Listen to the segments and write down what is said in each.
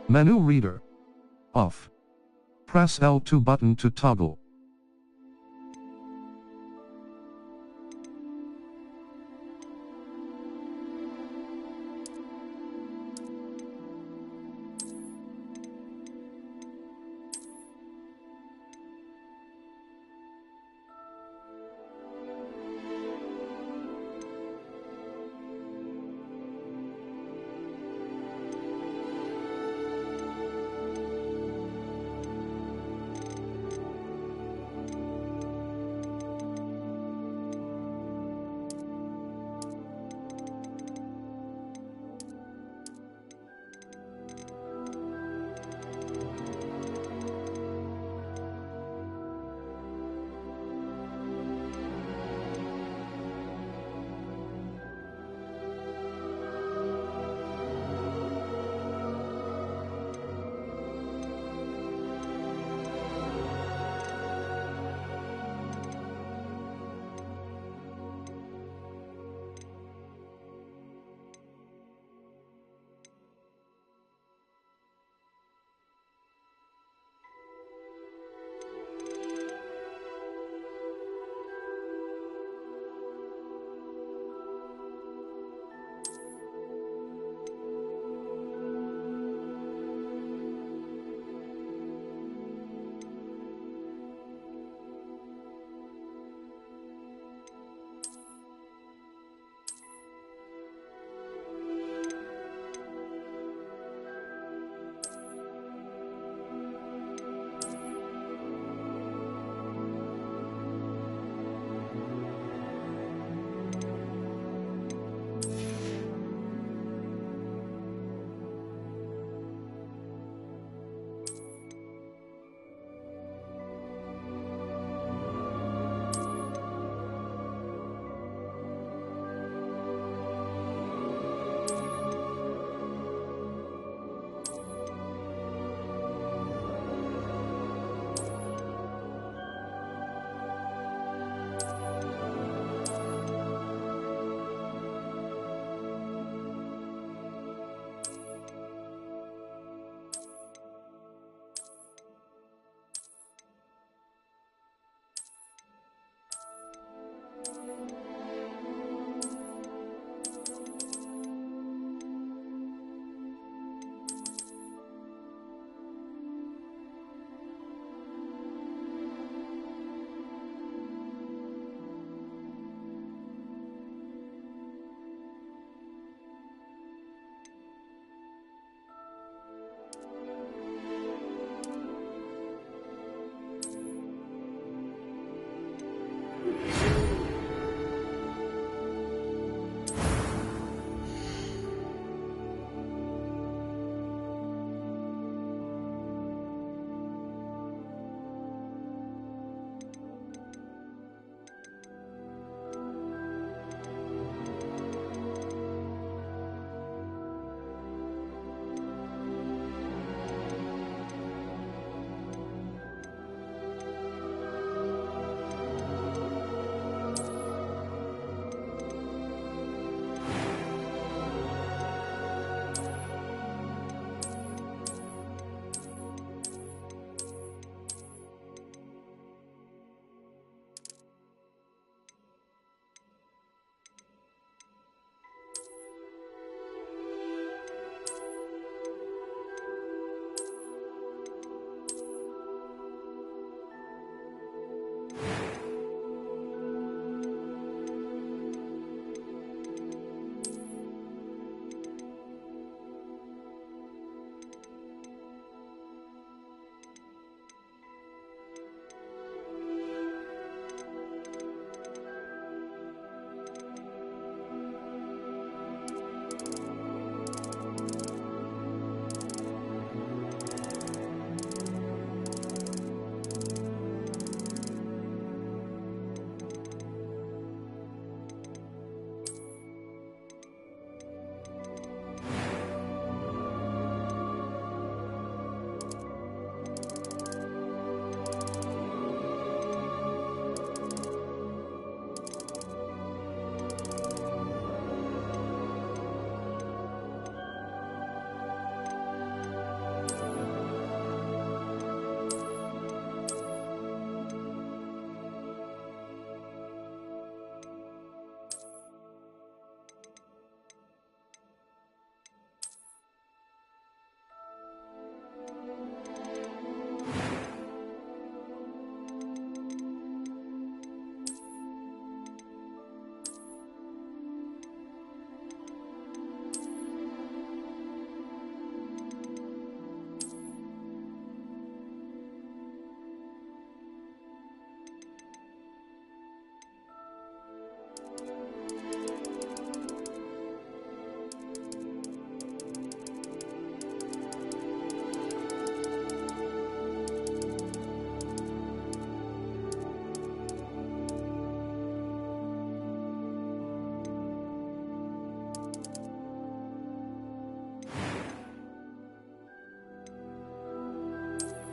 Menu reader. Off. Press L2 button to toggle.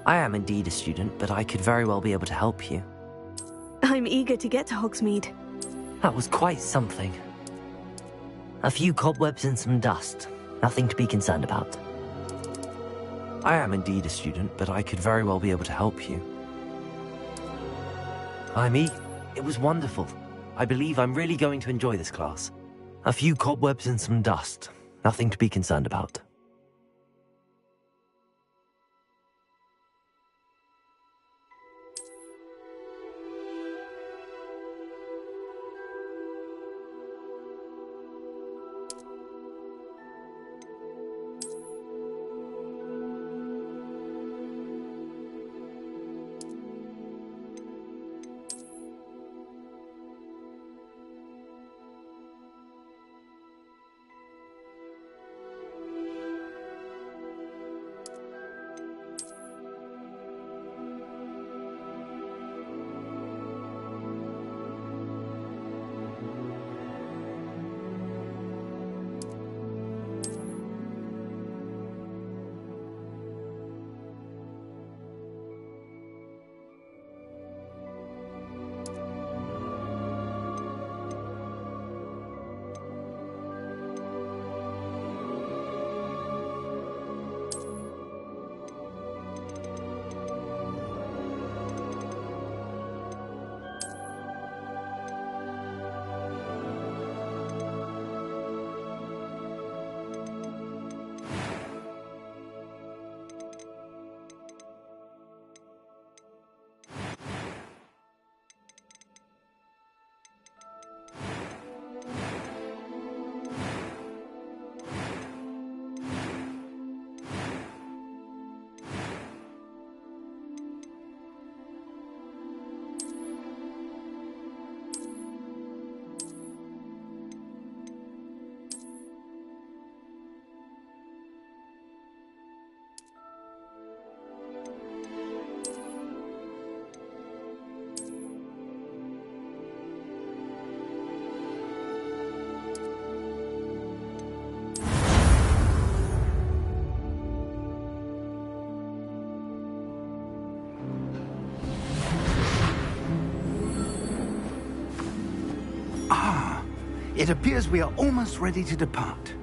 I am indeed a student, but I could very well be able to help you. I'm eager to get to Hogsmeade. That was quite something. A few cobwebs and some dust. Nothing to be concerned about. I am indeed a student, but I could very well be able to help you. It was wonderful. I believe I'm really going to enjoy this class. A few cobwebs and some dust. Nothing to be concerned about. It appears we are almost ready to depart.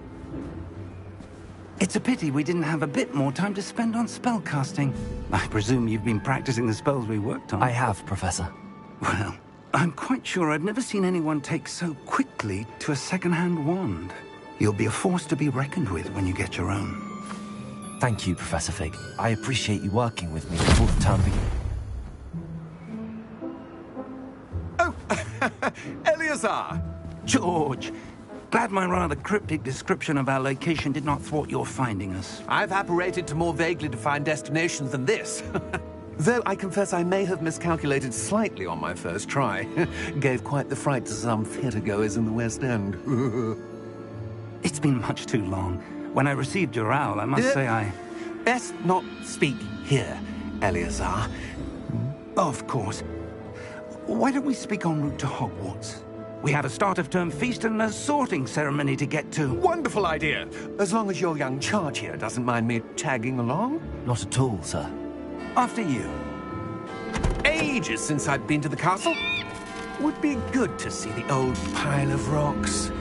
It's a pity we didn't have a bit more time to spend on spellcasting. I presume you've been practicing the spells we worked on. I have, Professor. Well, I'm quite sure I've never seen anyone take so quickly to a second-hand wand. You'll be a force to be reckoned with when you get your own. Thank you, Professor Fig. I appreciate you working with me before the term begins. Oh, Eleazar! George, glad my rather cryptic description of our location did not thwart your finding us. I've apparated to more vaguely defined destinations than this. Though I confess I may have miscalculated slightly on my first try. Gave quite the fright to some theatre-goers in the West End. It's been much too long. When I received your owl, I must say I... Best not speak here, Eleazar. Of course. Why don't we speak en route to Hogwarts? We have a start-of-term feast and a sorting ceremony to get to. Wonderful idea! As long as your young charge here doesn't mind me tagging along. Not at all, sir. After you. Ages since I've been to the castle. Would be good to see the old pile of rocks.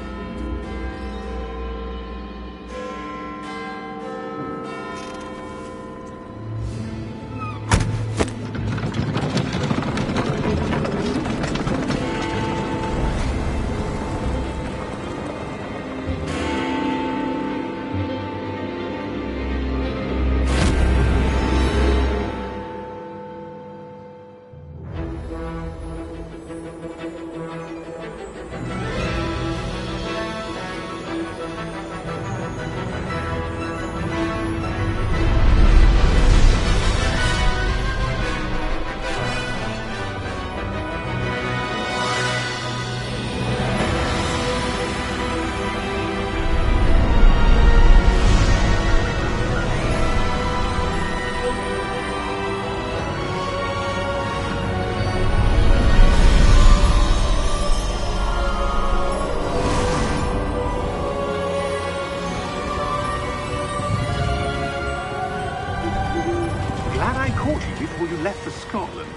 before you left for Scotland.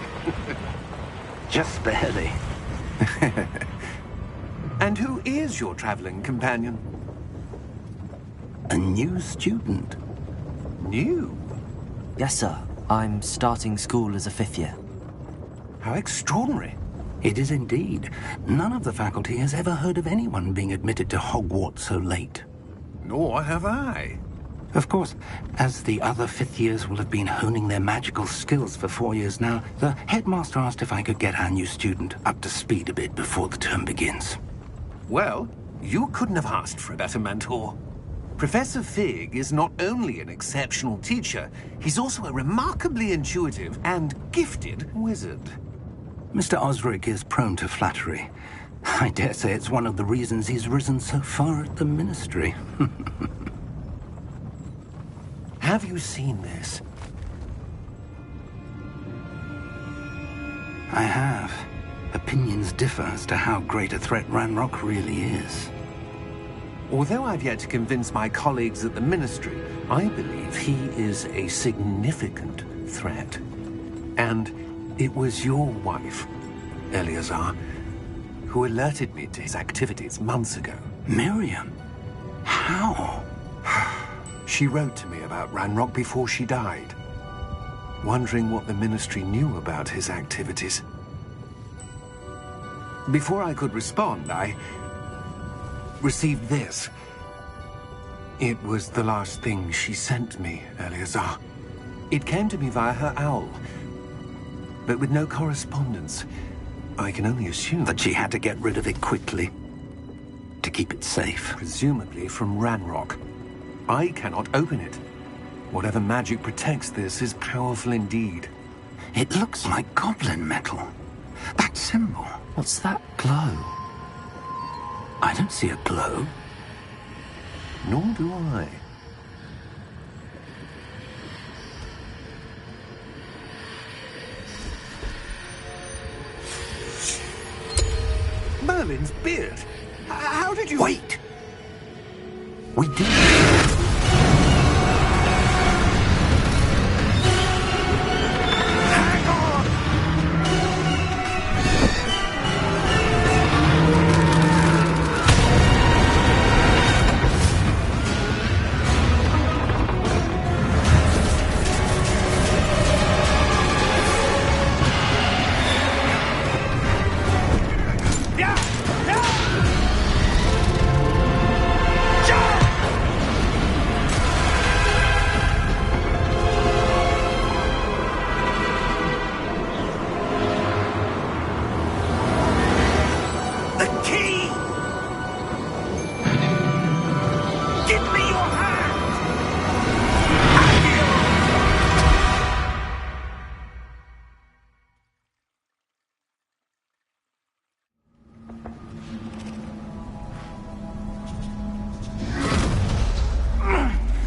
Just barely. And who is your traveling companion? A new student. New? Yes, sir. I'm starting school as a 5th year. How extraordinary. It is indeed. None of the faculty has ever heard of anyone being admitted to Hogwarts so late. Nor have I. Of course, as the other 5th years will have been honing their magical skills for 4 years now, the headmaster asked if I could get our new student up to speed a bit before the term begins. Well, you couldn't have asked for a better mentor. Professor Fig is not only an exceptional teacher, he's also a remarkably intuitive and gifted wizard. Mr. Osric is prone to flattery. I dare say it's one of the reasons he's risen so far at the Ministry. Have you seen this? I have. Opinions differ as to how great a threat Ranrock really is. Although I've yet to convince my colleagues at the Ministry, I believe he is a significant threat. And it was your wife, Eleazar, who alerted me to his activities months ago. Miriam? How? She wrote to me about Ranrock before she died, wondering what the Ministry knew about his activities. Before I could respond, I received this. It was the last thing she sent me, Eleazar. It came to me via her owl, but with no correspondence. I can only assume That she had to get rid of it quickly, to keep it safe. presumably from Ranrock. I cannot open it. Whatever magic protects this is powerful indeed. It looks like goblin metal. That symbol. What's that glow? I don't see a glow. Nor do I. Merlin's beard. How did you... Wait! We did.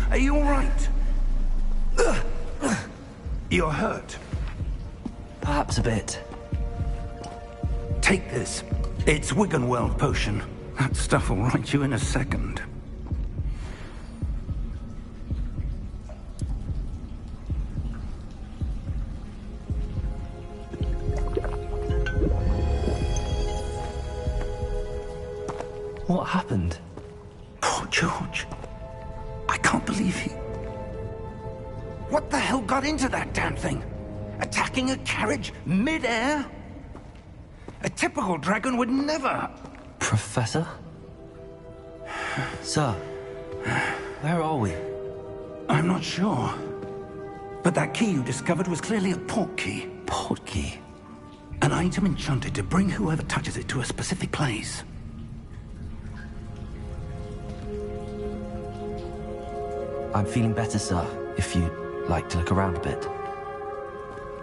Are you all right? You're hurt. Perhaps a bit. Take this. It's Wiggenweld potion. That stuff will right you in a second. What happened? Poor George. I can't believe he... What the hell got into that damn thing? Attacking a carriage mid-air? A typical dragon would never... Professor? Sir, where are we? I'm not sure. But that key you discovered was clearly a port key. Port key? An item enchanted to bring whoever touches it to a specific place. I'm feeling better, sir, if you'd like to look around a bit.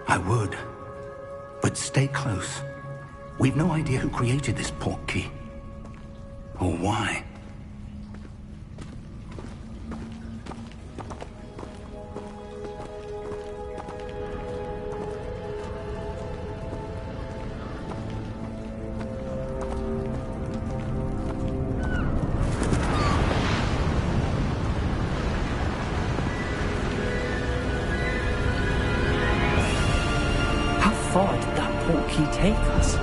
I would. But stay close. We've no idea who created this port key. Or why. far did that portkey take us?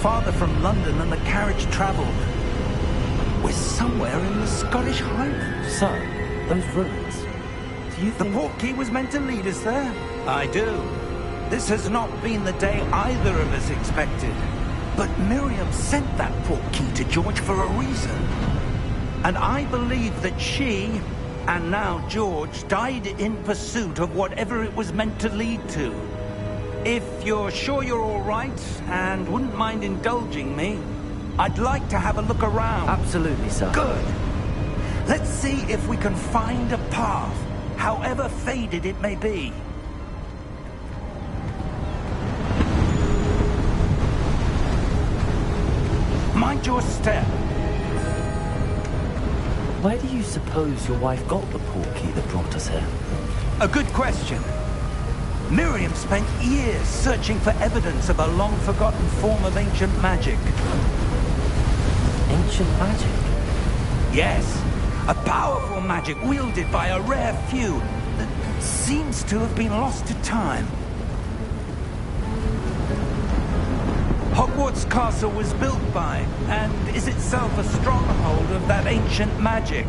Farther from London than the carriage travelled. We're somewhere in the Scottish Highlands. So, those ruins. Do you The think... portkey was meant to lead us there? I do. This has not been the day either of us expected. But Miriam sent that portkey to George for a reason. And I believe that she, and now George, died in pursuit of whatever it was meant to lead to. If you're sure you're all right, and wouldn't mind indulging me, I'd like to have a look around. Absolutely, sir. Good. Let's see if we can find a path, however faded it may be. Mind your step. Where do you suppose your wife got the portkey that brought us here? A good question. Miriam spent years searching for evidence of a long-forgotten form of ancient magic. Ancient magic? Yes, a powerful magic wielded by a rare few that seems to have been lost to time. Hogwarts Castle was built by, and is itself a stronghold of that ancient magic.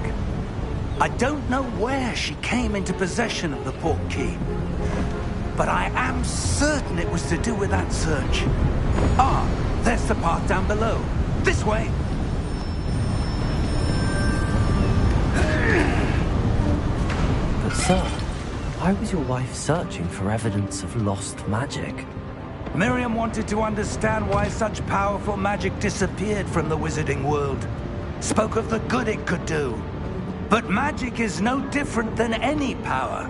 I don't know where she came into possession of the portkey, but I am certain it was to do with that search. Ah, there's the path down below. This way. But sir, why was your wife searching for evidence of lost magic? Miriam wanted to understand why such powerful magic disappeared from the wizarding world. Spoke of the good it could do. But magic is no different than any power.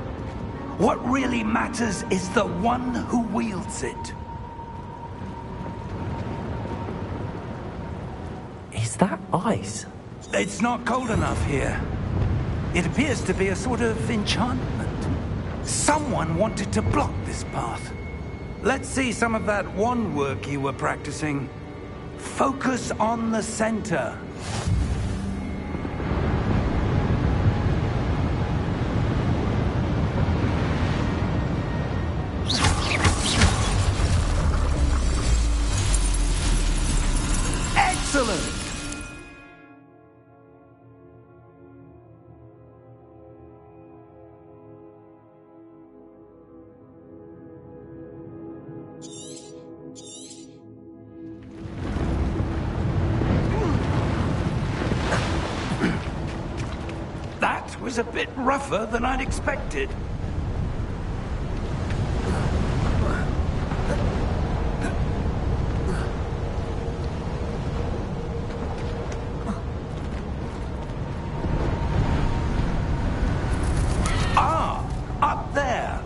What really matters is the one who wields it. Is that ice? It's not cold enough here. It appears to be a sort of enchantment. Someone wanted to block this path. Let's see some of that wand work you were practicing. Focus on the center. Excellent! That was a bit rougher than I'd expected. Ah, up there.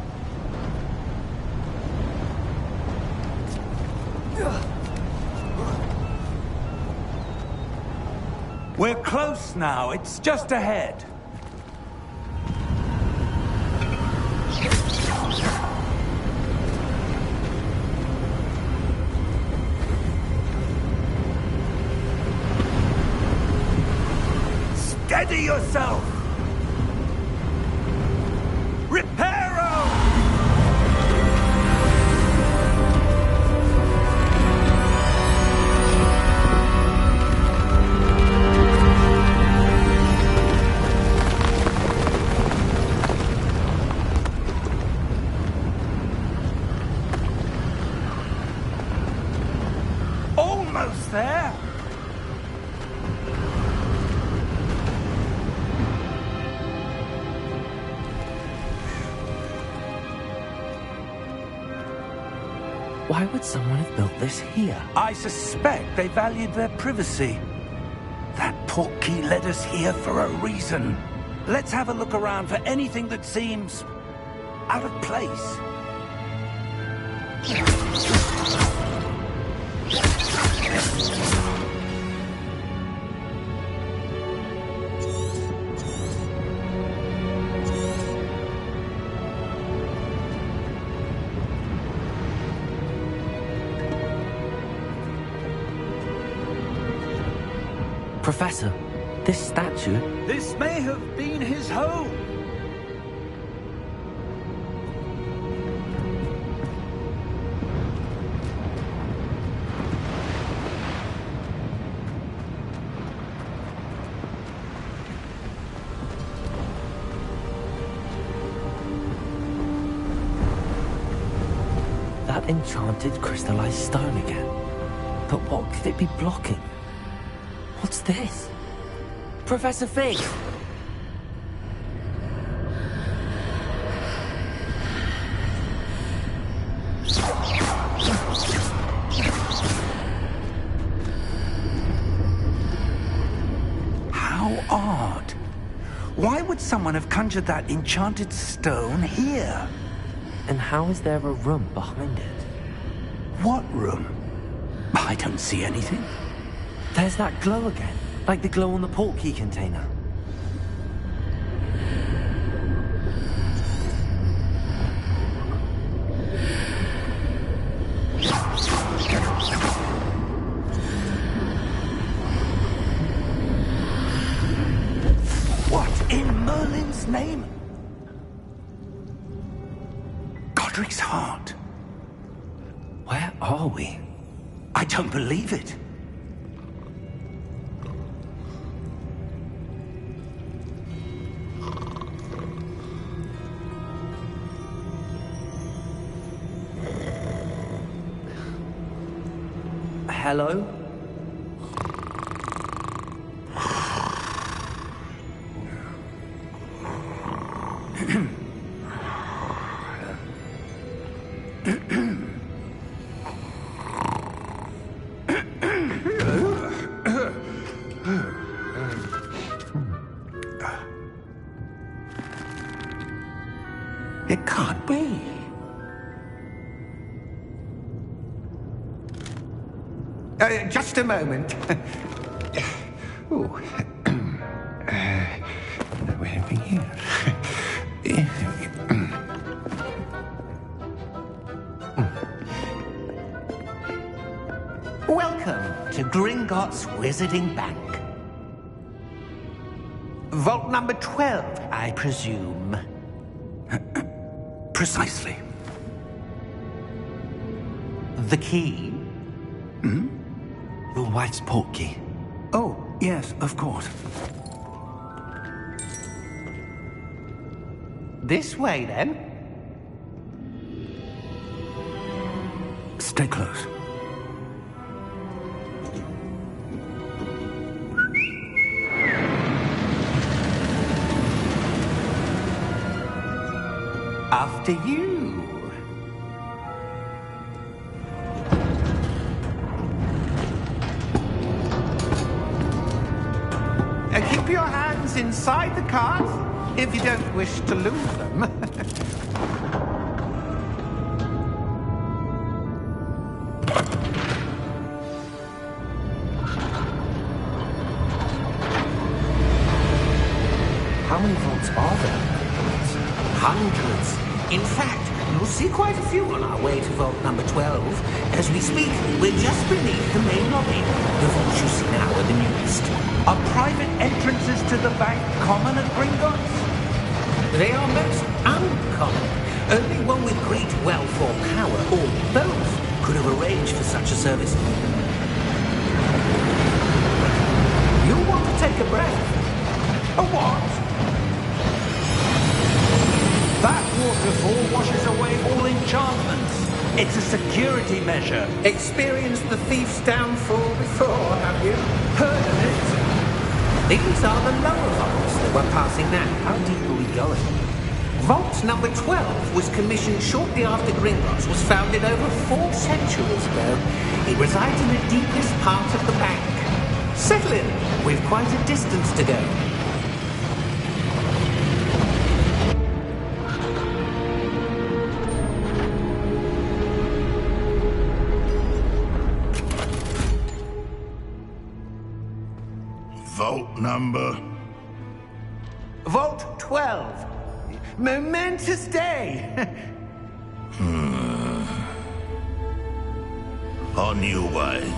We're close now. It's just ahead. Steady yourself! Reparo! Almost there! Why would someone have built this here? I suspect they valued their privacy. That portkey led us here for a reason. Let's have a look around for anything that seems out of place. Professor, this statue... This may have been his home. enchanted crystallized stone again. But what could it be blocking? What's this? Professor Fig! How odd. Why would someone have conjured that enchanted stone here? And how is there a room behind it? What room? I don't see anything. There's that glow again, like the glow on the portkey container. What in Merlin's name? Godric's heart. Where are we? I don't believe it. Hello? It can't be. Just a moment. Oh. Where are we here? Welcome to Gringotts Wizarding Bank. Vault number 12, I presume. Precisely. The key? Hmm? Your wife's portkey. Oh, yes, of course. This way, then. Stay close. After you. Keep your hands inside the cart if you don't wish to lose them. How many vaults are there? Hundreds. In fact, you'll see quite a few on our way to vault number 12. As we speak, we're just beneath the main lobby. The vaults you see now are the newest. Are private entrances to the bank common at Gringotts? They are most uncommon. Only one with great wealth or power, or both, could have arranged for such a service. You'll want to take a breath. A what? That waterfall washes away all enchantments. It's a security measure. Experienced the thief's downfall before, have you? Heard of it? These are the lower vaults that we're passing now. How deep are we going? Vault number 12 was commissioned shortly after Gringotts was founded over 4 centuries ago. It resides in the deepest part of the bank. Settle in. We've quite a distance to go. Vault number? Vault 12. Momentous day. On your way.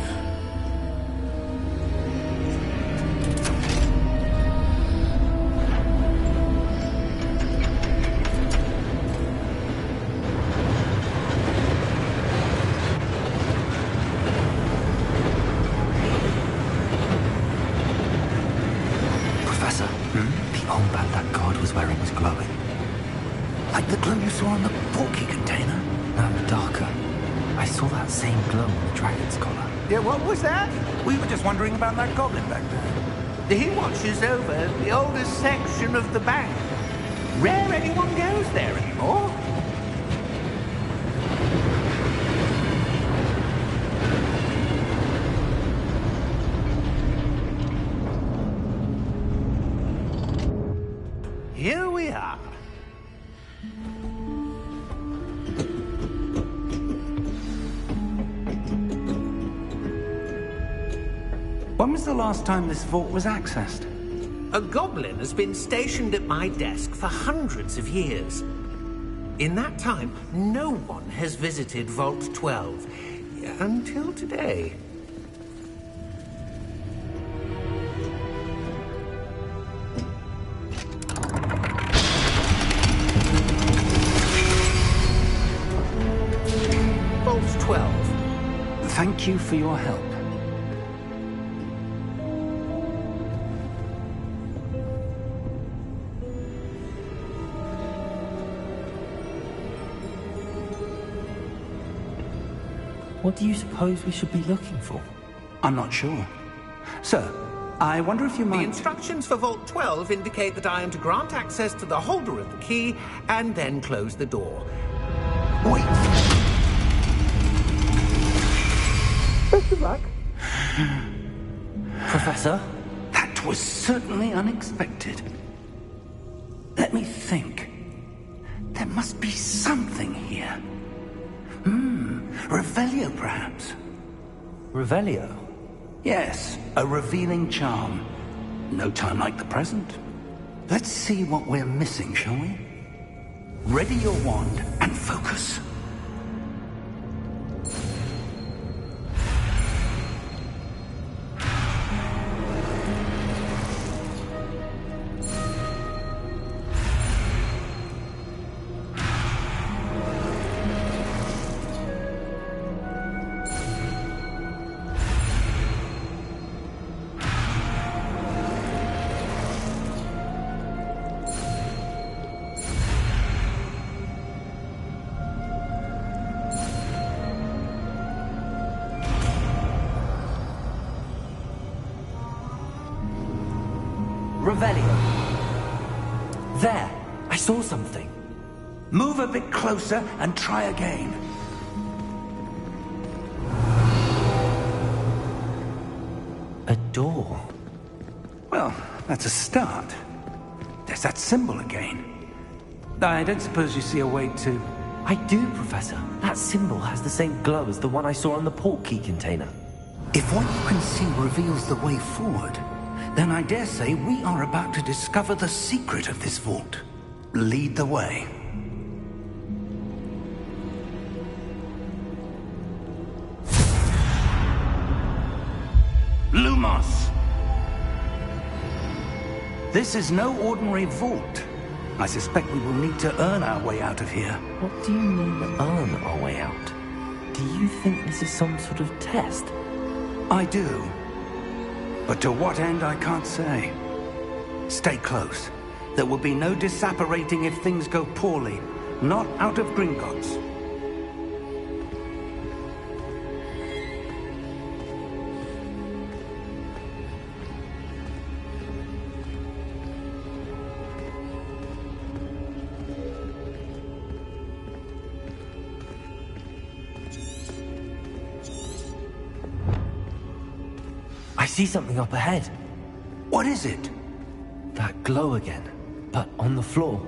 Professor, the armband that guard was wearing was glowing. Like the glow you saw on the portkey container? No, darker. I saw that same glow on the dragon's collar. Yeah, what was that? We were just wondering about that goblin back there. He watches over the oldest section of the bank. Rare anyone goes there anymore. Here we are. When was the last time this vault was accessed? A goblin has been stationed at my desk for hundreds of years. In that time, no one has visited Vault 12. Until today. Vault 12. Thank you for your help. What do you suppose we should be looking for? I'm not sure. Sir, I wonder if you The might... instructions for Vault 12 indicate that I am to grant access to the holder of the key and then close the door. Wait! Best of luck. Professor? That was certainly unexpected. Let me think. There must be something here. Revelio, perhaps? Revelio? Yes, a revealing charm. No time like the present. Let's see what we're missing, shall we? Ready your wand and focus. Revelio. There! I saw something. Move a bit closer and try again. A door. Well, that's a start. There's that symbol again. I don't suppose you see a way to... I do, Professor. That symbol has the same glow as the one I saw on the port key container. If what you can see reveals the way forward, then I dare say we are about to discover the secret of this vault. Lead the way. Lumos! This is no ordinary vault. I suspect we will need to earn our way out of here. What do you mean, earn our way out? Do you think this is some sort of test? I do. But to what end, I can't say. Stay close. There will be no disapparating if things go poorly. Not out of Gringotts. I see something up ahead. What is it? That glow again, but on the floor.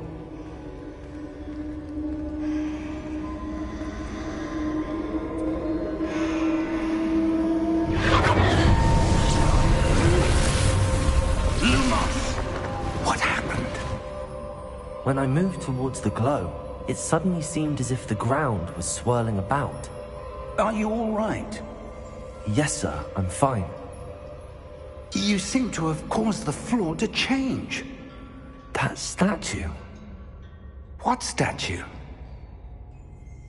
Lumos! What happened? When I moved towards the glow, it suddenly seemed as if the ground was swirling about. Are you all right? Yes, sir, I'm fine. You seem to have caused the floor to change. That statue. What statue?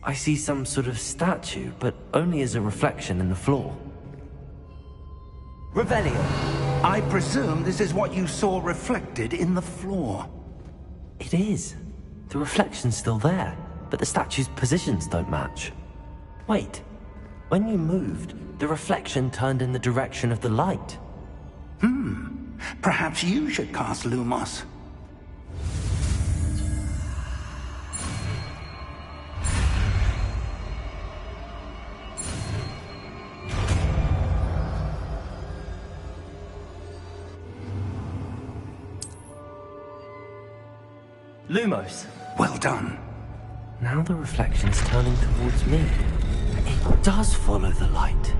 I see some sort of statue, but only as a reflection in the floor. Revelio. I presume this is what you saw reflected in the floor. It is. The reflection's still there, but the statue's positions don't match. Wait, When you moved, the reflection turned in the direction of the light. Perhaps you should cast Lumos. Lumos. Well done. Now the reflection's turning towards me. It does follow the light.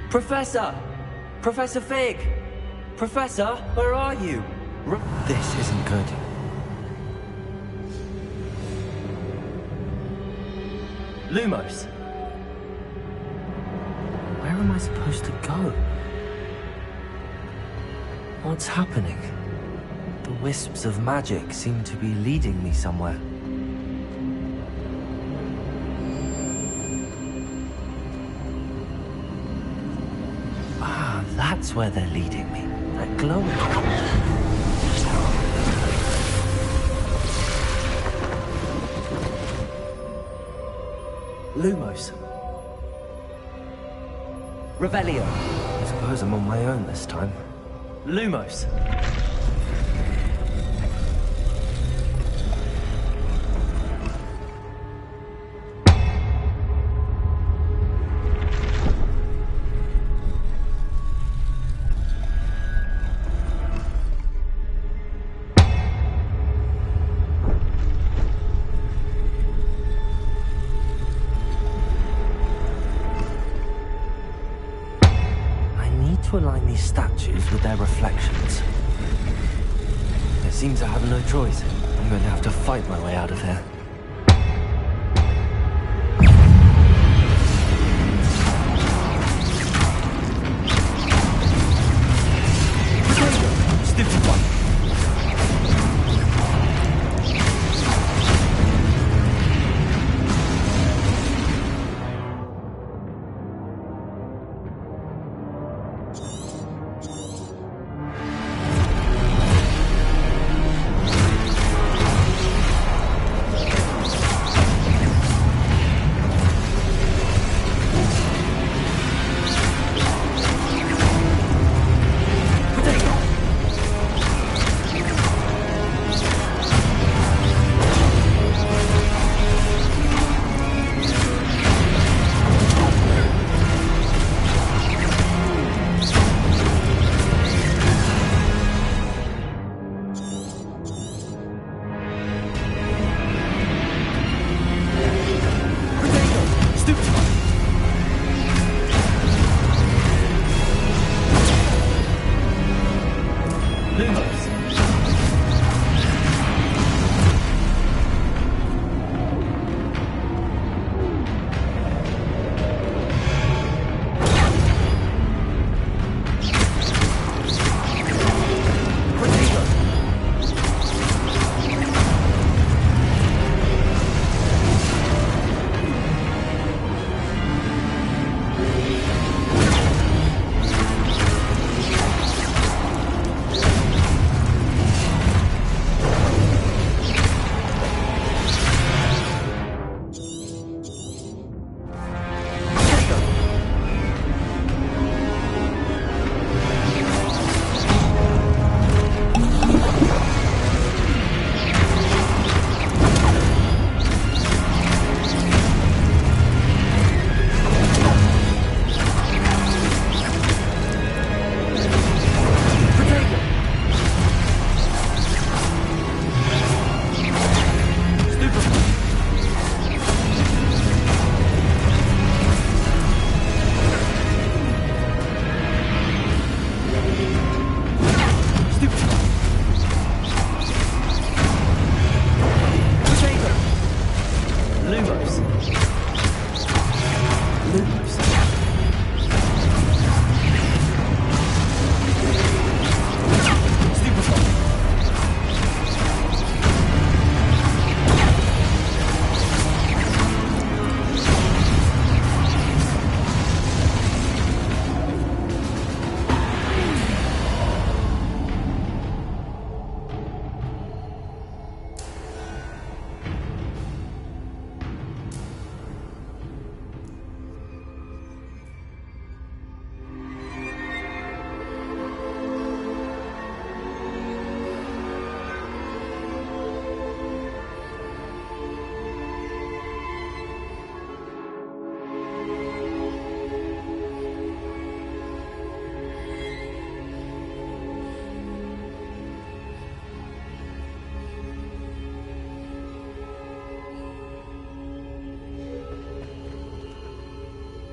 Professor! Professor Fig! Professor, where are you? This isn't good. Lumos! Where am I supposed to go? What's happening? The wisps of magic seem to be leading me somewhere. That's where they're leading me. That glowing. Lumos. Revelio. I suppose I'm on my own this time. Lumos. To align these statues with their reflections. It seems I have no choice. I'm going to have to fight my way out of here. Stupid one.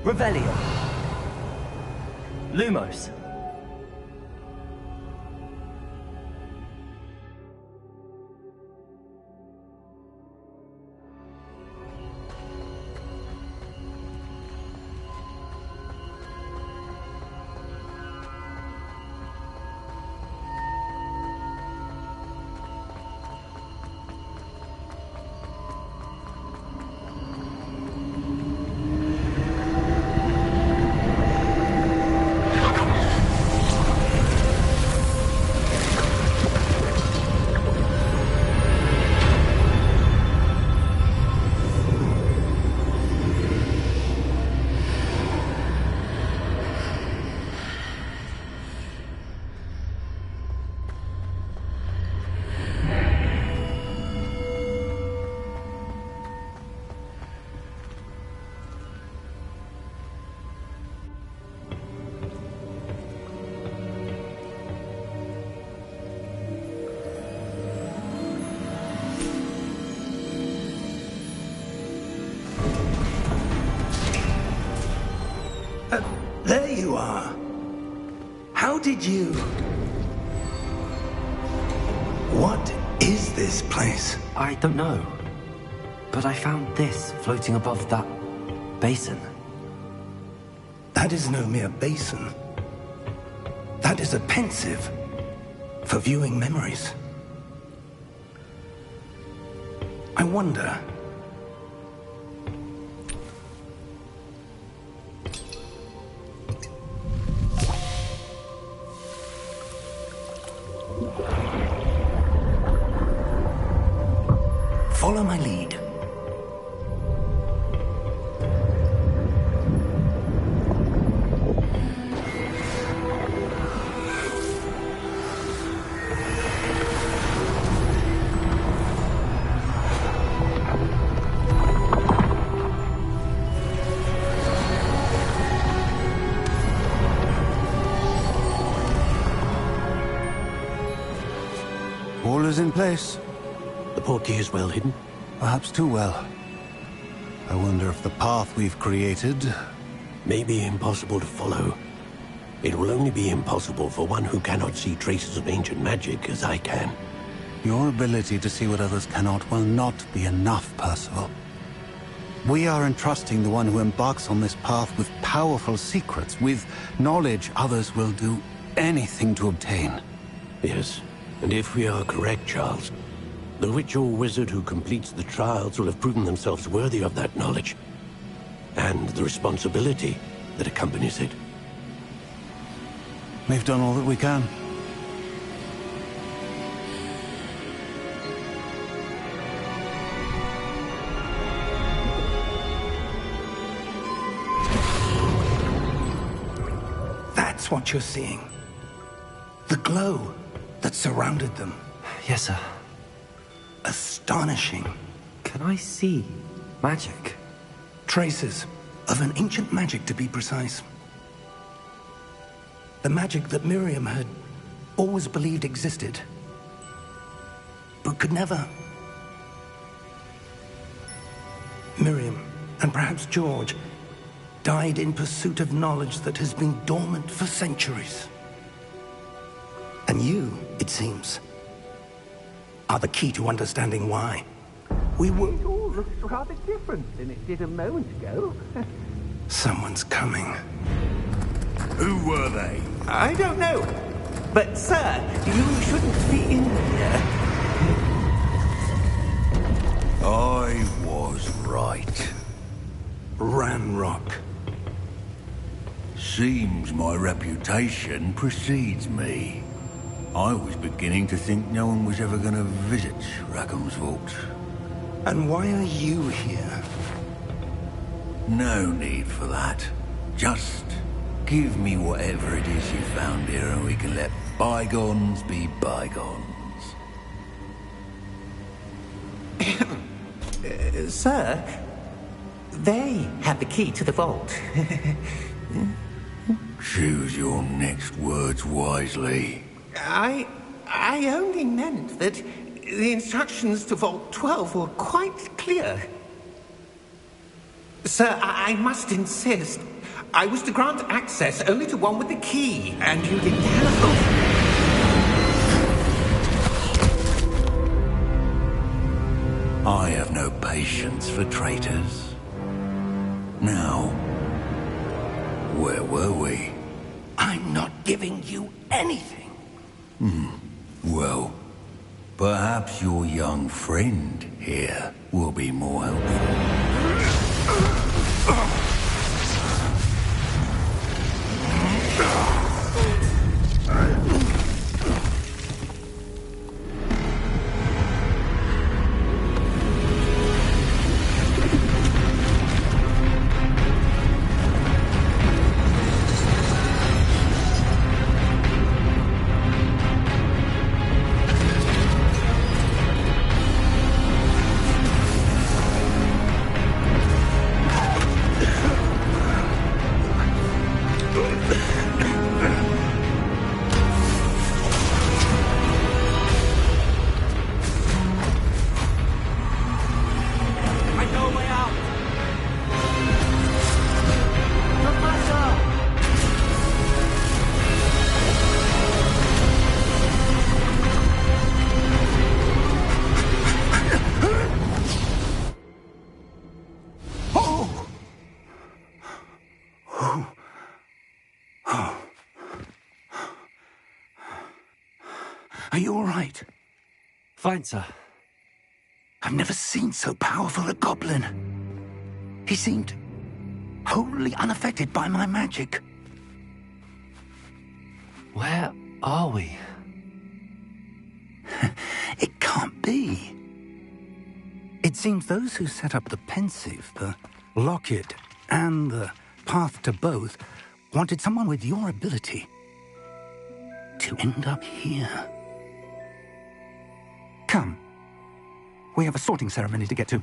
Revelio. Lumos. There you are. How did you... What is this place? I don't know. But I found this floating above that basin. That is no mere basin. That is a pensive for viewing memories. I wonder... Follow my lead. All is in place. The portkey is well hidden. Perhaps too well. I wonder if the path we've created... May be impossible to follow. It will only be impossible for one who cannot see traces of ancient magic as I can. Your ability to see what others cannot will not be enough, Percival. We are entrusting the one who embarks on this path with powerful secrets, with knowledge others will do anything to obtain. Yes, and if we are correct, Charles, the witch or wizard who completes the trials will have proven themselves worthy of that knowledge, and the responsibility that accompanies it. We've done all that we can. That's what you're seeing. The glow that surrounded them. Yes, sir. Astonishing. Can I see magic? Traces of an ancient magic, to be precise. The magic that Miriam had always believed existed, but could never. Miriam, and perhaps George, died in pursuit of knowledge that has been dormant for centuries. And you, it seems, are the key to understanding why. We were... It all looks rather different than it did a moment ago. Someone's coming. Who were they? I don't know. But, sir, you shouldn't be in here. I was right. Ranrock. Seems my reputation precedes me. I was beginning to think no one was ever going to visit Rackham's Vault. And why are you here? No need for that. Just give me whatever it is you found here and we can let bygones be bygones. Sir, they have the key to the vault. Choose your next words wisely. I only meant that the instructions to Vault 12 were quite clear. Sir, I must insist. I was to grant access only to one with the key, and you didn't have... I have no patience for traitors. Now, where were we? I'm not giving you anything. Well, perhaps your young friend here will be more helpful. Are you all right? Fine, sir. I've never seen so powerful a goblin. He seemed wholly unaffected by my magic. Where are we? It can't be. It seems those who set up the pensive, the locket, and the path to both wanted someone with your ability to end up here. Come. We have a sorting ceremony to get to.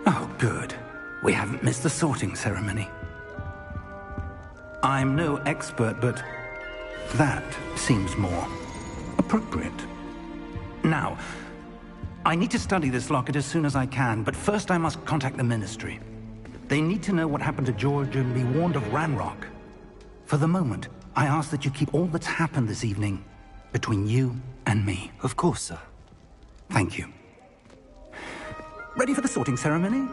Oh, good. We haven't missed the sorting ceremony. I'm no expert, but that seems more appropriate. Now, I need to study this locket as soon as I can, but first I must contact the Ministry. They need to know what happened to George and be warned of Ranrock. For the moment, I ask that you keep all that's happened this evening between you and me. Of course, sir. Thank you. Ready for the sorting ceremony?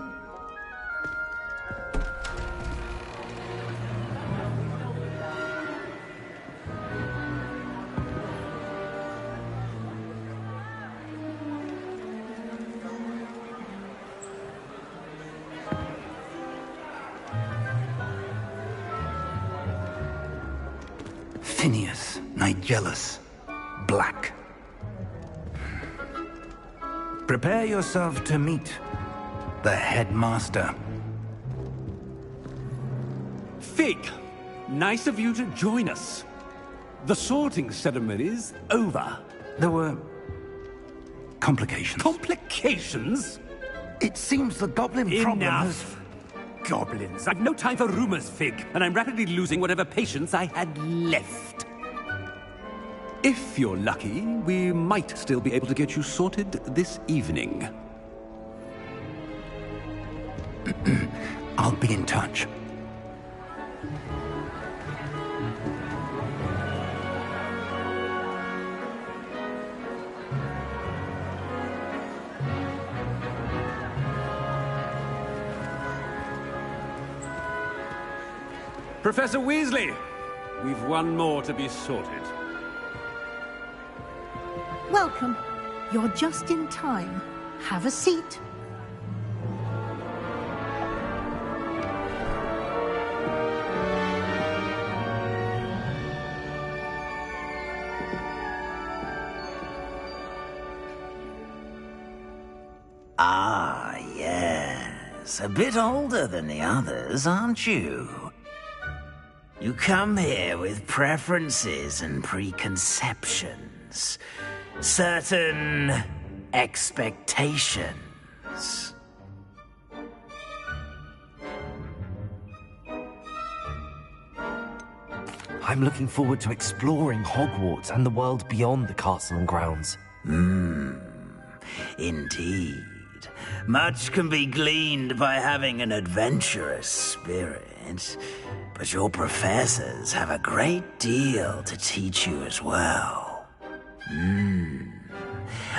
Phineas, Nigellus, Black. Prepare yourself to meet the headmaster. Fig, nice of you to join us. The sorting ceremony's over. There were complications. Complications? It seems the goblin problem has... Enough. Goblins. I've no time for rumors, Fig, and I'm rapidly losing whatever patience I had left. If you're lucky, we might still be able to get you sorted this evening. I'll be in touch. Professor Weasley, we've one more to be sorted. Welcome. You're just in time. Have a seat. Ah, yes. A bit older than the others, aren't you? You come here with preferences and preconceptions. Certain expectations. I'm looking forward to exploring Hogwarts and the world beyond the castle and grounds. Indeed. Much can be gleaned by having an adventurous spirit, but your professors have a great deal to teach you as well.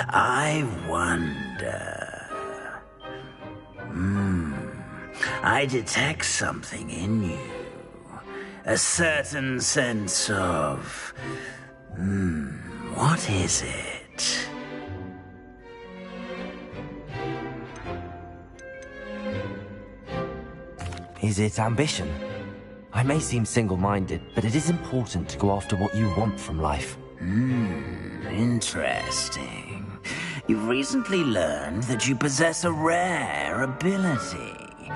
I wonder... I detect something in you. A certain sense of... what is it? Is it ambition? I may seem single-minded, but it is important to go after what you want from life. Interesting. You've recently learned that you possess a rare ability.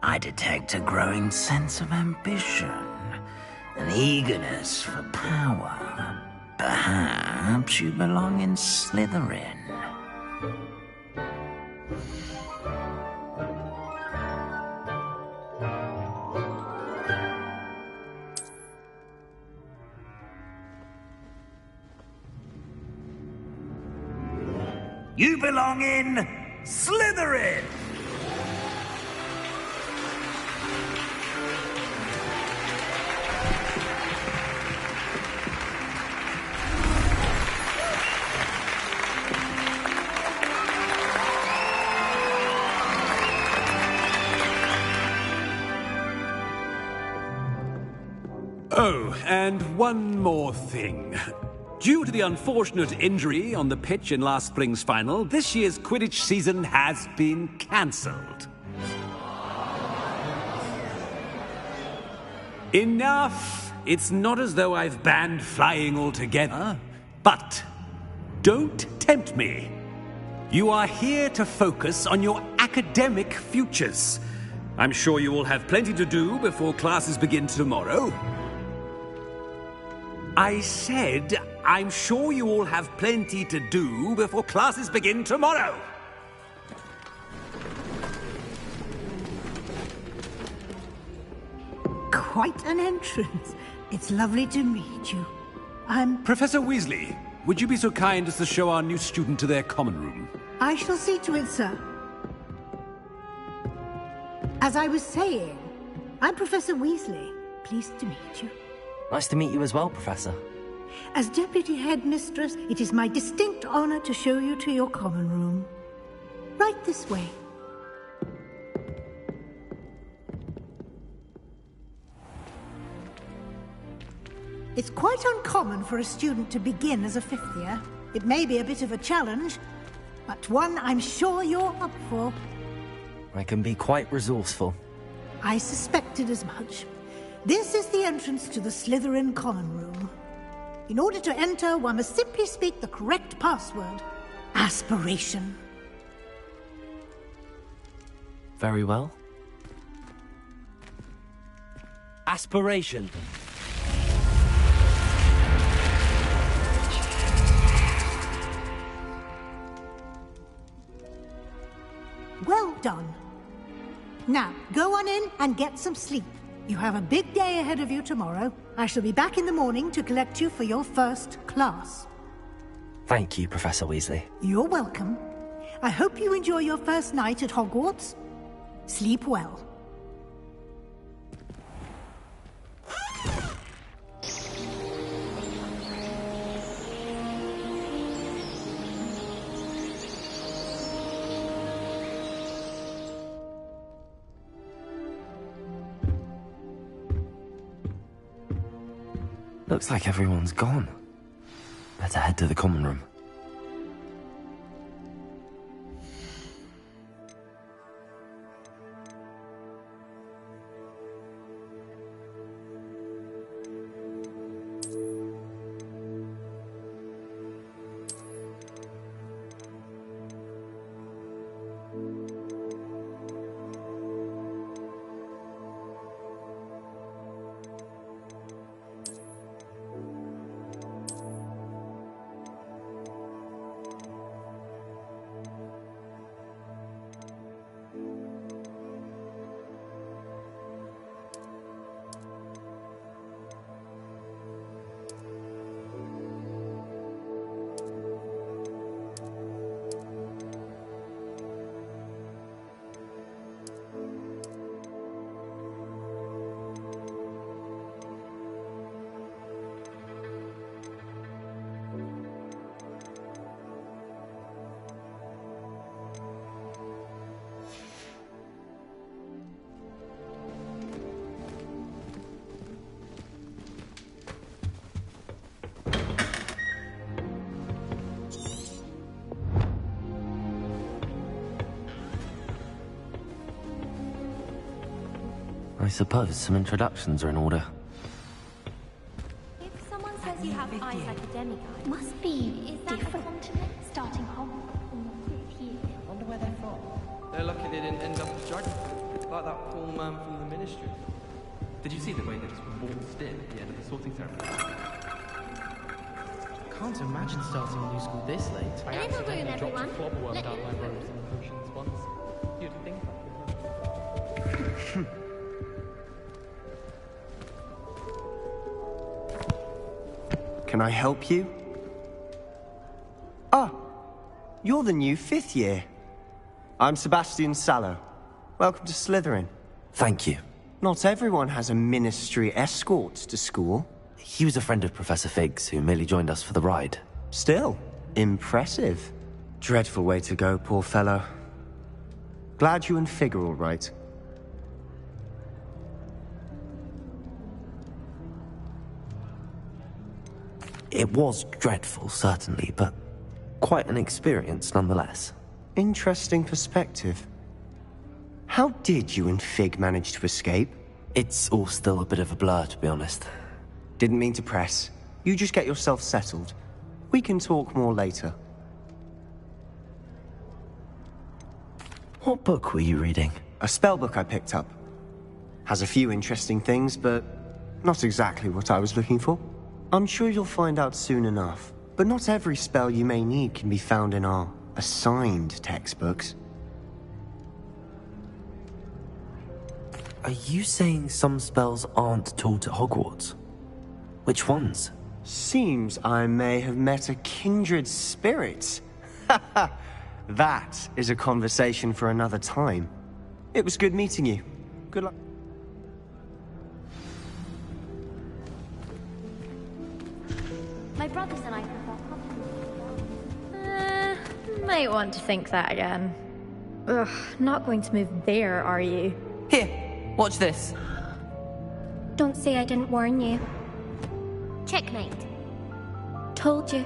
I detect a growing sense of ambition, an eagerness for power. Perhaps you belong in Slytherin. You belong in Slytherin! Oh, and one more thing. Due to the unfortunate injury on the pitch in last spring's final, this year's Quidditch season has been cancelled. Enough! It's not as though I've banned flying altogether. But don't tempt me. You are here to focus on your academic futures. I'm sure you will have plenty to do before classes begin tomorrow. I said, I'm sure you all have plenty to do before classes begin tomorrow. Quite an entrance. It's lovely to meet you. I'm... Professor Weasley, would you be so kind as to show our new student to their common room? I shall see to it, sir. As I was saying, I'm Professor Weasley. Pleased to meet you. Nice to meet you as well, Professor. As Deputy Headmistress, it is my distinct honor to show you to your common room. Right this way. It's quite uncommon for a student to begin as a fifth year. It may be a bit of a challenge, but one I'm sure you're up for. I can be quite resourceful. I suspected as much. This is the entrance to the Slytherin common room. In order to enter, one must simply speak the correct password. Aspiration. Very well. Aspiration. Well done. Now, go on in and get some sleep. You have a big day ahead of you tomorrow. I shall be back in the morning to collect you for your first class. Thank you, Professor Weasley. You're welcome. I hope you enjoy your first night at Hogwarts. Sleep well. Looks like everyone's gone. Better head to the common room. I suppose some introductions are in order. If someone says you have eyes like a demigod, must be different. Starting home. I wonder where they're from. They're lucky they didn't end up as dragon, like that poor man from the ministry. Did you see the way they just waltzed in at the end of the sorting ceremony? I can't imagine starting a new school this late. In the room, everyone. Flopperworm down my robes and potions once. You'd think that. Can I help you? Ah, you're the new 5th year. I'm Sebastian Sallow. Welcome to Slytherin. Thank you. Not everyone has a ministry escort to school. He was a friend of Professor Fig's who merely joined us for the ride. Still, impressive. Dreadful way to go, poor fellow. Glad you and Fig are all right. It was dreadful, certainly, but quite an experience nonetheless. Interesting perspective. How did you and Fig manage to escape? It's all still a bit of a blur, to be honest. Didn't mean to press. You just get yourself settled. We can talk more later. What book were you reading? A spell book I picked up. Has a few interesting things, but not exactly what I was looking for. I'm sure you'll find out soon enough. But not every spell you may need can be found in our assigned textbooks. Are you saying some spells aren't taught at Hogwarts? Which ones? Seems I may have met a kindred spirit. That is a conversation for another time. It was good meeting you. Good luck. My brothers and I Might want to think that again. Ugh, not going to move there, are you? Here, watch this. Don't say I didn't warn you. Checkmate. Told you.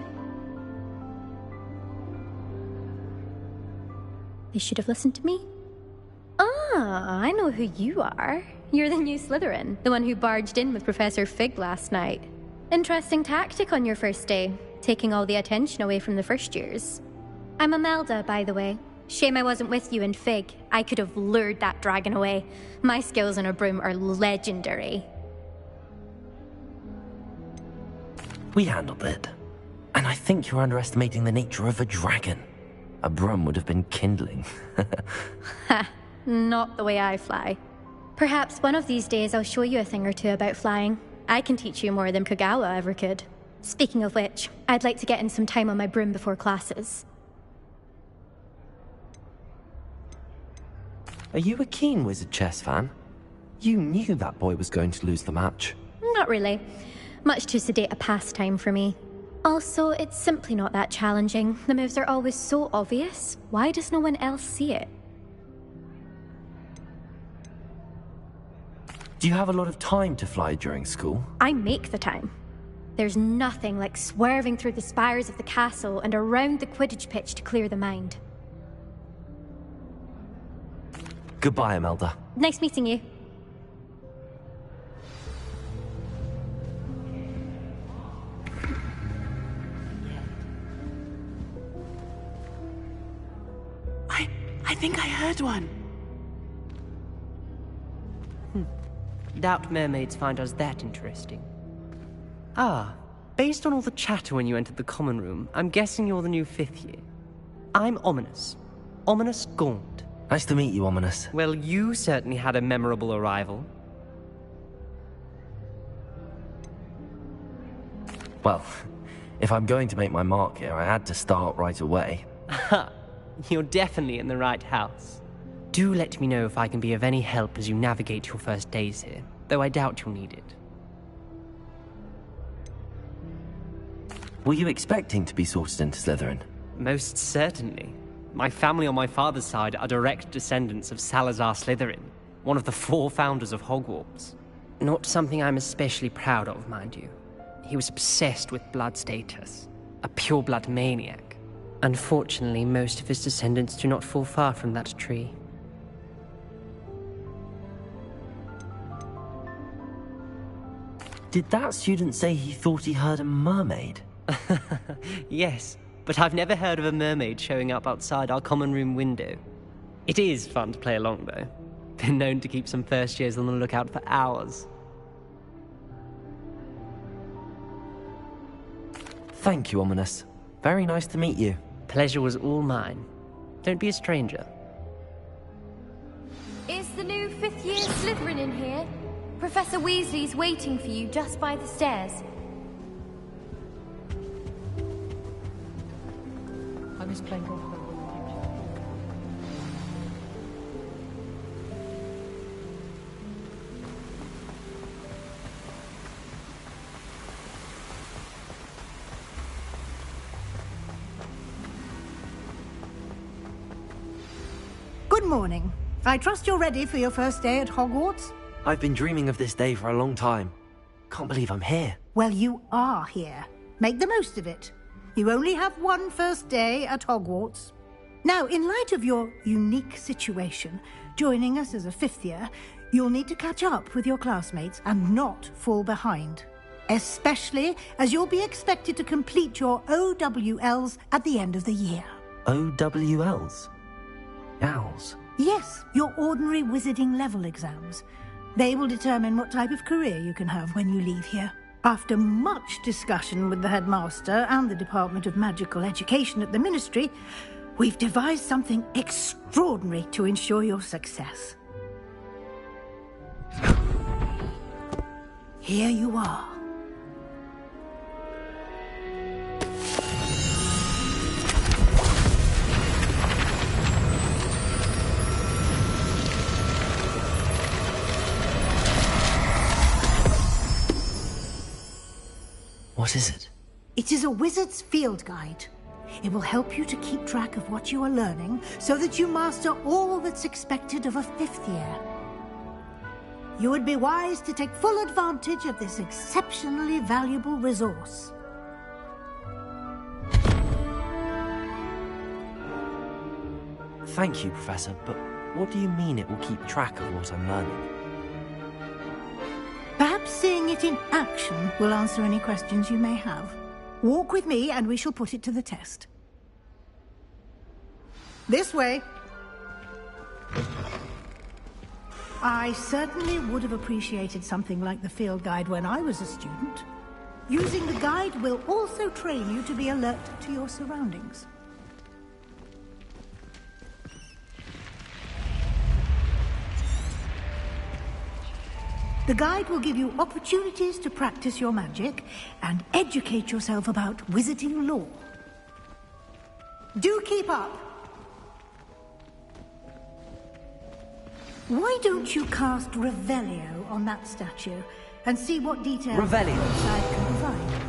They should have listened to me. Ah, I know who you are. You're the new Slytherin, the one who barged in with Professor Fig last night. Interesting tactic on your first day, taking all the attention away from the first years. I'm Imelda, by the way. Shame I wasn't with you in Fig. I could have lured that dragon away. My skills on a broom are legendary. We handled it. And I think you're underestimating the nature of a dragon. A broom would have been kindling. Ha, not the way I fly. Perhaps one of these days I'll show you a thing or two about flying. I can teach you more than Kagawa ever could. Speaking of which, I'd like to get in some time on my broom before classes. Are you a keen Wizard Chess fan? You knew that boy was going to lose the match. Not really. Much too sedate a pastime for me. Also, it's simply not that challenging. The moves are always so obvious. Why does no one else see it? Do you have a lot of time to fly during school? I make the time. There's nothing like swerving through the spires of the castle and around the Quidditch pitch to clear the mind. Goodbye, Imelda. Nice meeting you. I think I heard one. Doubt mermaids find us that interesting. Ah, based on all the chatter when you entered the common room, I'm guessing you're the new 5th year. I'm Ominous. Ominous Gaunt. Nice to meet you, Ominous. Well, you certainly had a memorable arrival. Well, if I'm going to make my mark here, I had to start right away. Ha! You're definitely in the right house. Do let me know if I can be of any help as you navigate your first days here, though I doubt you'll need it. Were you expecting to be sorted into Slytherin? Most certainly. My family on my father's side are direct descendants of Salazar Slytherin, one of the 4 founders of Hogwarts. Not something I'm especially proud of, mind you. He was obsessed with blood status, a pure-blood maniac. Unfortunately, most of his descendants do not fall far from that tree. Did that student say he thought he heard a mermaid? Yes, but I've never heard of a mermaid showing up outside our common room window. It is fun to play along, though. Been known to keep some first years on the lookout for hours. Thank you, Ominous. Very nice to meet you. Pleasure was all mine. Don't be a stranger. Is the new 5th year Slytherin in here? Professor Weasley's waiting for you just by the stairs. I miss playing golf. Good morning. I trust you're ready for your first day at Hogwarts? I've been dreaming of this day for a long time. Can't believe I'm here. Well, you are here. Make the most of it. You only have one first day at Hogwarts. Now, in light of your unique situation, joining us as a 5th year, you'll need to catch up with your classmates and not fall behind. Especially as you'll be expected to complete your OWLs at the end of the year. OWLs? Owls? Yes, your ordinary wizarding level exams. They will determine what type of career you can have when you leave here. After much discussion with the headmaster and the Department of Magical Education at the Ministry, we've devised something extraordinary to ensure your success. Here you are. What is it? It is a wizard's field guide. It will help you to keep track of what you are learning so that you master all that's expected of a 5th year. You would be wise to take full advantage of this exceptionally valuable resource. Thank you, Professor, but what do you mean it will keep track of what I'm learning? Perhaps seeing it in action will answer any questions you may have. Walk with me and we shall put it to the test. This way. I certainly would have appreciated something like the field guide when I was a student. Using the guide will also train you to be alert to your surroundings. The guide will give you opportunities to practice your magic and educate yourself about wizarding lore. Do keep up! Why don't you cast Revelio on that statue and see what details Revelio. the side can provide?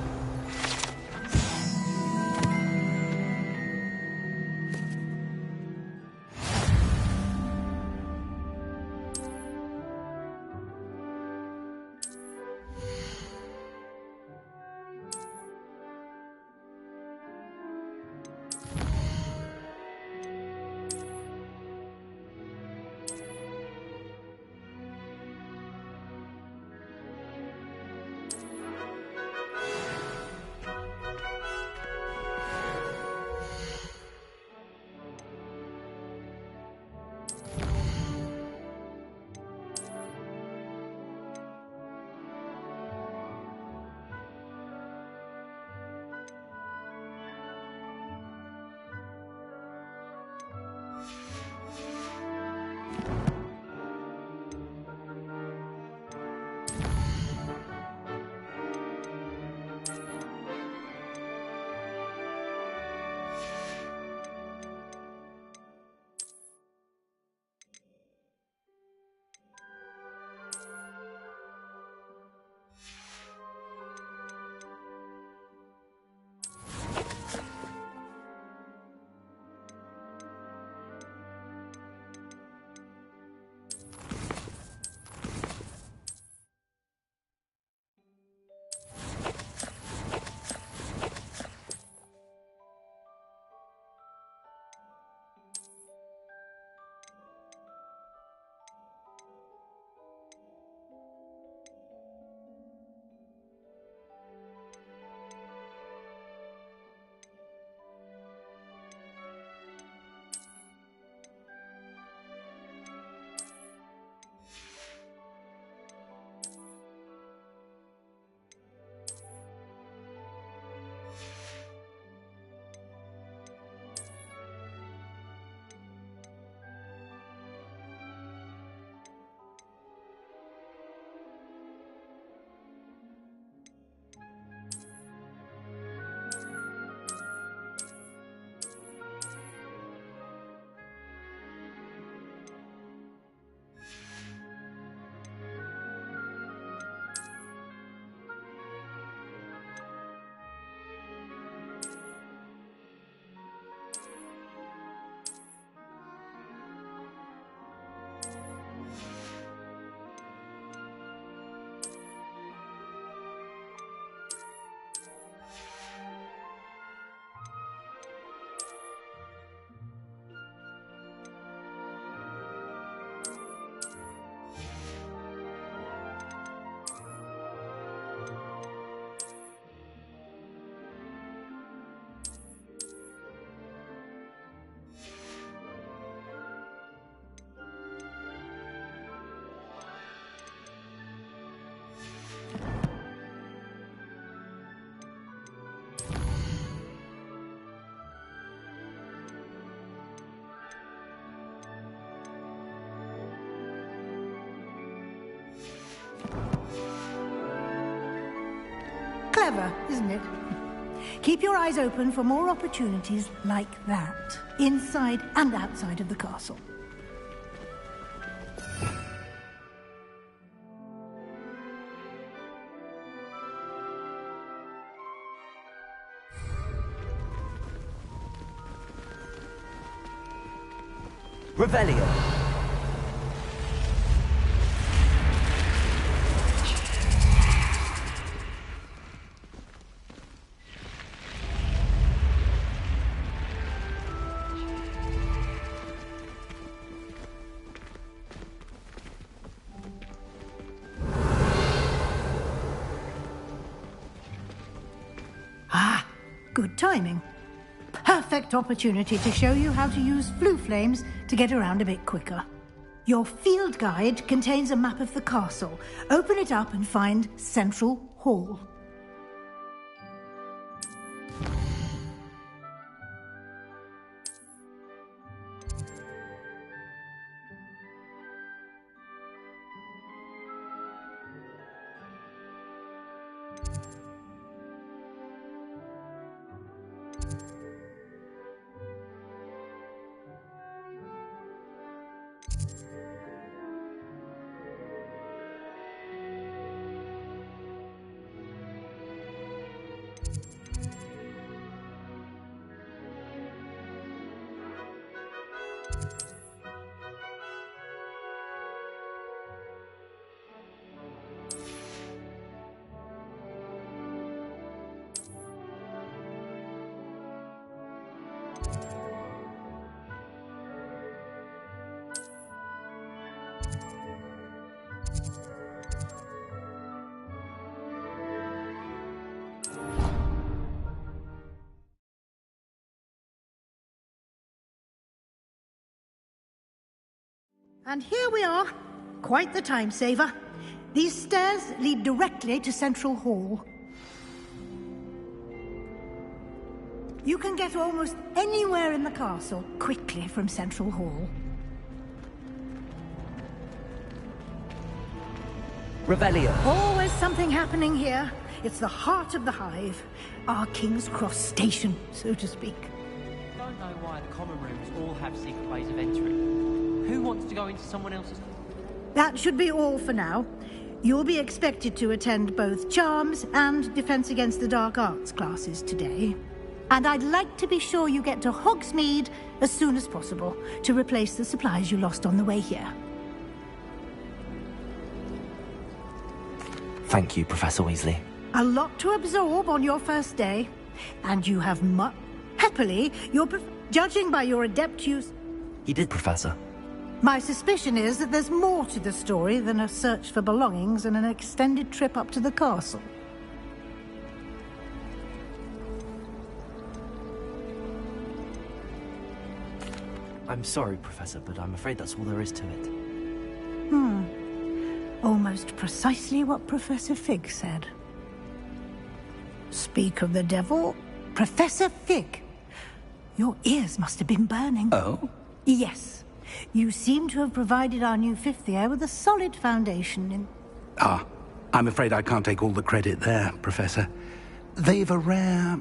clever, isn't it? Keep your eyes open for more opportunities like that, inside and outside of the castle. Revelio. Ah, good timing. Perfect opportunity to show you how to use flue flames to get around a bit quicker. Your field guide contains a map of the castle. Open it up and find Central Hall. And here we are. Quite the time saver. These stairs lead directly to Central Hall. You can get almost anywhere in the castle quickly from Central Hall. Revelio. Always something happening here. It's the heart of the hive. Our King's Cross station, so to speak. I don't know why the common rooms all have secret ways of entering. Who wants to go into someone else's? That should be all for now. You'll be expected to attend both Charms and Defense Against the Dark Arts classes today. And I'd like to be sure you get to Hogsmeade as soon as possible to replace the supplies you lost on the way here. Thank you, Professor Weasley. A lot to absorb on your first day, and you have happily, judging by your adept use... He did, Professor. My suspicion is that there's more to the story than a search for belongings and an extended trip up to the castle. I'm sorry, Professor, but I'm afraid that's all there is to it. Almost precisely what Professor Fig said. Speak of the devil, Professor Fig. Your ears must have been burning. Oh? Yes. You seem to have provided our new fifth year with a solid foundation in... Ah, I'm afraid I can't take all the credit there, Professor. They've a rare...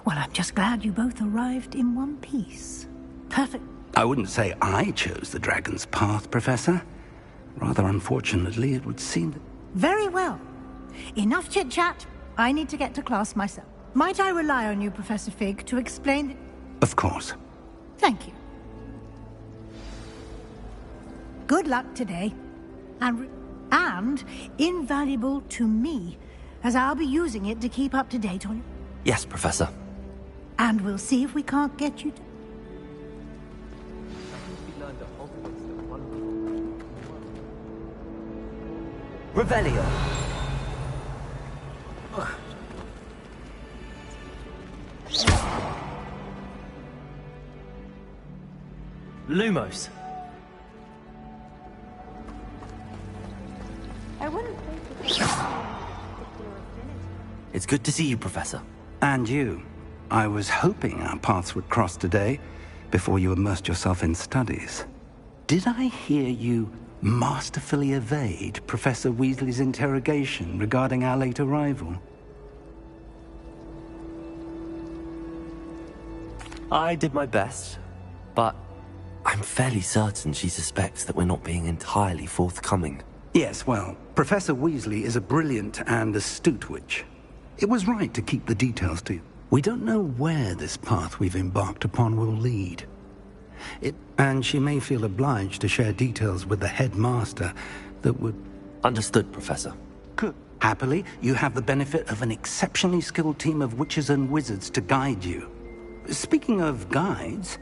Well, I'm just glad you both arrived in one piece. Perfect. I wouldn't say I chose the dragon's path, Professor. Rather unfortunately, it would seem that... Very well. Enough chit-chat. I need to get to class myself. Might I rely on you, Professor Fig, to explain... Of course. Thank you. Good luck today. And invaluable to me, as I'll be using it to keep up to date on... Yes, Professor. And we'll see if we can't get you to... Revelio. Lumos. I wouldn't think It's good to see you, Professor. And you. I was hoping our paths would cross today, before you immersed yourself in studies. Did I hear you masterfully evade Professor Weasley's interrogation regarding our late arrival. I did my best, but I'm fairly certain she suspects that we're not being entirely forthcoming. Yes, well, Professor Weasley is a brilliant and astute witch. It was right to keep the details to you. We don't know where this path we've embarked upon will lead. And she may feel obliged to share details with the headmaster that would... Understood, Professor. Good. Happily, you have the benefit of an exceptionally skilled team of witches and wizards to guide you. Speaking of guides,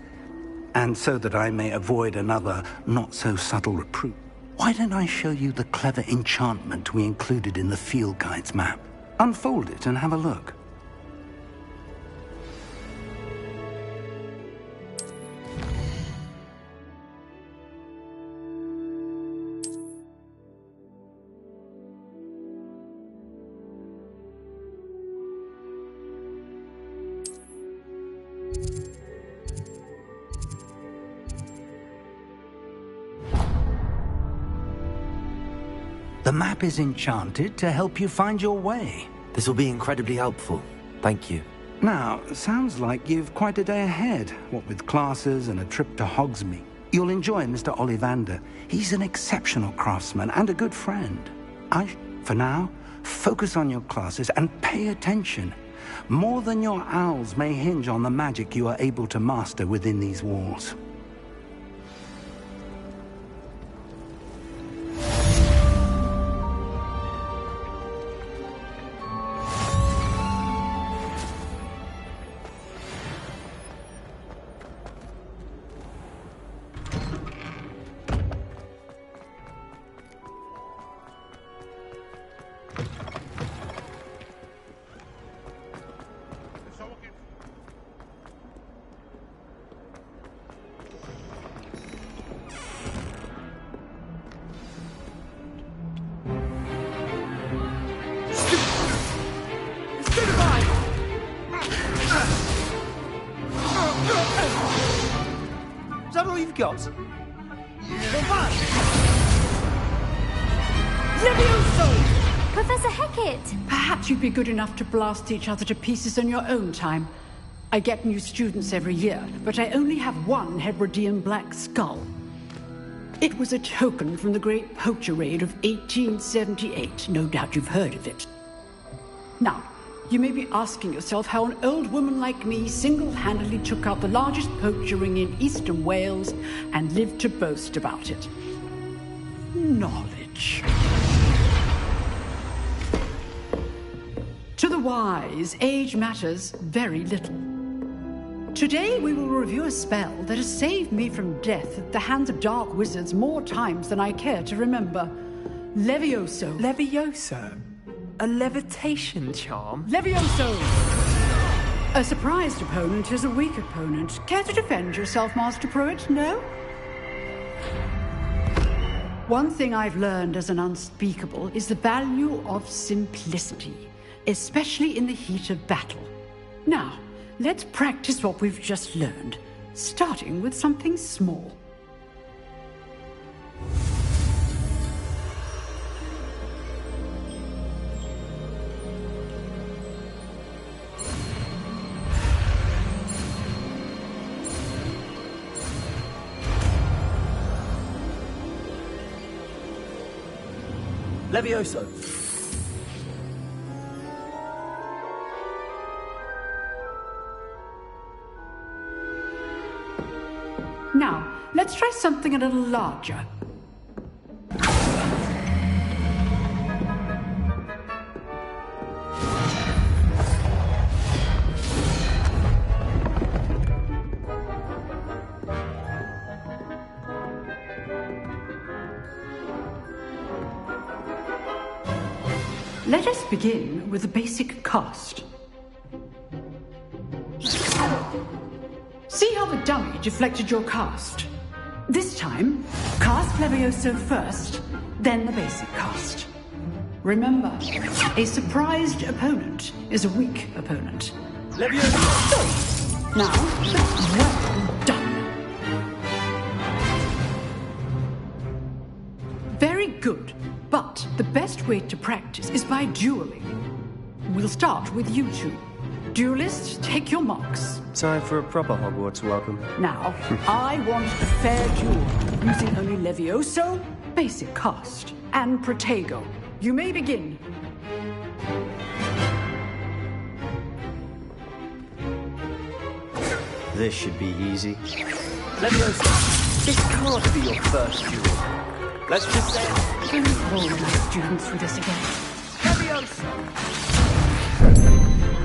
and so that I may avoid another not-so-subtle reproof, why don't I show you the clever enchantment we included in the field guide's map? Unfold it and have a look. The map is enchanted to help you find your way. This will be incredibly helpful. Thank you. Now, sounds like you've quite a day ahead, what with classes and a trip to Hogsmeade. You'll enjoy Mr. Ollivander. He's an exceptional craftsman and a good friend. For now, focus on your classes and pay attention. More than your owls may hinge on the magic you are able to master within these walls. Is that all you've got? Levioso! Professor Hecat! Perhaps you'd be good enough to blast each other to pieces on your own time. I get new students every year, but I only have one Hebridean black skull. It was a token from the Great Poacher Raid of 1878. No doubt you've heard of it. Now, you may be asking yourself how an old woman like me single-handedly took out the largest poacher ring in eastern Wales and lived to boast about it. Knowledge. To the wise, age matters very little. Today we will review a spell that has saved me from death at the hands of dark wizards more times than I care to remember. Levioso. Levioso? A levitation charm? Levioso! A surprised opponent is a weak opponent. Care to defend yourself, Master Pruitt? No? One thing I've learned as an unspeakable is the value of simplicity, especially in the heat of battle. Now, let's practice what we've just learned, starting with something small. Levioso. Now, let's try something a little larger. Let us begin with the basic cast. See how the dummy deflected your cast? This time, cast Levioso first, then the basic cast. Remember, a surprised opponent is a weak opponent. Levioso! Now, well done. Very good. But the best way to practice is by dueling. We'll start with you two. Duelists, take your marks. Time for a proper Hogwarts welcome. Now, I want a fair duel, using only Levioso, basic cast, and Protego. You may begin. This should be easy. Leviosa, this can't be your first duel. Let's just say... Can we call my students through this again? Leviosa!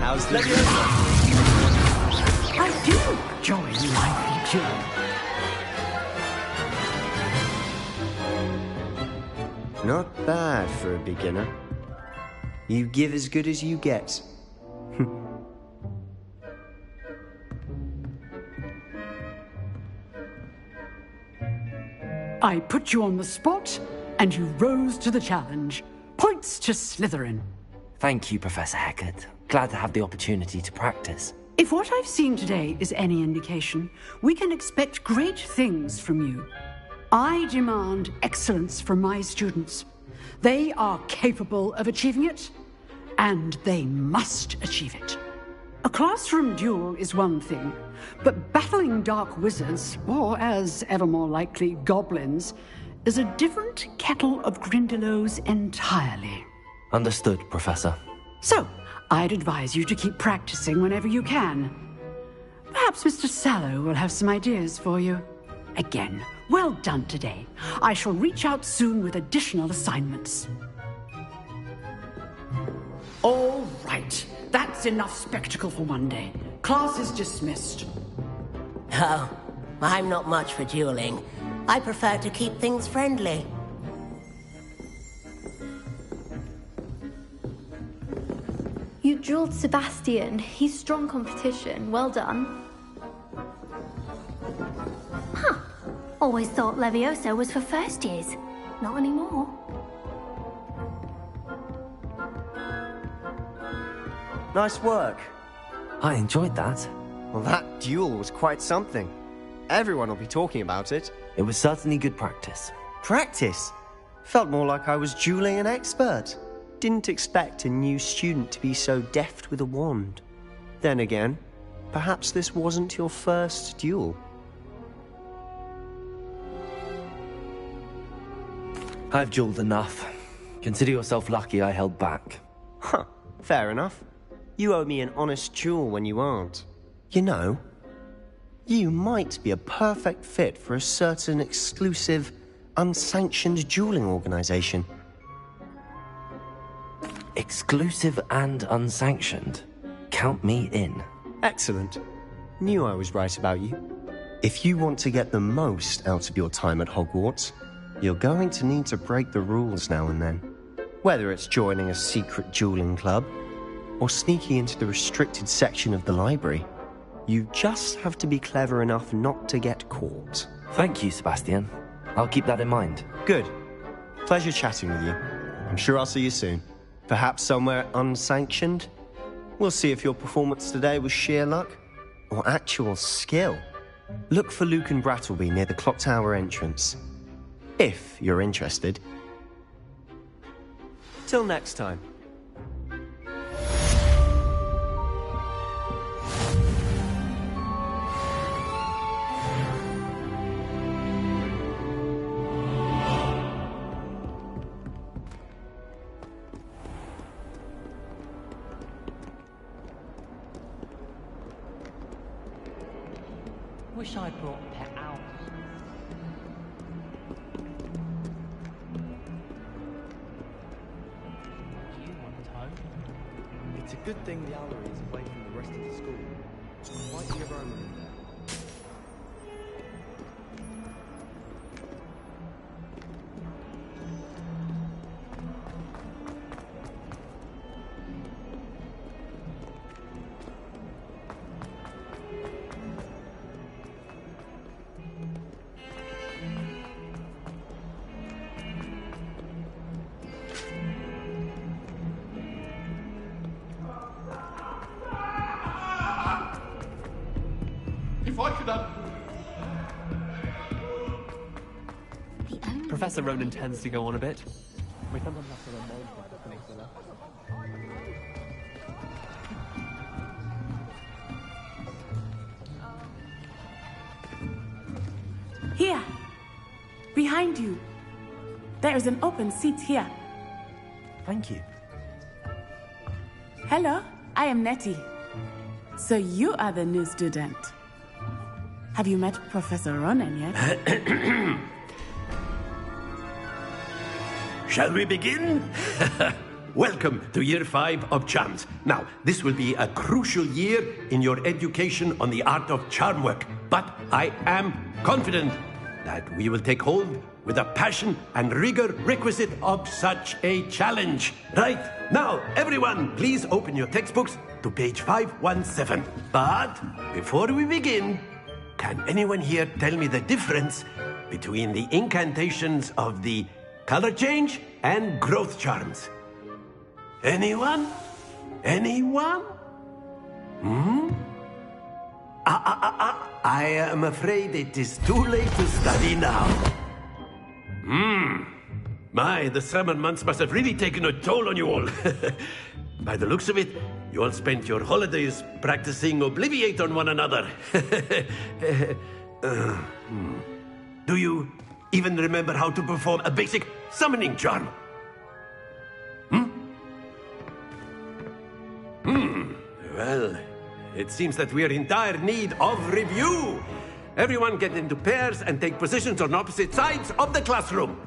How's the... Leviosa! I do enjoy lively duel. Not bad for a beginner. You give as good as you get. I put you on the spot, and you rose to the challenge. Points to Slytherin. Thank you, Professor Hecat. Glad to have the opportunity to practice. If what I've seen today is any indication, we can expect great things from you. I demand excellence from my students. They are capable of achieving it, and they must achieve it. A classroom duel is one thing, but battling dark wizards, or as ever more likely, goblins, is a different kettle of Grindylows entirely. Understood, Professor. So, I'd advise you to keep practicing whenever you can. Perhaps Mr. Sallow will have some ideas for you. Again, well done today. I shall reach out soon with additional assignments. All right. That's enough spectacle for one day. Class is dismissed. Oh, I'm not much for dueling. I prefer to keep things friendly. You dueled Sebastian. He's strong competition. Well done. Huh. Always thought Levioso was for first years. Not anymore. Nice work. I enjoyed that. Well, that duel was quite something. Everyone will be talking about it. It was certainly good practice. Practice? Felt more like I was dueling an expert. Didn't expect a new student to be so deft with a wand. Then again, perhaps this wasn't your first duel. I've dueled enough. Consider yourself lucky I held back. Huh, fair enough. You owe me an honest duel when you aren't. You know, you might be a perfect fit for a certain exclusive, unsanctioned dueling organization. Exclusive and unsanctioned? Count me in. Excellent. Knew I was right about you. If you want to get the most out of your time at Hogwarts, you're going to need to break the rules now and then. Whether it's joining a secret dueling club, or sneaking into the restricted section of the library, you just have to be clever enough not to get caught. Thank you, Sebastian. I'll keep that in mind. Good. Pleasure chatting with you. I'm sure I'll see you soon. Perhaps somewhere unsanctioned? We'll see if your performance today was sheer luck or actual skill. Look for Luke and Brattleby near the clock tower entrance. If you're interested. Till next time. Wish I brought pet owls. Do you want a home? It's a good thing the owlery is away from the rest of the school. Might be a Roman in there. Professor Ronan tends to go on a bit. Here! Behind you! There is an open seat here. Thank you. Hello, I am Nettie. So you are the new student. Have you met Professor Ronan yet? Shall we begin? Welcome to Year 5 of Charms. Now, this will be a crucial year in your education on the art of charm work, but I am confident that we will take hold with the passion and rigor requisite of such a challenge. Right, now, everyone, please open your textbooks to page 517. But before we begin, can anyone here tell me the difference between the incantations of the color change and growth charms? Anyone? Anyone? I am afraid it is too late to study now. My, the summer months must have really taken a toll on you all. By the looks of it, you all spent your holidays practicing Obliviate on one another. Do you even remember how to perform a basic summoning charm? Well, it seems that we are in dire need of review. Everyone get into pairs and take positions on opposite sides of the classroom.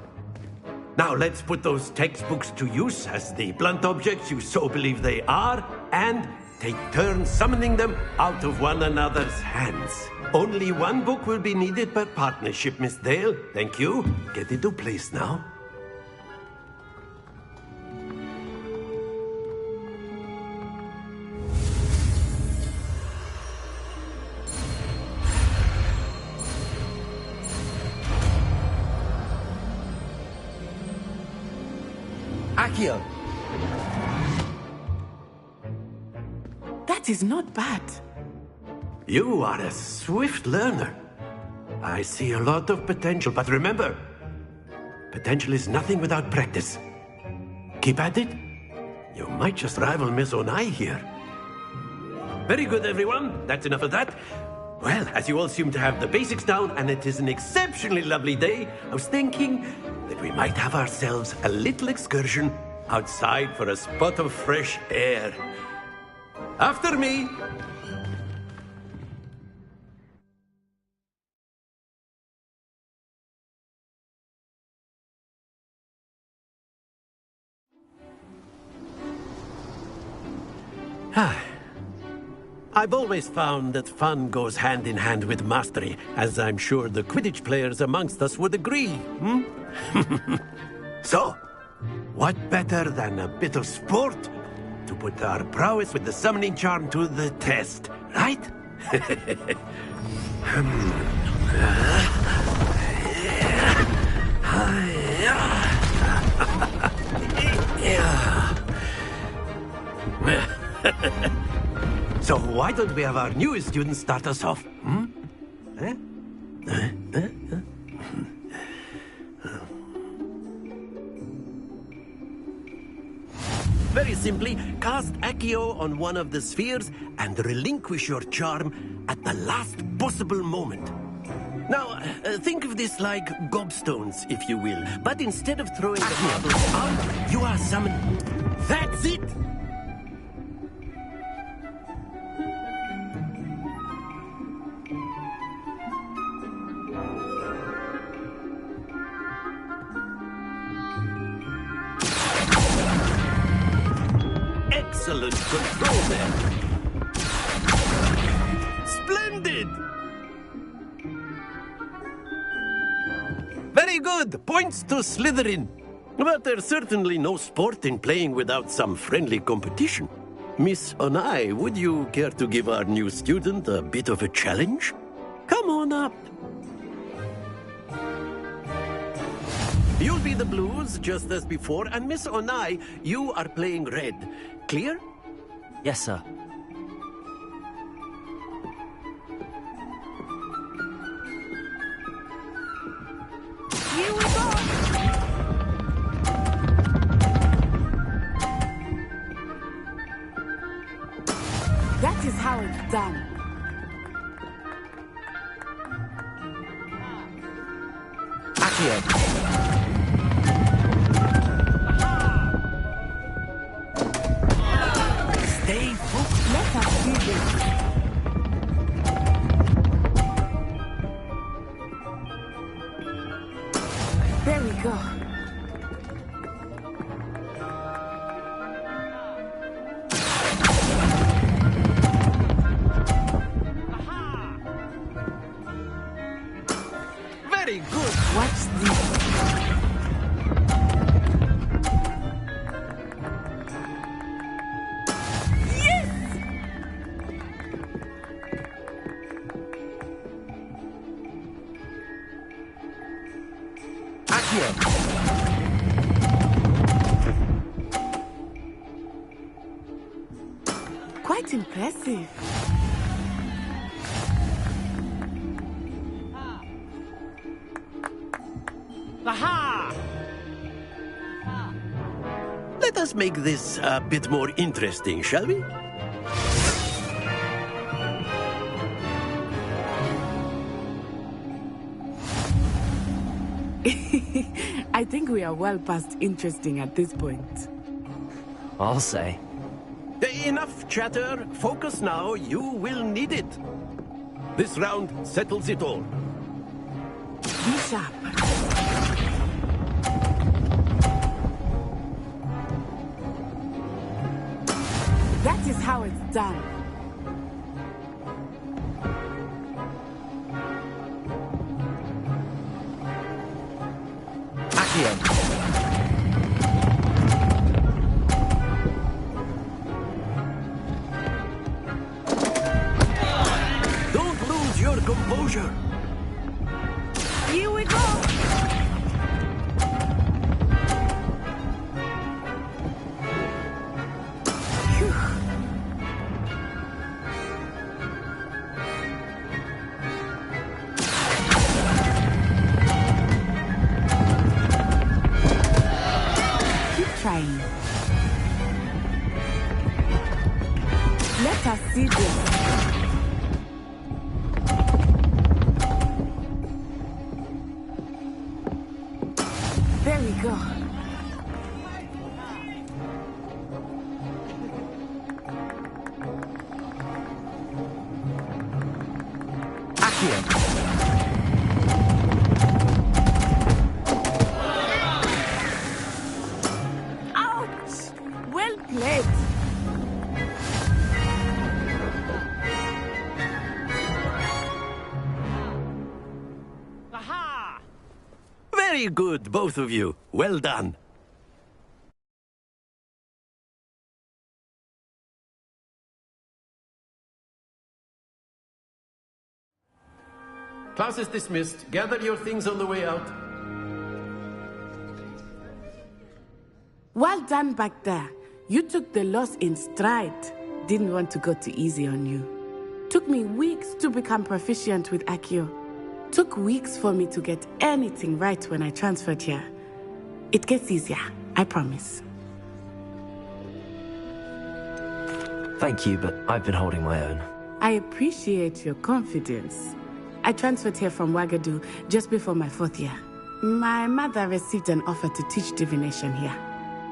Now let's put those textbooks to use as the blunt objects you so believe they are, and take turns summoning them out of one another's hands. Only one book will be needed per partnership, Miss Dale. Thank you. Get into place now. Accio! That is not bad. You are a swift learner. I see a lot of potential, but remember, potential is nothing without practice. Keep at it. You might just rival Miss Onai here. Very good, everyone. That's enough of that. Well, as you all seem to have the basics down, and it is an exceptionally lovely day, I was thinking that we might have ourselves a little excursion outside for a spot of fresh air. After me! I've always found that fun goes hand in hand with mastery, as I'm sure the Quidditch players amongst us would agree. So, what better than a bit of sport to put our prowess with the summoning charm to the test, right? So why don't we have our newest student start us off? Very simply, cast Accio on one of the spheres and relinquish your charm at the last possible moment. Now, think of this like gobstones, if you will. But instead of throwing the pebbles out, you are summoned. That's it! Excellent control there. Splendid! Very good. Points to Slytherin. But there's certainly no sport in playing without some friendly competition. Miss Onai, would you care to give our new student a bit of a challenge? Come on up. You'll be the blues, just as before, and Miss Onai, you are playing red. Clear? Yes, sir. Here we go! how it's done. Accio. Stay focused. Let us do this. There we go. Very good. Watch this. Quite impressive. Aha! Let us make this a bit more interesting, shall we? I think we are well past interesting at this point. I'll say. Enough chatter. Focus now. You will need it. This round settles it all. Be sharp. That is how it's done. Accio. Composure. Here we go. Keep trying. Let us see this. There we go. Accio. Ouch! Well played. Very good, both of you. Well done. Class is dismissed. Gather your things on the way out. Well done back there. You took the loss in stride. Didn't want to go too easy on you. Took me weeks to become proficient with Accio. Took weeks for me to get anything right when I transferred here. It gets easier, I promise. Thank you, but I've been holding my own. I appreciate your confidence. I transferred here from Wagadu just before my 4th year. My mother received an offer to teach divination here.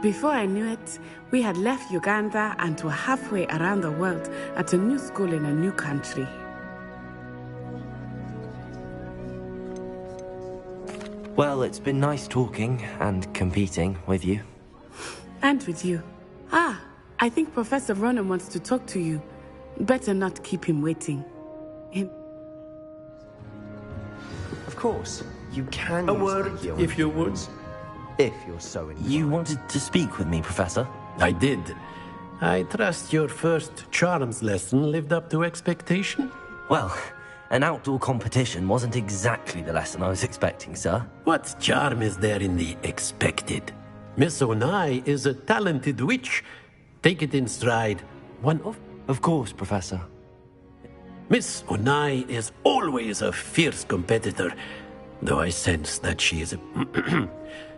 Before I knew it, we had left Uganda and were halfway around the world at a new school in a new country. Well, it's been nice talking and competing with you. And with you. I think Professor Ronan wants to talk to you. Better not keep him waiting. Of course, you can A use word, Accio if you would. If you're so inclined. You wanted to speak with me, Professor? I did. I trust your first charms lesson lived up to expectation? Well, an outdoor competition wasn't exactly the lesson I was expecting, sir. What charm is there in the expected? Miss Onai is a talented witch. Take it in stride. One of... Of course, Professor. Miss Onai is always a fierce competitor, though I sense that she is a...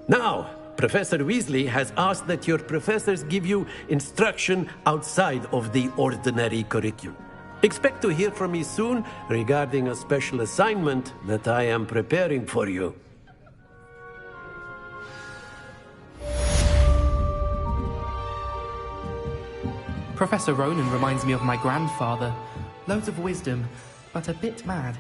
Now, Professor Weasley has asked that your professors give you instruction outside of the ordinary curriculum. Expect to hear from me soon regarding a special assignment that I am preparing for you. Professor Ronan reminds me of my grandfather. Loads of wisdom, but a bit mad.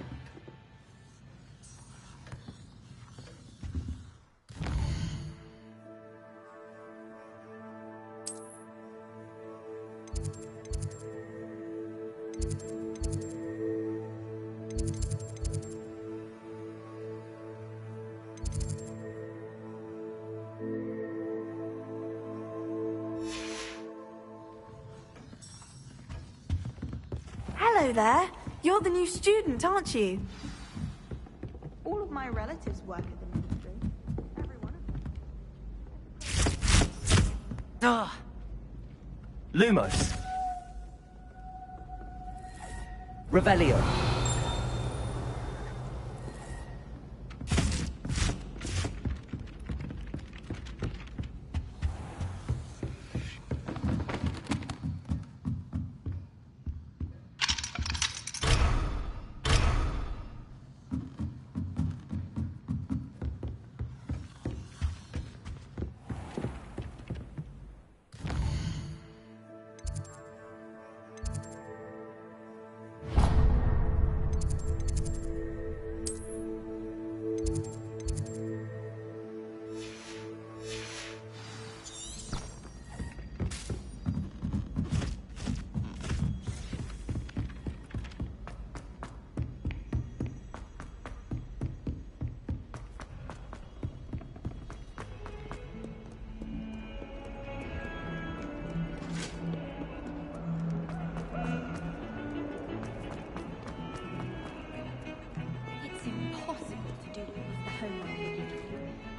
Hello there. You're the new student, aren't you? All of my relatives work at the ministry. Every one of them. Ah! Lumos. Revelio.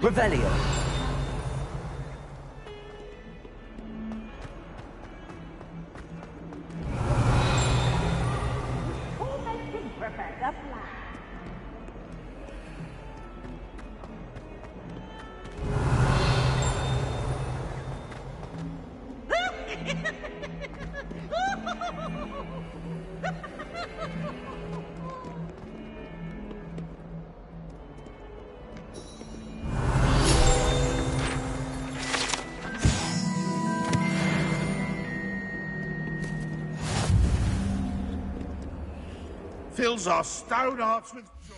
Revelio. Fills our stout hearts with joy.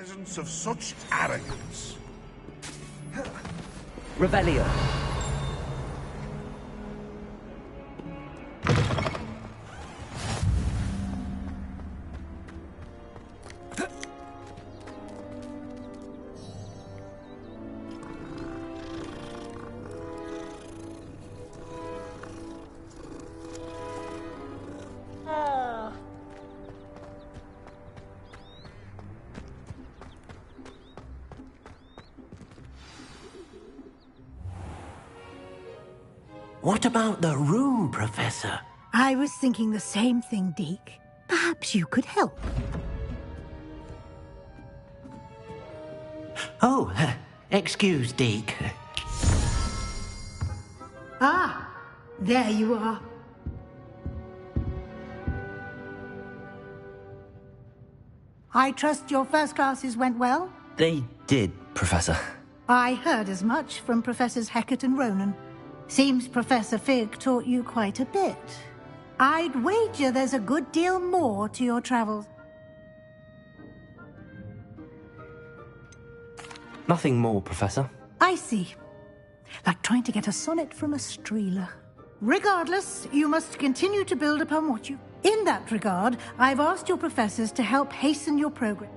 presence of such arrogance. Revelio. What about the room, Professor? I was thinking the same thing, Deke. Perhaps you could help. Oh, excuse, Deke. Ah, there you are. I trust your first classes went well? They did, Professor. I heard as much from Professors Hecat and Ronan. Seems Professor Fig taught you quite a bit. I'd wager there's a good deal more to your travels. Nothing more, Professor. I see. Like trying to get a sonnet from a streeler. Regardless, you must continue to build upon what you... In that regard, I've asked your professors to help hasten your progress.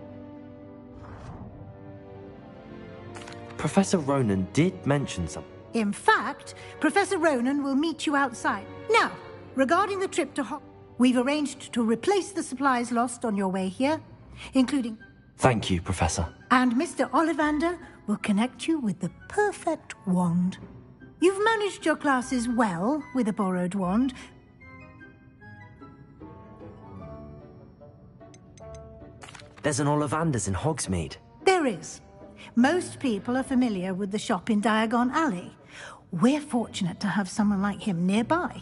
Professor Ronan did mention something. In fact, Professor Ronan will meet you outside. Now, regarding the trip to Hogwarts, we've arranged to replace the supplies lost on your way here, including... Thank you, Professor. And Mr. Ollivander will connect you with the perfect wand. You've managed your classes well with a borrowed wand. There's an Ollivander's in Hogsmeade. There is. Most people are familiar with the shop in Diagon Alley. We're fortunate to have someone like him nearby.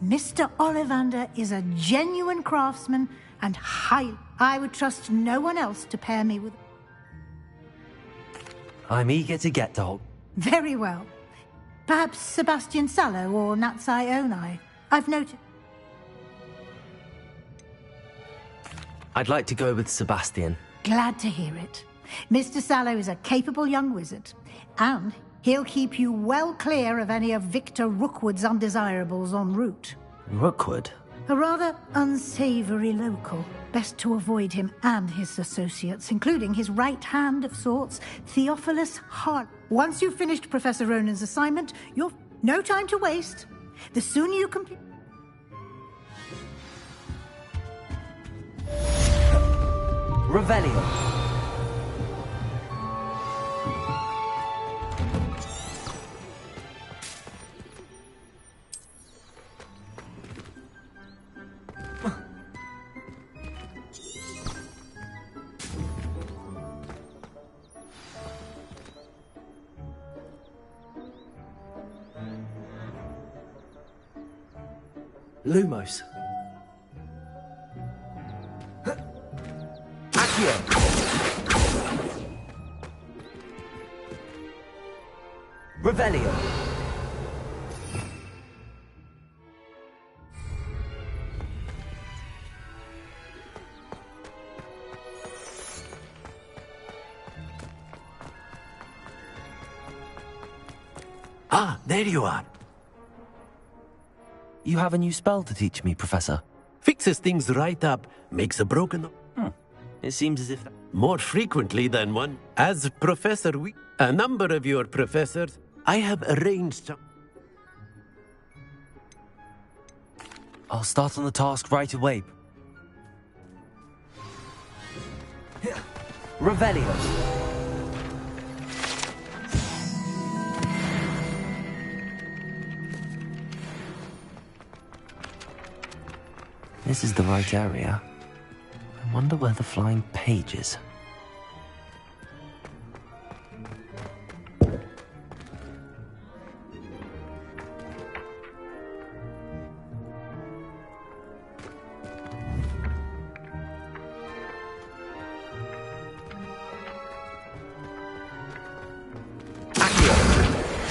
Mr. Ollivander is a genuine craftsman and I would trust no one else to pair me with... I'm eager to get to Hogwarts. Very well. Perhaps Sebastian Sallow or Natsai Onai. I've noted... I'd like to go with Sebastian. Glad to hear it. Mr. Sallow is a capable young wizard, and he'll keep you well clear of any of Victor Rookwood's undesirables en route. Rookwood? A rather unsavory local. Best to avoid him and his associates, including his right hand of sorts, Theophilus Hart. Once you've finished Professor Ronan's assignment, you've no time to waste. The sooner you complete... Revelio. Lumos. Accio. Revelio. Ah, there you are. You have a new spell to teach me, Professor. Fixes things right up, makes a broken... It seems as if... More frequently than one. As Professor a number of your professors, I have arranged some... I'll start on the task right away. Revelio. This is the right area. I wonder where the flying page is.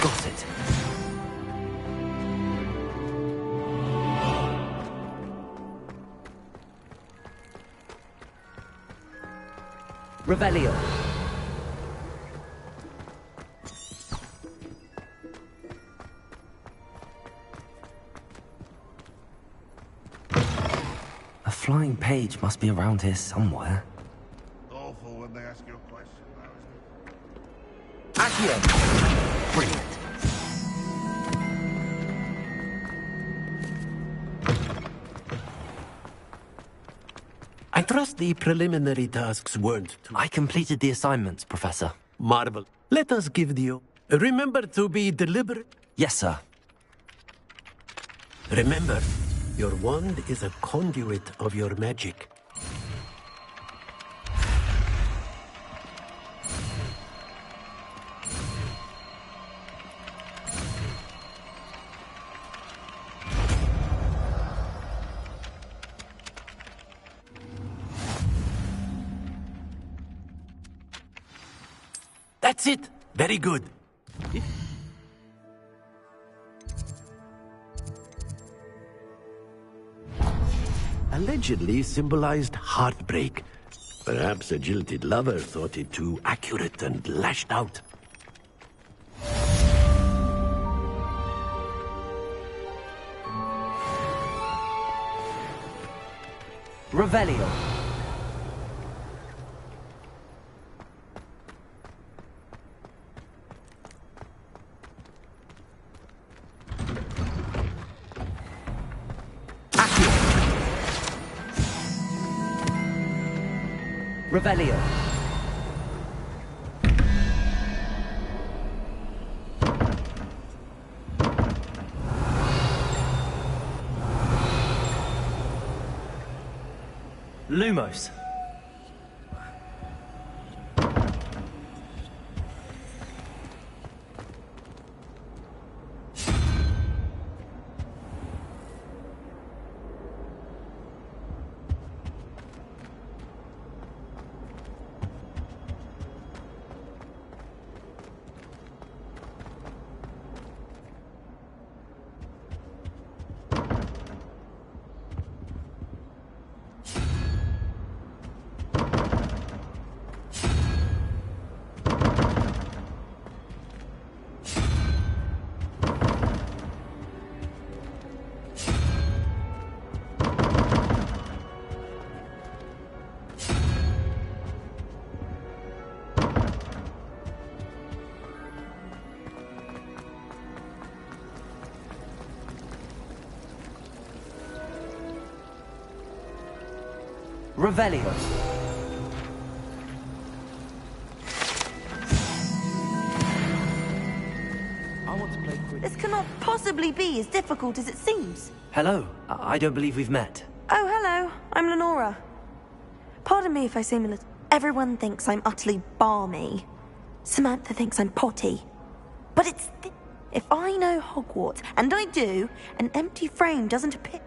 Got it. Revelio. A flying page must be around here somewhere. Awful when they ask you a question, Accio! Brilliant. I trust the preliminary tasks weren't too... I completed the assignments, Professor. Marvel. Let us give you... Remember to be deliberate. Yes, sir. Remember, your wand is a conduit of your magic. That's it. Very good. Allegedly symbolized heartbreak. Perhaps a jilted lover thought it too accurate and lashed out. Revelio. Revelio. Lumos. Revelio. This cannot possibly be as difficult as it seems. Hello. I don't believe we've met. Oh, hello. I'm Lenora. Pardon me if I seem a little... Everyone thinks I'm utterly balmy. Samantha thinks I'm potty. But it's... If I know Hogwarts, and I do, an empty frame doesn't appear...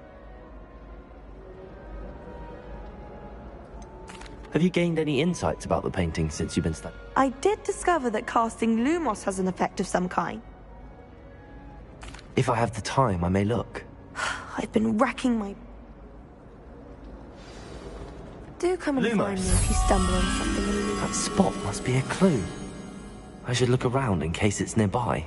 Have you gained any insights about the painting since you've been studying? I did discover that casting Lumos has an effect of some kind. If I have the time, I may look. I've been racking my... Do come and find me if you stumble on something illegal. That spot must be a clue. I should look around in case it's nearby.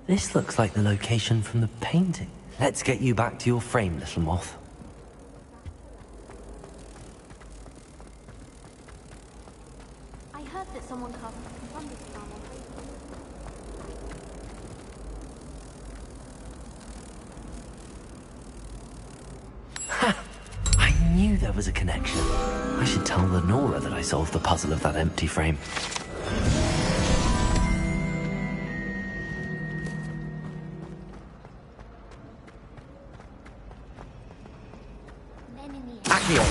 This looks like the location from the painting. Let's get you back to your frame, little moth. I heard that someone cast a thunderstorm on I knew there was a connection. I should tell Lenora that I solved the puzzle of that empty frame. Accio!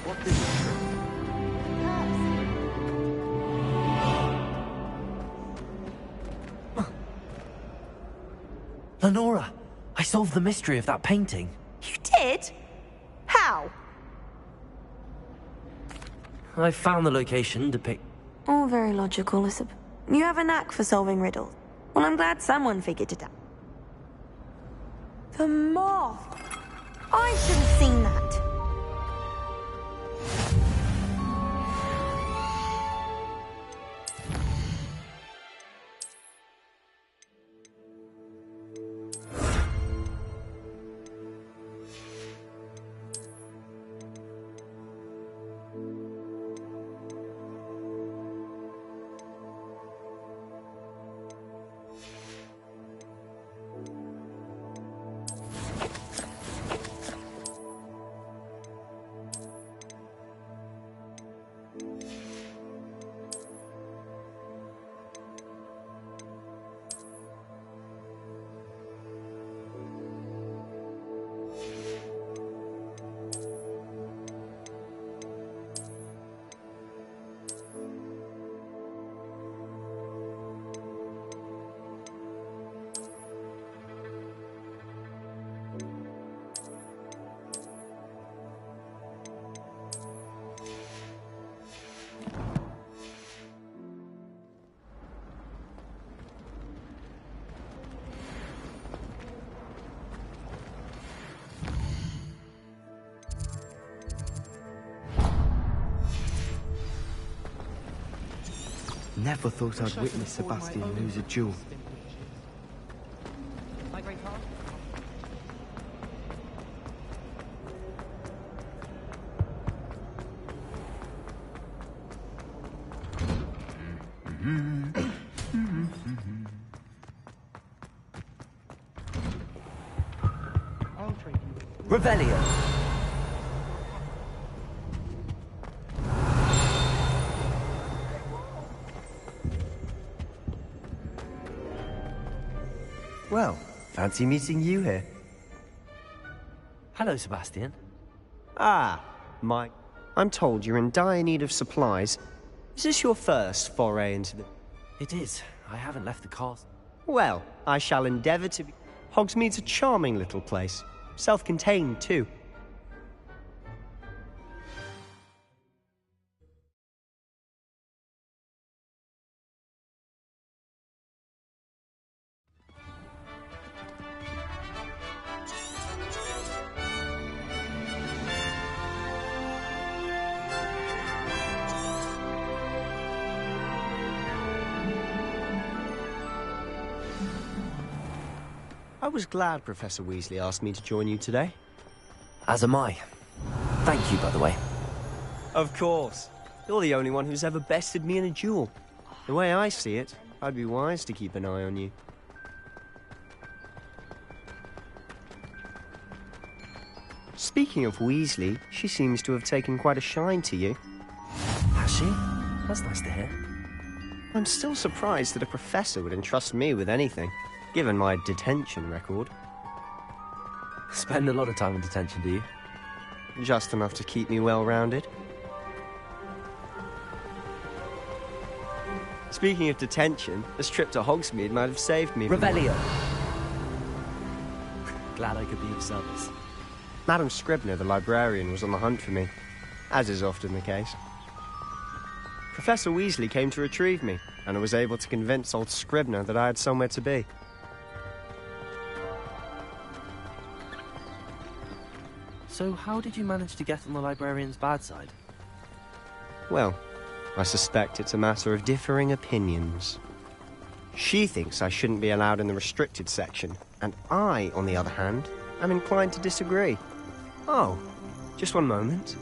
What did Lenora, I solved the mystery of that painting. You did? How? I found the location All very logical, Isabel. You have a knack for solving riddles. Well, I'm glad someone figured it out. The moth! I should have seen that. Never thought I'd witness Sebastian lose a duel. Revelio. Well, fancy meeting you here. Hello, Sebastian. Ah, Mike. I'm told you're in dire need of supplies. Is this your first foray into the... It is. I haven't left the castle. Well, I shall endeavour to be... Hogsmeade's a charming little place. Self-contained, too. I was glad Professor Weasley asked me to join you today. As am I. Thank you, by the way. Of course. You're the only one who's ever bested me in a duel. The way I see it, I'd be wise to keep an eye on you. Speaking of Weasley, she seems to have taken quite a shine to you. Has she? That's nice to hear. I'm still surprised that a professor would entrust me with anything, given my detention record. Spend a lot of time in detention, do you? Just enough to keep me well-rounded. Speaking of detention, this trip to Hogsmeade might have saved me. Revelio. Glad I could be of service. Madam Scribner, the librarian, was on the hunt for me, as is often the case. Professor Weasley came to retrieve me, and I was able to convince old Scribner that I had somewhere to be. So how did you manage to get on the librarian's bad side? Well, I suspect it's a matter of differing opinions. She thinks I shouldn't be allowed in the restricted section, and I, on the other hand, am inclined to disagree. Oh, just one moment.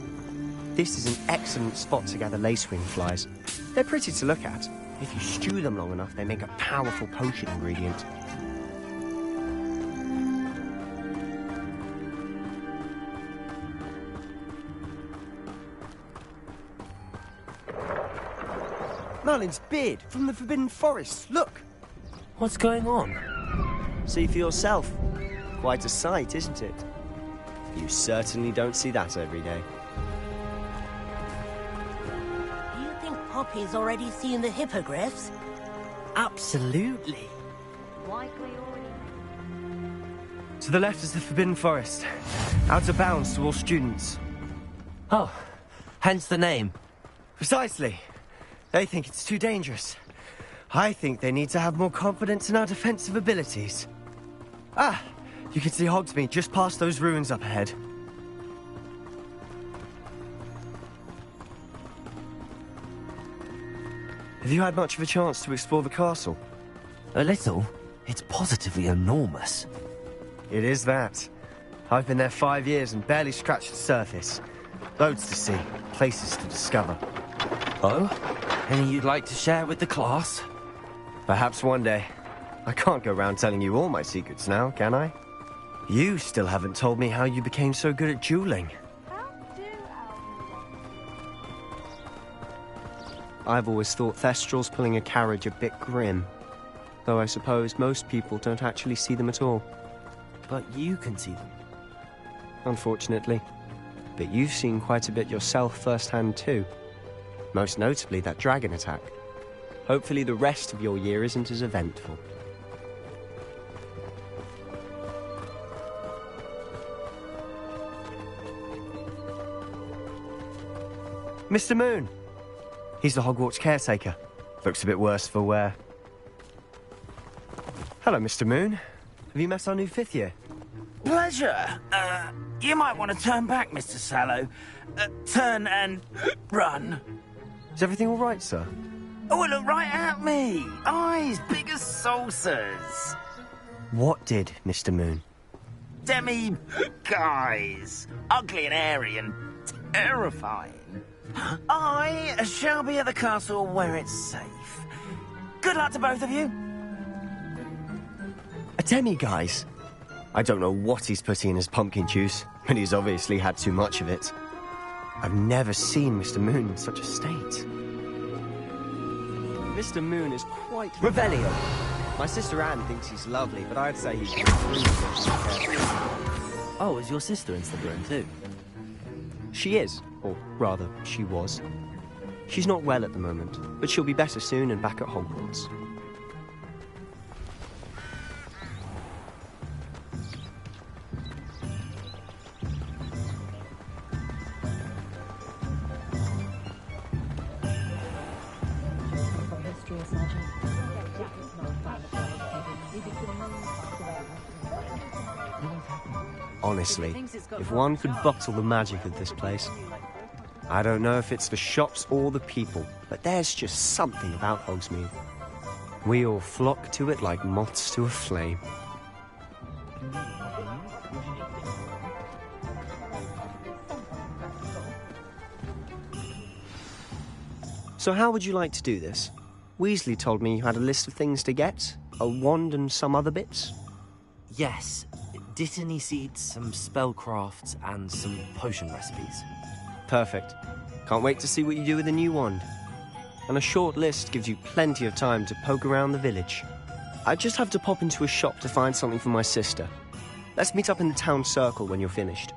This is an excellent spot to gather lacewing flies. They're pretty to look at. If you stew them long enough, they make a powerful potion ingredient. Merlin's beard from the Forbidden Forest. Look! What's going on? See for yourself. Quite a sight, isn't it? You certainly don't see that every day. Do you think Poppy's already seen the hippogriffs? Absolutely. To the left is the Forbidden Forest. Out of bounds to all students. Oh, hence the name. Precisely. They think it's too dangerous. I think they need to have more confidence in our defensive abilities. Ah, you can see Hogsmeade just past those ruins up ahead. Have you had much of a chance to explore the castle? A little. It's positively enormous. It is that. I've been there 5 years and barely scratched the surface. Loads to see, places to discover. Oh? Any you'd like to share with the class? Perhaps one day. I can't go around telling you all my secrets now, can I? You still haven't told me how you became so good at dueling. I've always thought Thestrals pulling a carriage a bit grim. Though I suppose most people don't actually see them at all. But you can see them. Unfortunately. But you've seen quite a bit yourself firsthand too. Most notably that dragon attack. Hopefully the rest of your year isn't as eventful. Mr. Moon! He's the Hogwarts caretaker. Looks a bit worse for wear. Hello, Mr. Moon. Have you met our new 5th year? Pleasure. You might want to turn back, Mr. Sallow. Turn and run. Is everything all right, sir? Oh, look right at me. Eyes big as saucers. What did, Mr. Moon? Guys. Ugly and hairy and terrifying. I shall be at the castle where it's safe. Good luck to both of you. A demi-guise? I don't know what he's putting in his pumpkin juice, but he's obviously had too much of it. I've never seen Mr. Moon in such a state. Mr. Moon is quite... Revelio! My sister Anne thinks he's lovely, but I'd say he's... Oh, is your sister in Slytherin too? She is, or rather, she was. She's not well at the moment, but she'll be better soon and back at Hogwarts. Honestly, if one could bottle the magic of this place. I don't know if it's the shops or the people, but there's just something about Hogsmeade. We all flock to it like moths to a flame. So how would you like to do this? Weasley told me you had a list of things to get, a wand and some other bits. Yes. Dittany seeds, some spellcrafts, and some potion recipes. Perfect. Can't wait to see what you do with the new wand. And a short list gives you plenty of time to poke around the village. I just have to pop into a shop to find something for my sister. Let's meet up in the town circle when you're finished.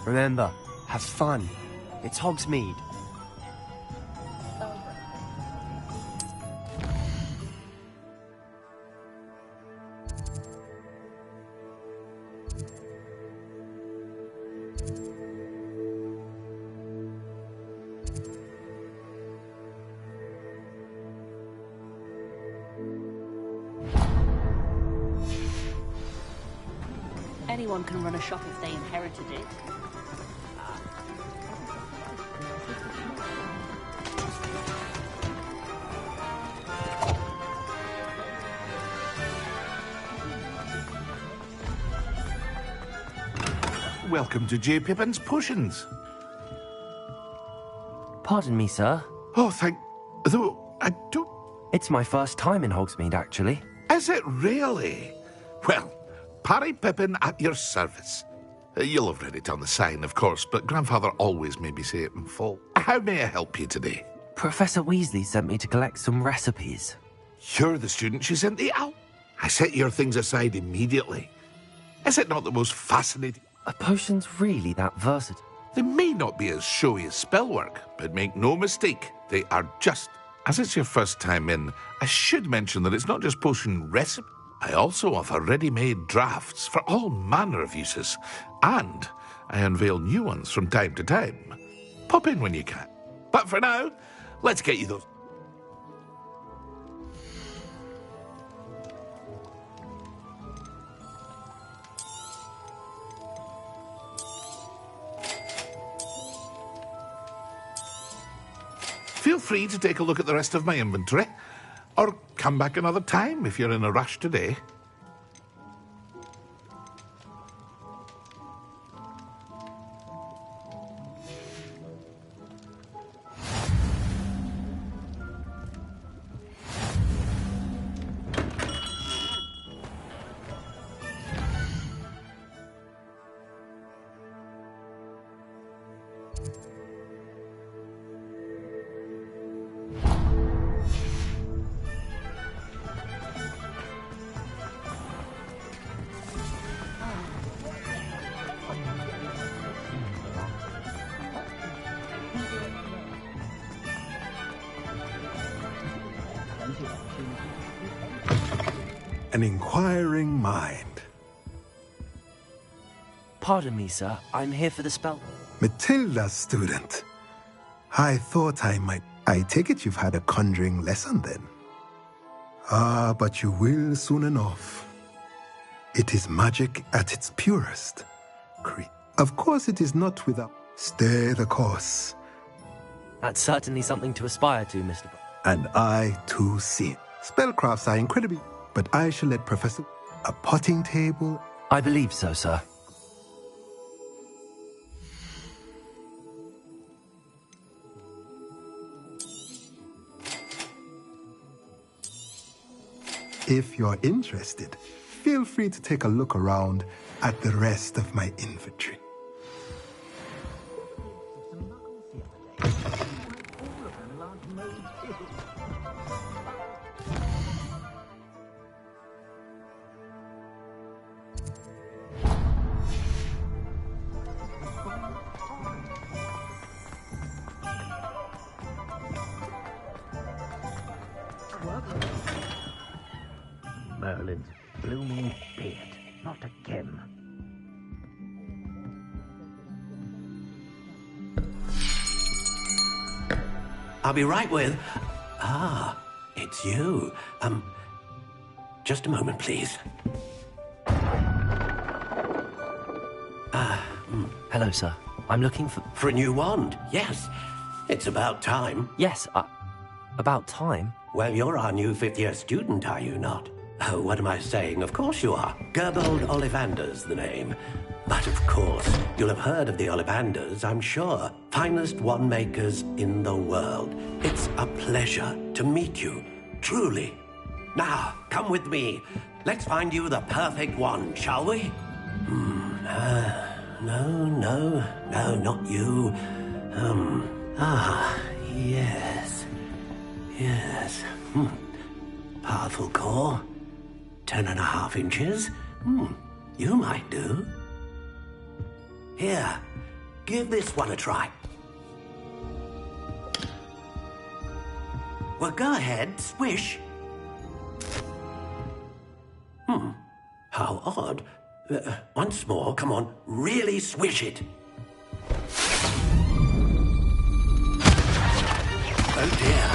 Remember, have fun. It's Hogsmeade. Anyone can run a shop if they inherited it. Welcome to J. Pippin's Potions. Pardon me, sir. Oh, though I don't... It's my first time in Hogsmeade, actually. Is it really? Well, Parry Pippin at your service. You'll have read it on the sign, of course, but Grandfather always made me say it in full. How may I help you today? Professor Weasley sent me to collect some recipes. You're the student she sent the owl. I set your things aside immediately. Is it not the most fascinating? Are potions really that versatile? They may not be as showy as spellwork, but make no mistake, they are just. As it's your first time in, I should mention that it's not just potion recipe. I also offer ready-made drafts for all manner of uses, and I unveil new ones from time to time. Pop in when you can. But for now, let's get you those. Feel free to take a look at the rest of my inventory, or come back another time if you're in a rush today. An inquiring mind. Pardon me, sir. I'm here for the spell. Matilda, student. I thought I might... I take it you've had a conjuring lesson then. Ah, but you will soon enough. It is magic at its purest. Of course it is not without... Stay the course. That's certainly something to aspire to, Mr. And I, too, see. Spellcrafts are incredibly... But I shall let Professor... A potting table... I believe so, sir. If you're interested, feel free to take a look around at the rest of my inventory. Merlin's blooming beard. Not again. I'll be right with... Ah, it's you. Just a moment, please. Hello, sir. I'm looking for... For a new wand, yes. It's about time. Yes, about time? Well, you're our new fifth-year student, are you not? Oh, what am I saying? Of course you are. Gerbold Ollivander's the name. But of course, you'll have heard of the Ollivanders, I'm sure. Finest wand makers in the world. It's a pleasure to meet you, truly. Now, come with me. Let's find you the perfect wand, shall we? No, not you. Yes. Powerful core. 10.5 inches. You might do. Here, give this one a try. Well, go ahead, swish. How odd. Once more, come on, really swish it. Oh dear.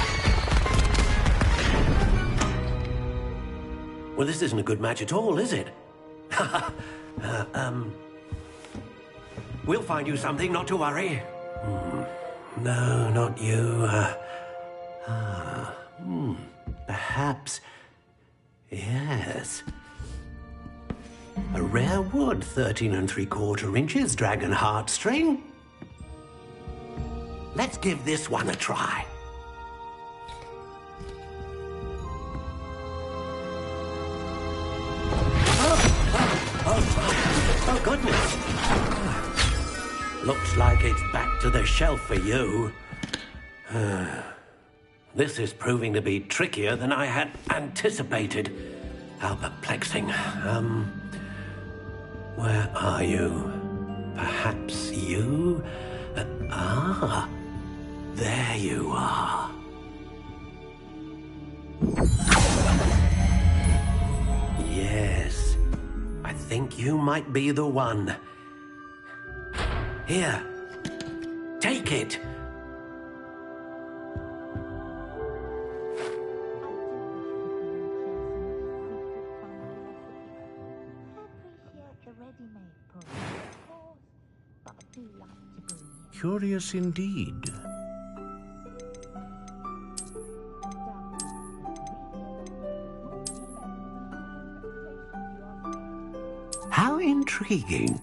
Well, this isn't a good match at all, is it? We'll find you something, not to worry. No, not you. Perhaps... Yes. A rare wood, 13 3/4 inches, dragon heartstring. Let's give this one a try. Oh, goodness. Looks like it's back to the shelf for you. This is proving to be trickier than I had anticipated. How perplexing. Where are you? Perhaps you? There you are. Yes. I think you might be the one. Here. Take it. Curious indeed. How intriguing.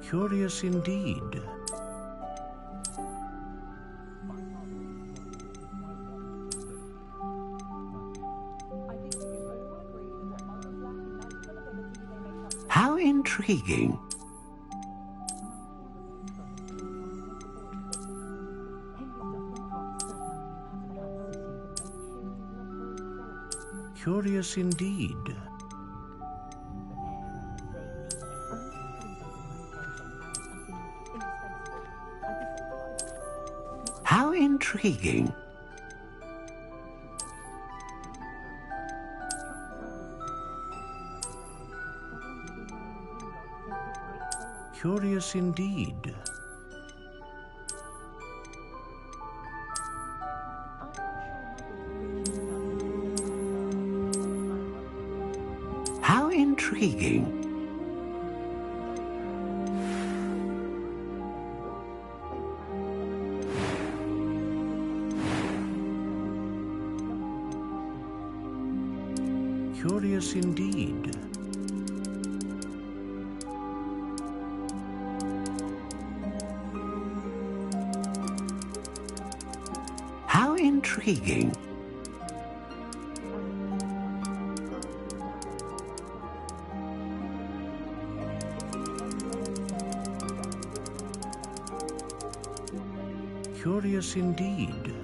Curious indeed. How intriguing. Curious indeed. How intriguing. Curious indeed. How intriguing. Curious indeed. How intriguing. Curious indeed.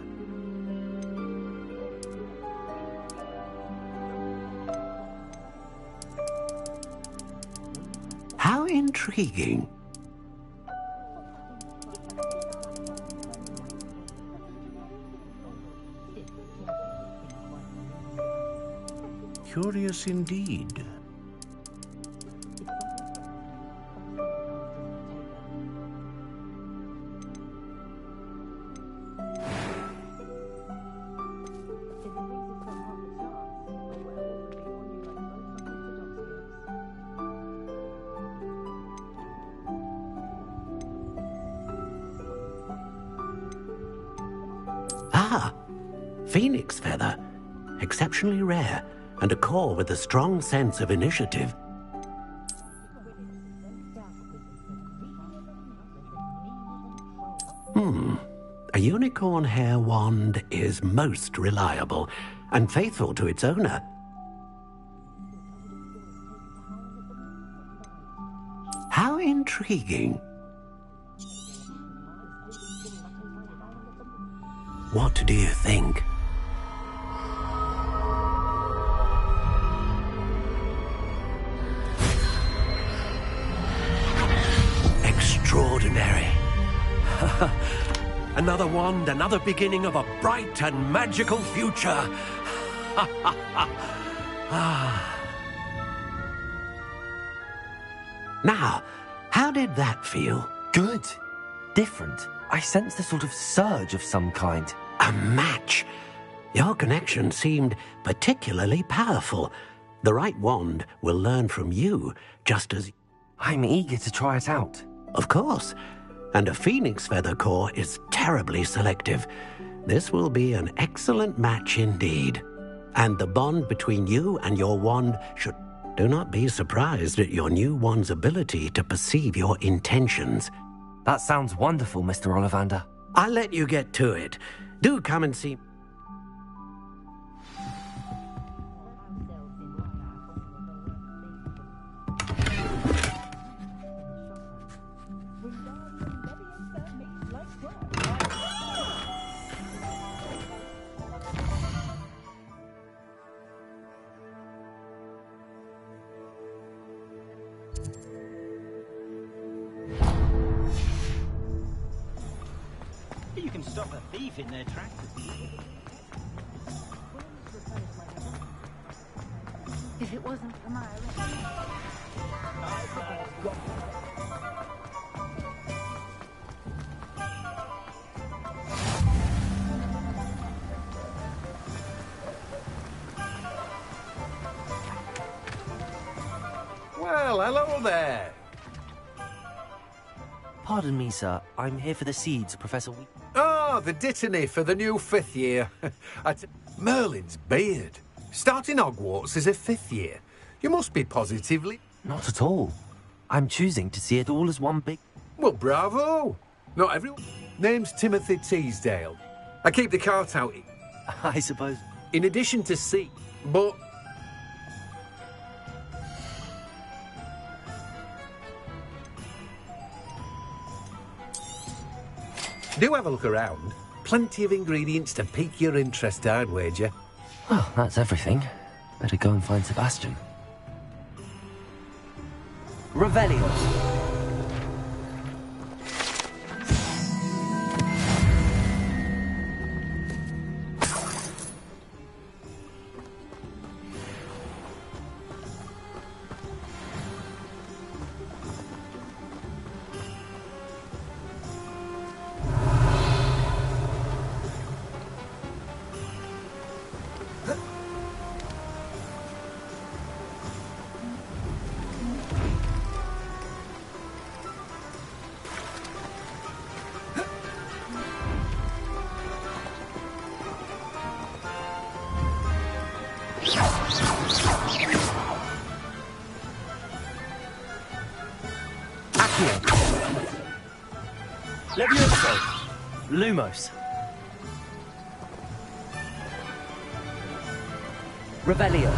How intriguing. Curious indeed. Ah, phoenix feather. Exceptionally rare, and a core with a strong sense of initiative. A unicorn hair wand is most reliable and faithful to its owner. How intriguing. What do you think? Extraordinary. Another wand, another beginning of a bright and magical future. Now, how did that feel? Good. Different. I sensed a sort of surge of some kind. A match. Your connection seemed particularly powerful. The right wand will learn from you, just as... I'm eager to try it out. Of course. And a phoenix feather core is terribly selective. This will be an excellent match indeed. And the bond between you and your wand should... Do not be surprised at your new wand's ability to perceive your intentions. That sounds wonderful, Mr. Ollivander. I'll let you get to it. Do come and see... You can stop a thief in their tracks. If it wasn't for my Well, hello there. Pardon me, sir. I'm here for the seeds, Professor Ah, the dittany for the new 5th year. Merlin's beard. Starting Hogwarts as a 5th year. You must be positively... Not at all. I'm choosing to see it all as one big... Well, bravo. Not everyone... Name's Timothy Teasdale. I keep the cart out. I suppose... In addition to C, but... Do have a look around. Plenty of ingredients to pique your interest, I'd wager. Well, that's everything. Better go and find Sebastian. Revelio. Levioso. Lumos. Revelio.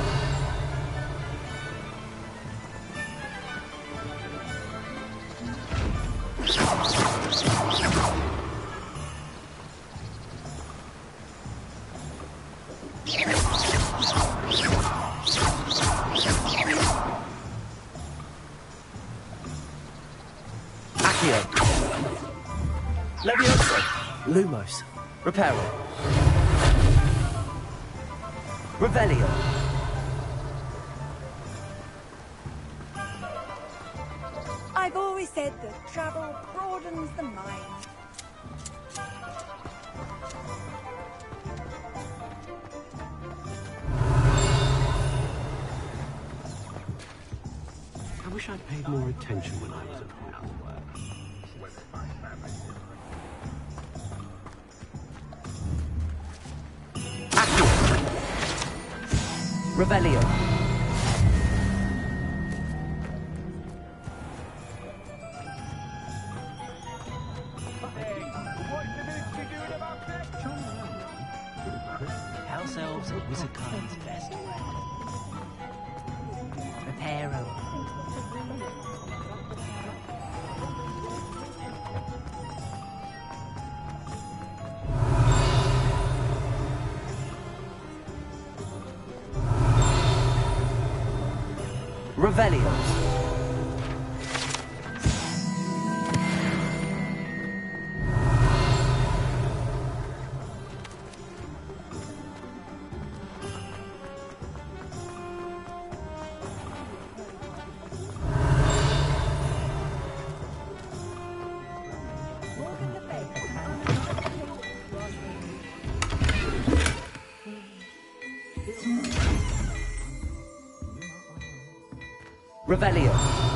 Levioso. Lumos. Reparo. Revelio. I've always said that travel broadens the mind. I wish I'd paid more attention when I was at home. Revelio. House elves and wizard kind's best way. Reparo. Revelio. Revelio.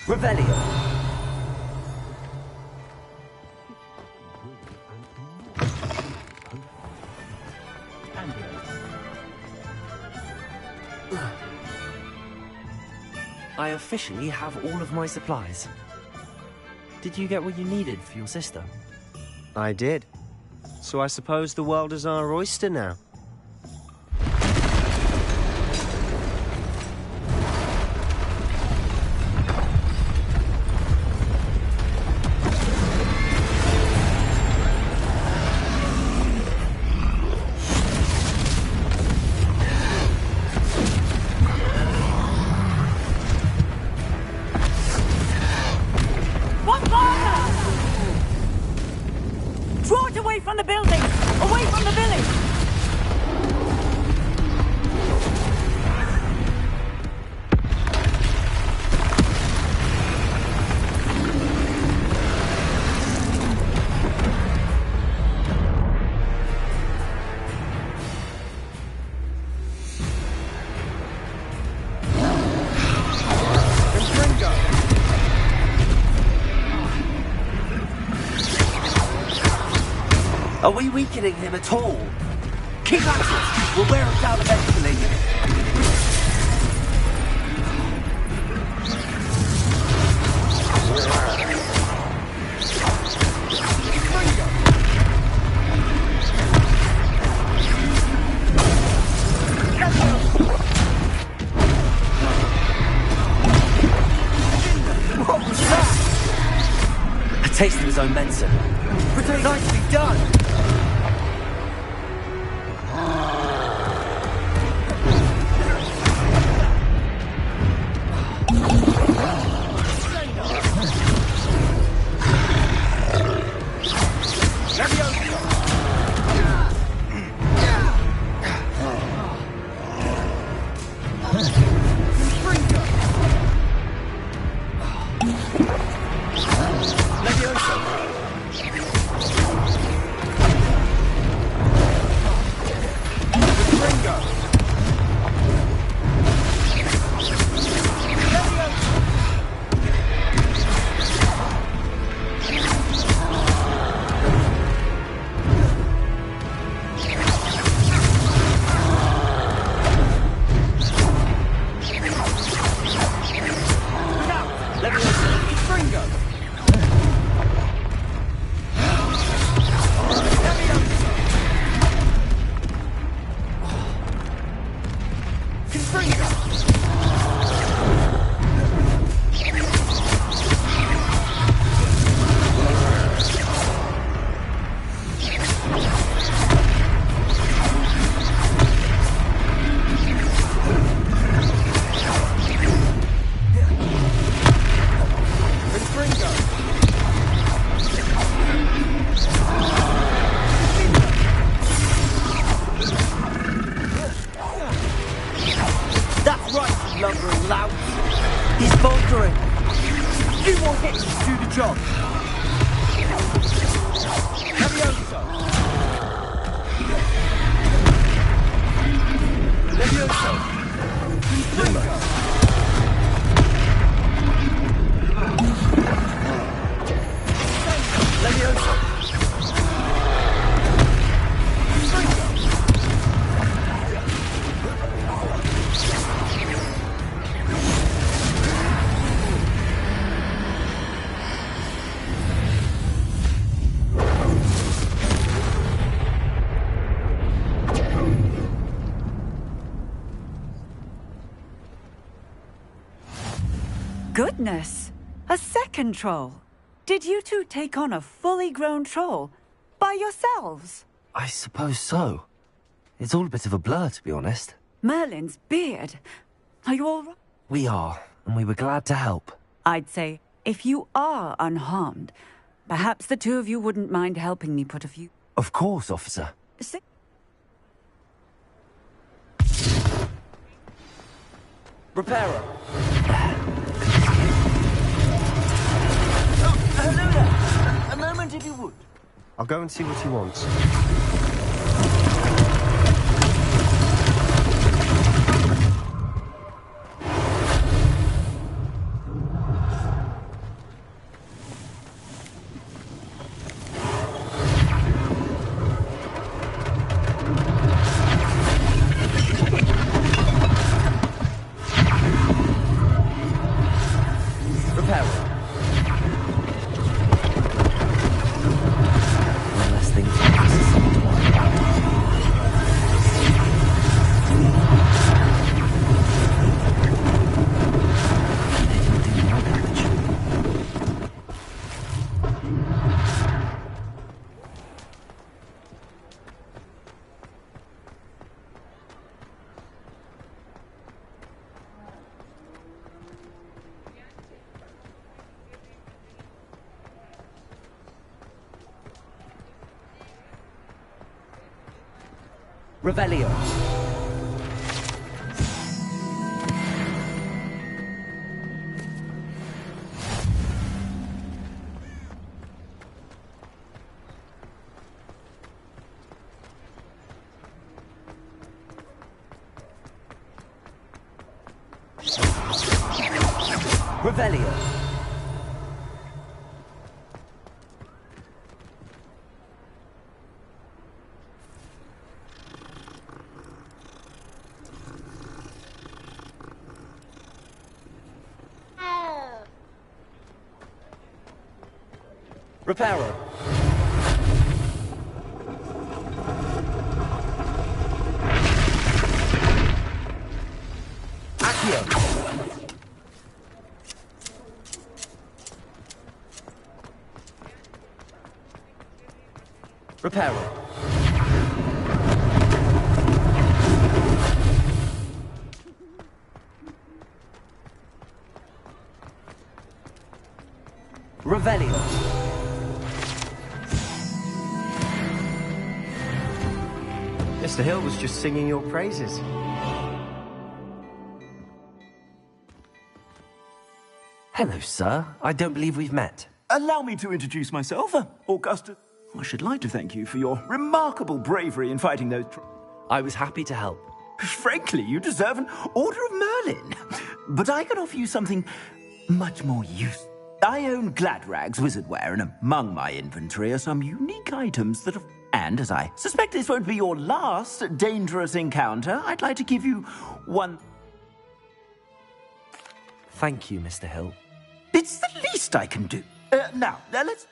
Revelio. I officially have all of my supplies. Did you get what you needed for your sister? I did. So I suppose the world is our oyster now. Draw it away from the building! Away from the village! Are we weakening him at all? Keep at it! We'll wear him down eventually. What was that? A taste of his own medicine. Nicely done! lumbering lout. He's faltering. Few more hits to do the job. Levioso. Levioso. Limbo. Levioso. Goodness! A second troll! Did you two take on a fully grown troll? By yourselves? I suppose so. It's all a bit of a blur, to be honest. Merlin's beard. Are you all right? We are, and we were glad to help. I'd say, if you are unharmed, perhaps the two of you wouldn't mind helping me put a few... Of course, officer. Repairer. Hello there. A moment, if you would. I'll go and see what he wants. Revelio. Revelio. Reparo. Accio. Reparo. Revelio. Mr. Hill was just singing your praises. Hello, sir. I don't believe we've met. Allow me to introduce myself, Augustus. I should like to thank you for your remarkable bravery in fighting those... I was happy to help. Frankly, you deserve an Order of Merlin. But I can offer you something much more useful. I own Gladrag's wizardware, and among my inventory are some unique items that have... And as I suspect this won't be your last dangerous encounter, I'd like to give you one... Thank you, Mr. Hill. It's the least I can do. Now, let's...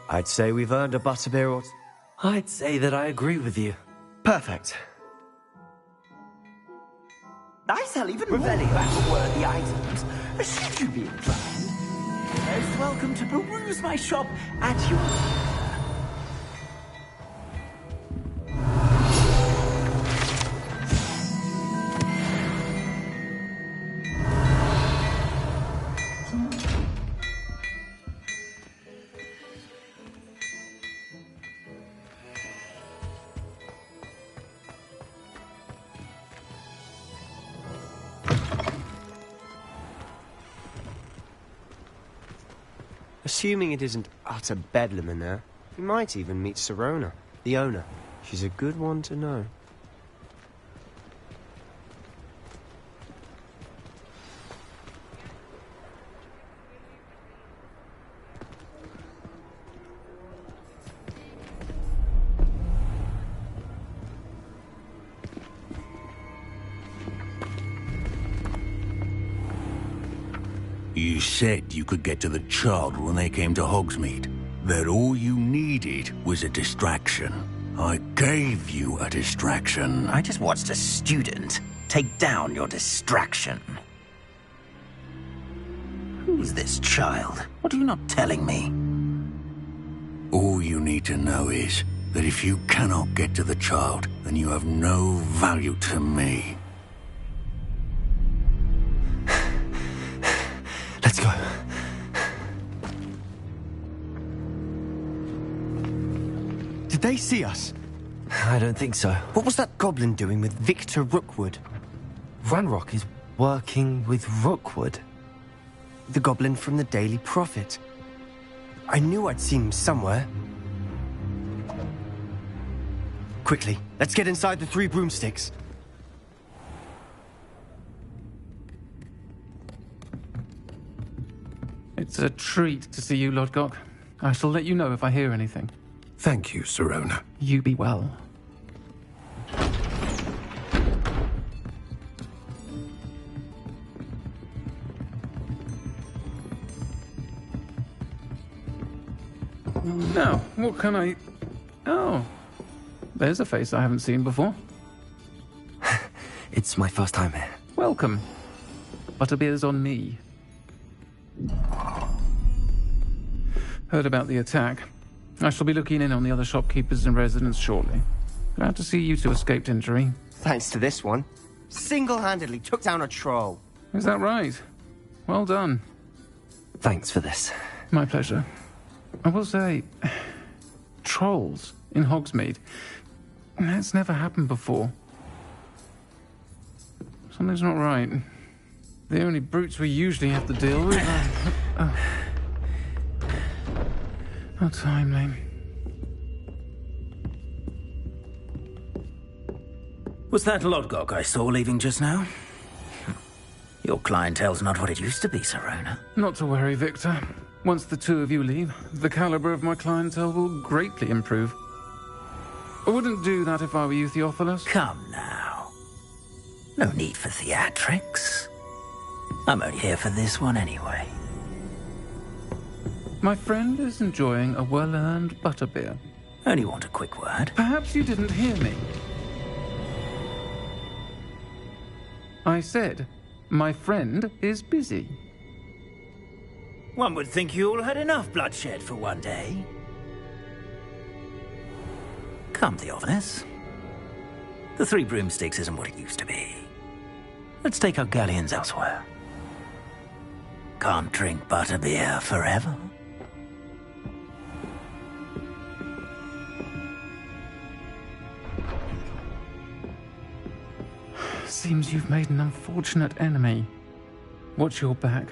I'd say we've earned a butterbeer or... I'd say that I agree with you. Perfect. I sell even more battle-worthy items. Should you be inclined, you're most welcome to peruse my shop at your leisure. Assuming it isn't utter bedlam in there, we might even meet Sirona, the owner. She's a good one to know. You said you could get to the child when they came to Hogsmeade. That all you needed was a distraction. I gave you a distraction. I just watched a student take down your distraction. Who's this child? What are you not telling me? All you need to know is that if you cannot get to the child, then you have no value to me. Let's go. Did they see us? I don't think so. What was that goblin doing with Victor Rookwood? Ranrock is working with Rookwood. The goblin from the Daily Prophet. I knew I'd seen him somewhere. Quickly, let's get inside the Three Broomsticks. It's a treat to see you, Lodgok. I shall let you know if I hear anything. Thank you, Sirona. You be well. Now, what can I... Oh, there's a face I haven't seen before. It's my first time here. Welcome. Butterbeer's on me. Heard about the attack. I shall be looking in on the other shopkeepers and residents shortly. Glad to see you two escaped injury. Thanks to this one. Single-handedly took down a troll. Is that right? Well done. Thanks for this. My pleasure. I will say, trolls in Hogsmeade. That's never happened before. Something's not right. The only brutes we usually have to deal with are... How timely. Was that Lodgok I saw leaving just now? Your clientele's not what it used to be, Sirona. Not to worry, Victor. Once the two of you leave, the caliber of my clientele will greatly improve. I wouldn't do that if I were you, Theophilus. Come now. No need for theatrics. I'm only here for this one anyway. My friend is enjoying a well-earned butterbeer. Only want a quick word. Perhaps you didn't hear me. I said, my friend is busy. One would think you all had enough bloodshed for one day. Come, Theophilus. The Three Broomsticks isn't what it used to be. Let's take our galleons elsewhere. Can't drink butterbeer forever. Seems you've made an unfortunate enemy. Watch your back.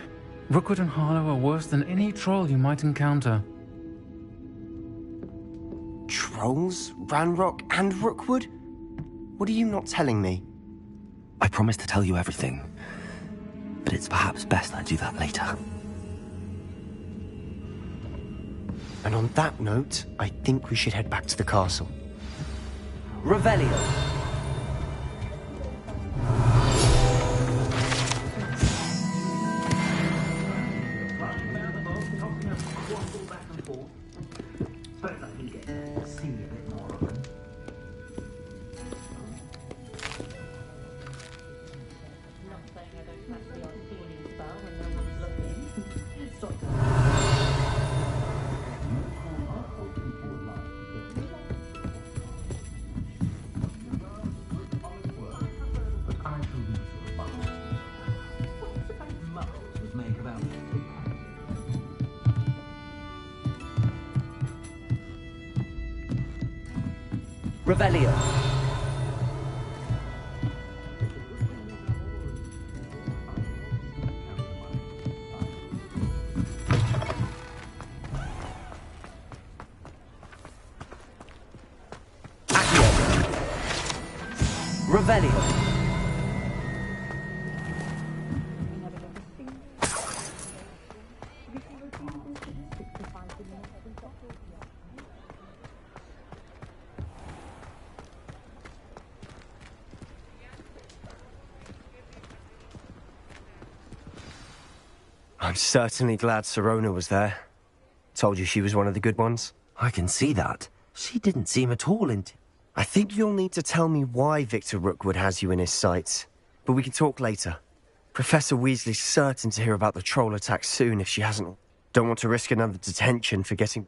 Rookwood and Harlow are worse than any troll you might encounter. Trolls? Ranrock and Rookwood? What are you not telling me? I promised to tell you everything, but it's perhaps best I do that later. And on that note, I think we should head back to the castle. Revelio. Revelio. Revelio. I'm certainly glad Sirona was there. Told you she was one of the good ones. I can see that. She didn't seem at all into... I think you'll need to tell me why Victor Rookwood has you in his sights. But we can talk later. Professor Weasley's certain to hear about the troll attack soon if she hasn't. Don't want to risk another detention for getting...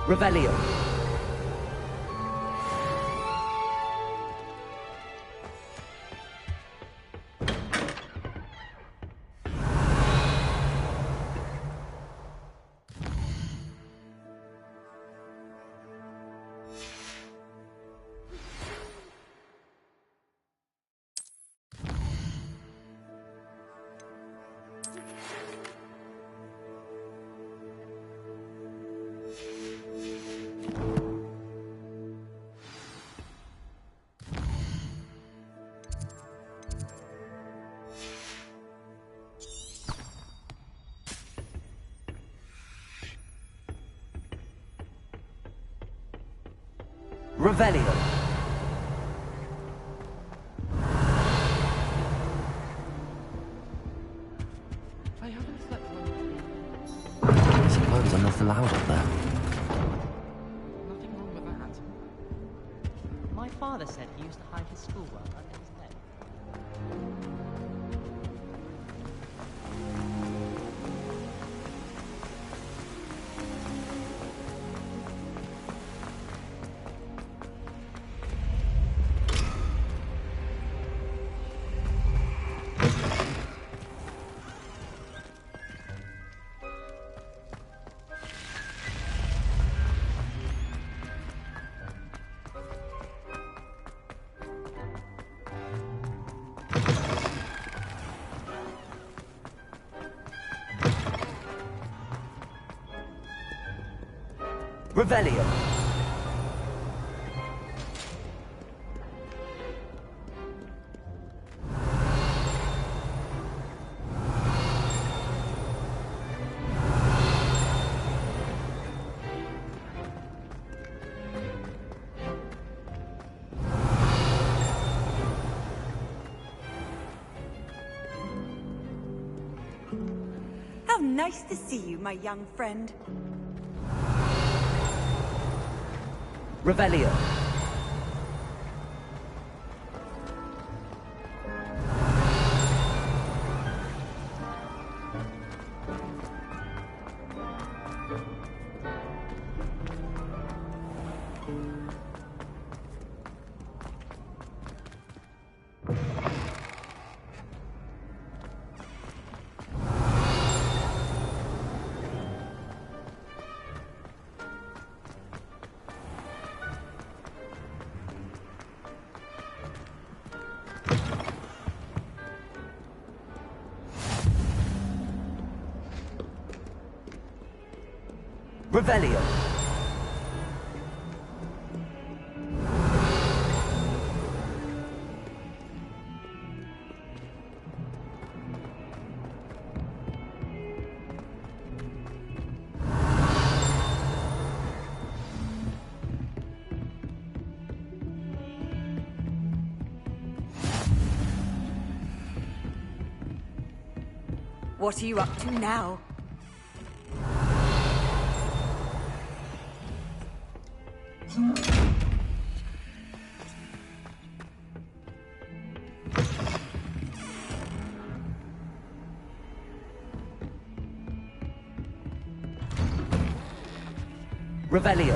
Revelio. Revelio. I haven't slept well. I suppose I'm not allowed up there. Nothing wrong with that. My father said he used to hide his schoolwork under his bed. Revelio. How nice to see you, my young friend. Revelio. Revelio. What are you up to now? Revelio.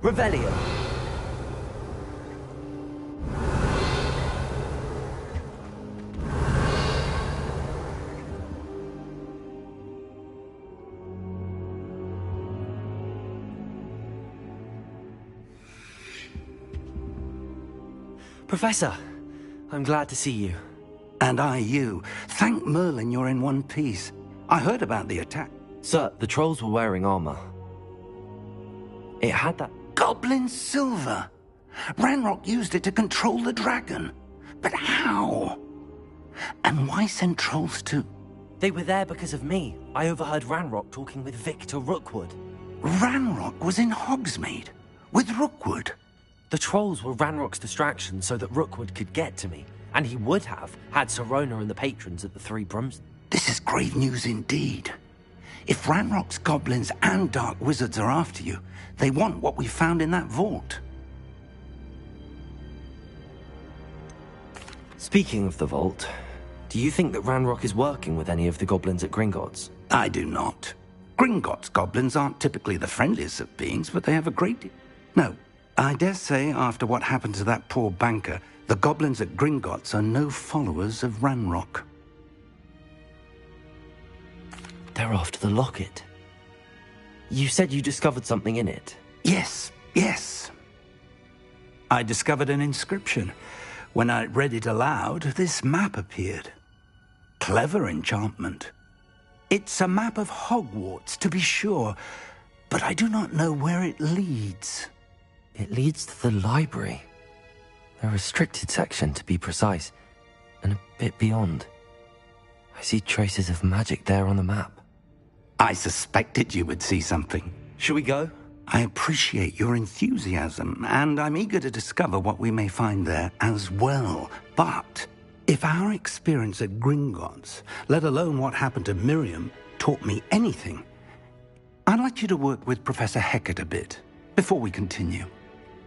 Revelio. Professor, I'm glad to see you. And I you. Thank Merlin you're in one piece. I heard about the attack. Sir, the trolls were wearing armor. It had that... Goblin silver! Ranrock used it to control the dragon. But how? And why send trolls to... They were there because of me. I overheard Ranrock talking with Victor Rookwood. Ranrock was in Hogsmeade? With Rookwood? The trolls were Ranrock's distraction so that Rookwood could get to me. And he would have, had Sirona and the patrons at the Three Brooms. This is grave news indeed. If Ranrock's goblins and dark wizards are after you, they want what we found in that vault. Speaking of the vault, do you think that Ranrock is working with any of the goblins at Gringotts? I do not. Gringotts goblins aren't typically the friendliest of beings, but they have a great deal... No, I dare say after what happened to that poor banker, the goblins at Gringotts are no followers of Ranrock. They're after the locket. You said you discovered something in it. Yes. I discovered an inscription. When I read it aloud, this map appeared. Clever enchantment. It's a map of Hogwarts, to be sure, but I do not know where it leads. It leads to the library. A restricted section, to be precise, and a bit beyond. I see traces of magic there on the map. I suspected you would see something. Shall we go? I appreciate your enthusiasm, and I'm eager to discover what we may find there as well. But if our experience at Gringotts, let alone what happened to Miriam, taught me anything, I'd like you to work with Professor Hecat a bit before we continue.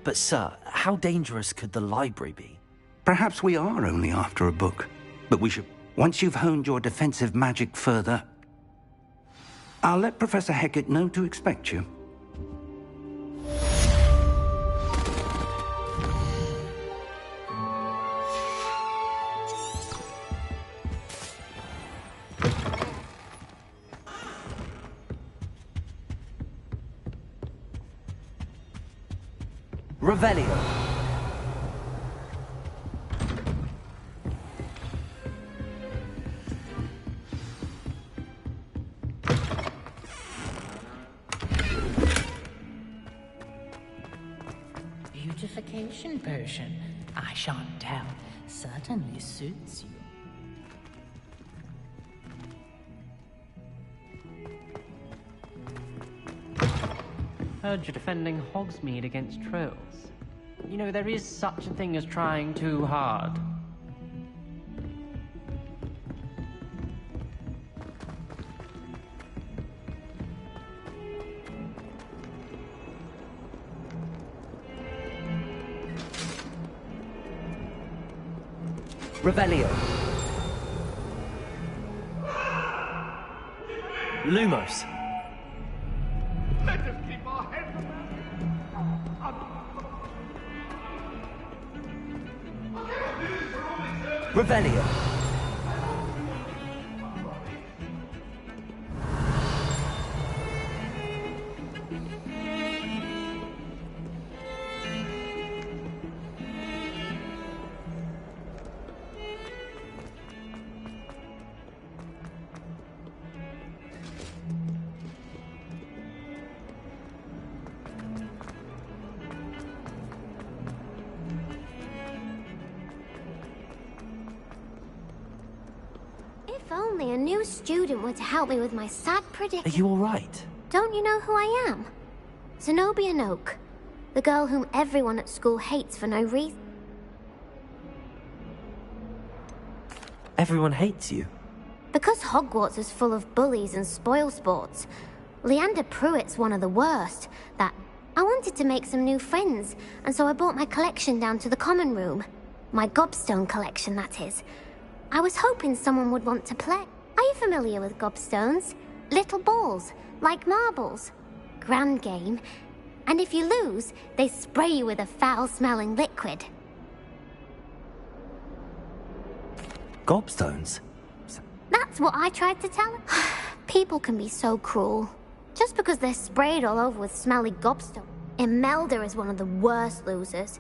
But sir, how dangerous could the library be? Perhaps we are only after a book, but we should... Once you've honed your defensive magic further, I'll let Professor Hecat know to expect you. Revelio. Beautification potion. I shan't tell. Certainly suits you. Heard you're defending Hogsmeade against trolls. You know, there is such a thing as trying too hard. Revelio. Lumos. Let us keep our heads Revelio. If only a new student were to help me with my sad predicament. Are you all right? Don't you know who I am? Zenobia Noak, the girl whom everyone at school hates for no reason. Everyone hates you. Because Hogwarts is full of bullies and spoilsports. Leander Pruitt's one of the worst. I wanted to make some new friends, and so I brought my collection down to the common room. My gobstone collection, that is. I was hoping someone would want to play. Are you familiar with gobstones? Little balls, like marbles. Grand game. And if you lose, they spray you with a foul-smelling liquid. Gobstones? That's what I tried to tell him. People can be so cruel. Just because they're sprayed all over with smelly gobstone. Imelda is one of the worst losers.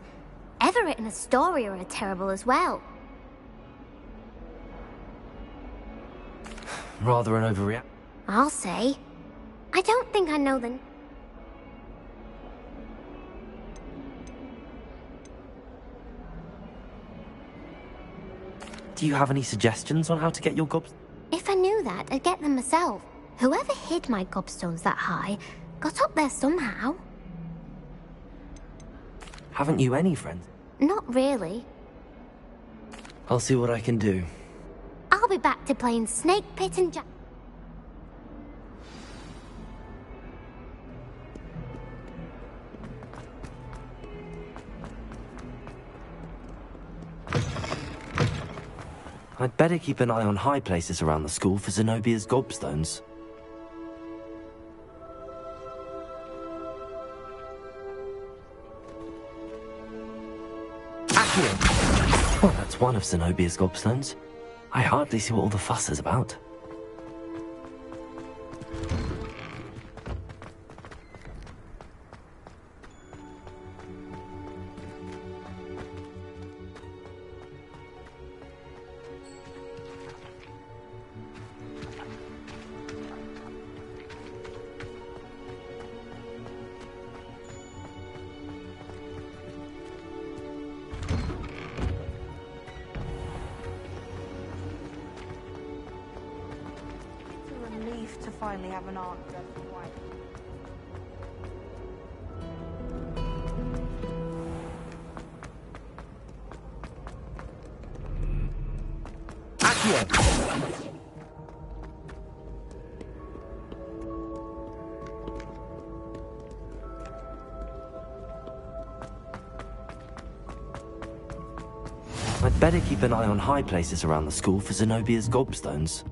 Everett and Astoria are terrible as well. Rather an overreaction. I'll say. I don't think I know the... Do you have any suggestions on how to get your gobstones? If I knew that, I'd get them myself. Whoever hid my gobstones that high got up there somehow. Haven't you any friends? Not really. I'll see what I can do. I'll be back to playing Snake Pit and Jack. I'd better keep an eye on high places around the school for Zenobia's gobstones. Accio! Well, that's one of Zenobia's gobstones. I hardly see what all the fuss is about. To finally have an aunt dressed in white. Accio! I'd better keep an eye on high places around the school for Zenobia's gobstones.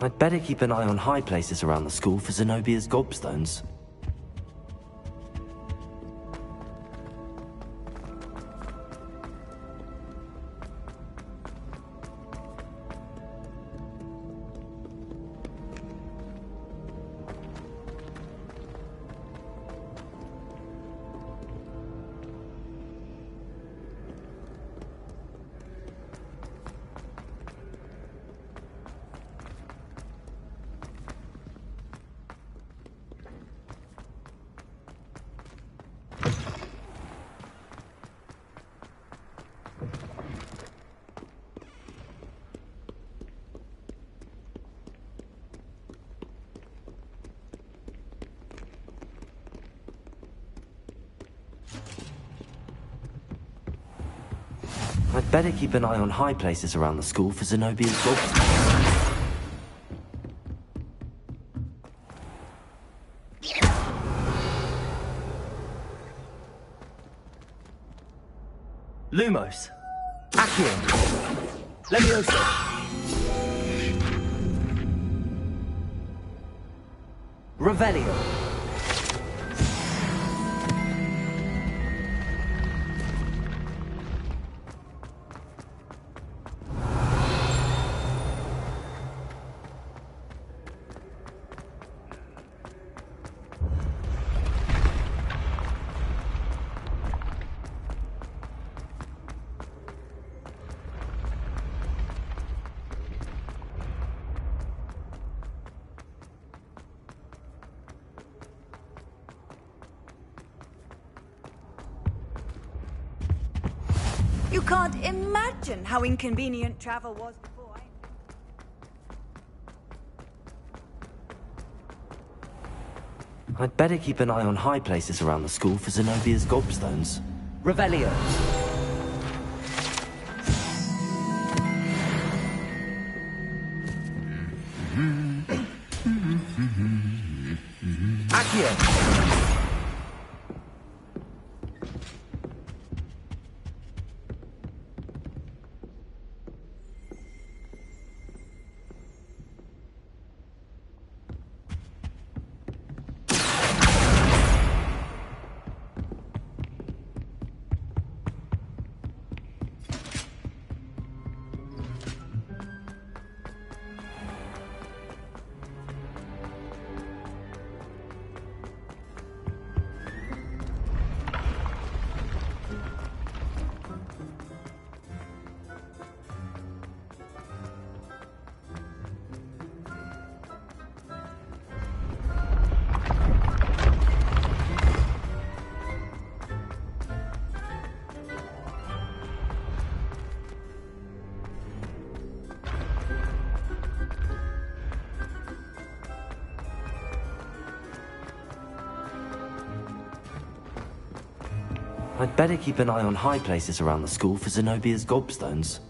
I'd better keep an eye on high places around the school for Zenobia's gobstones. I'd better keep an eye on high places around the school for Zenobia's gobstones. Lumos. Accio. Levioso. Revelio. Can't imagine how inconvenient travel was before I'd better keep an eye on high places around the school for Zenobia's gobstones. Revelio. Accio! I'd better keep an eye on high places around the school for Zenobia's gobstones.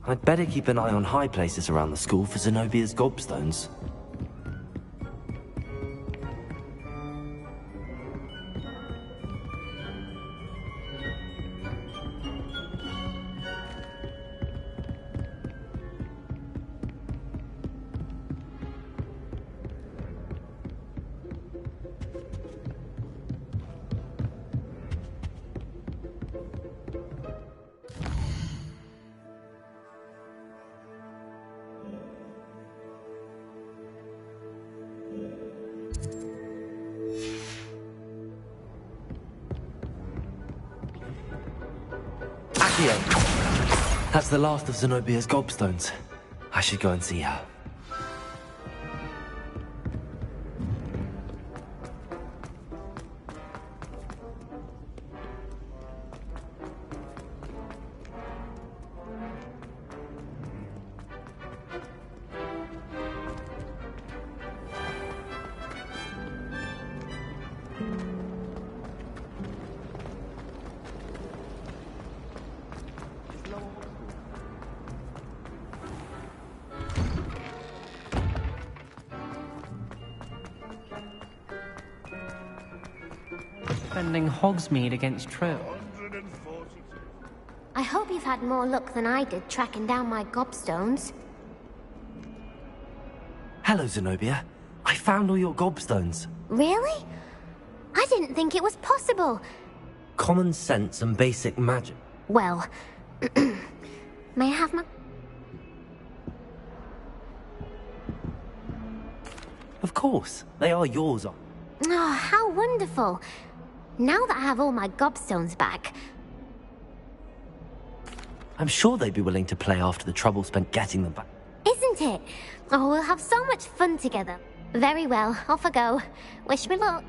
I'd better keep an eye on high places around the school for Zenobia's gobstones. That's the last of Zenobia's gobstones. I should go and see her. Defending Hogsmeade against Trill. I hope you've had more luck than I did tracking down my gobstones. Hello, Zenobia. I found all your gobstones. Really? I didn't think it was possible. Common sense and basic magic. Well, may I have my... Of course. They are yours. Oh, how wonderful. Now that I have all my gobstones back... I'm sure they'd be willing to play after the trouble spent getting them back. Isn't it? Oh, we'll have so much fun together. Very well, off I go. Wish me luck.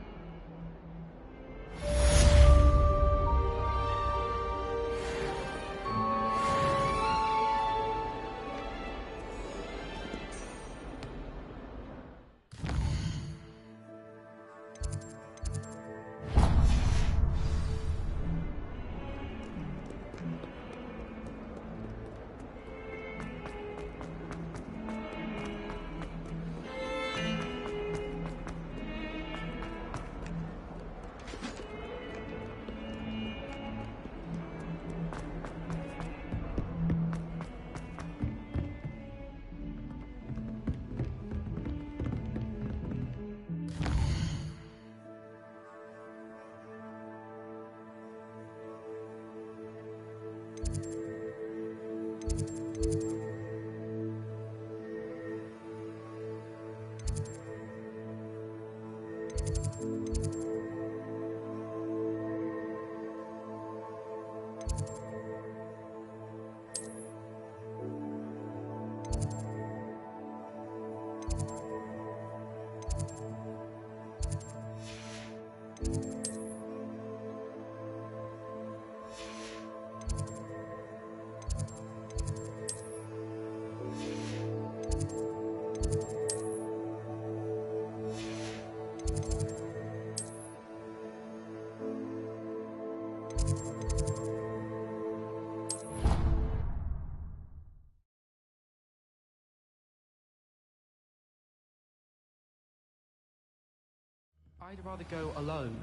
I'd rather go alone.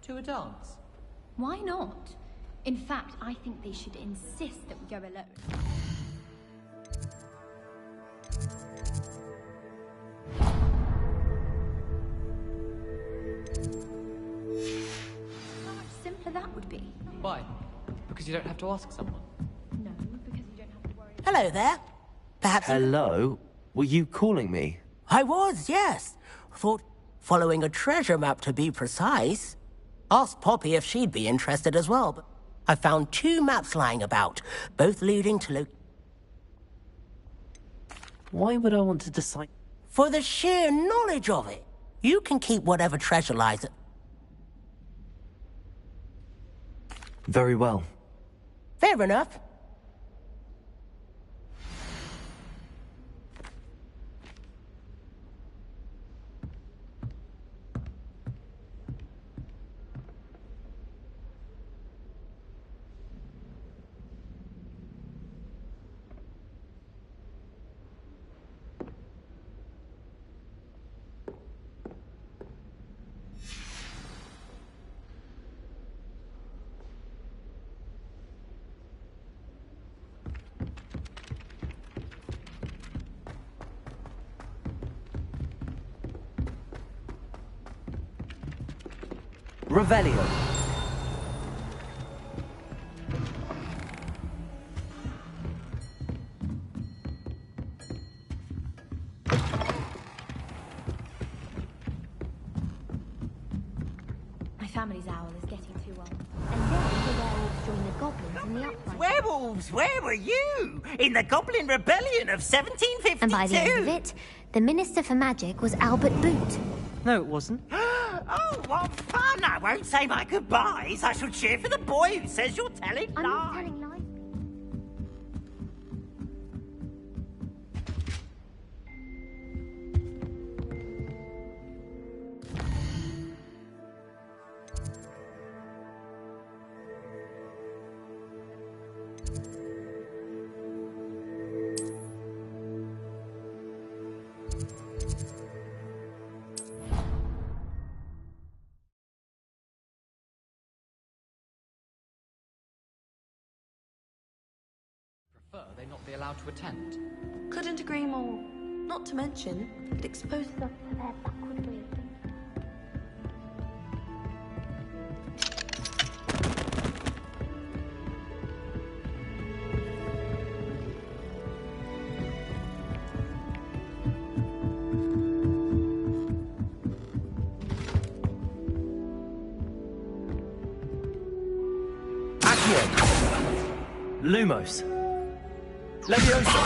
To a dance? Why not? In fact, I think they should insist that we go alone. How much simpler that would be. Why? Because you don't have to ask someone. No, because you don't have to worry. Hello there. Perhaps. Hello? Were you calling me? I was, yes. Thought following a treasure map to be precise. Asked Poppy if she'd be interested as well, but I found 2 maps lying about, both leading to Why would I want to decide? For the sheer knowledge of it. You can keep whatever treasure lies at... Very well. Fair enough. Revelio. My family's owl is getting too old. And then the werewolves join the goblins in the uprising. Werewolves, where were you? In the Goblin Rebellion of 1752? And by the end of it, the Minister for Magic was Albert Boot. No, it wasn't. Oh, what fun! I won't say my goodbyes. I shall cheer for the boy who says you're telling I'm lies. not telling lies. They not be allowed to attend. Couldn't agree more. Not to mention, it exposes us to their backward way of thinking. Accio. Lumos. Leviosa!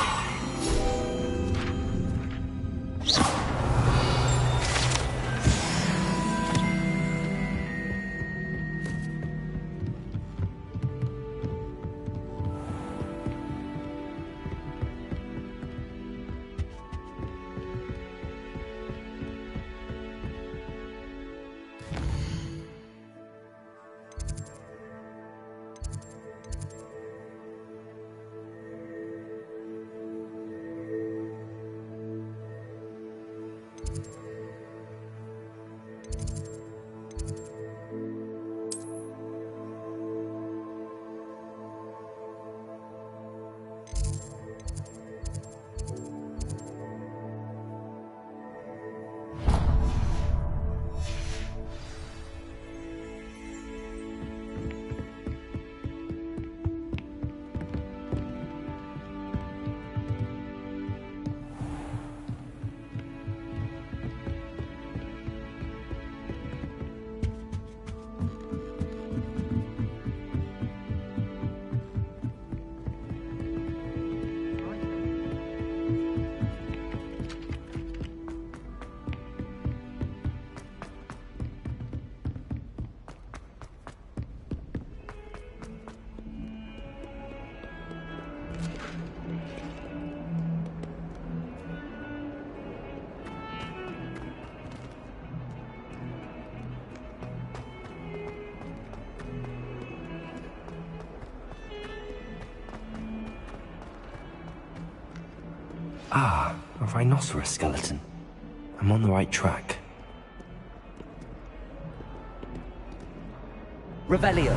Ah, a rhinoceros skeleton. I'm on the right track. Revelio.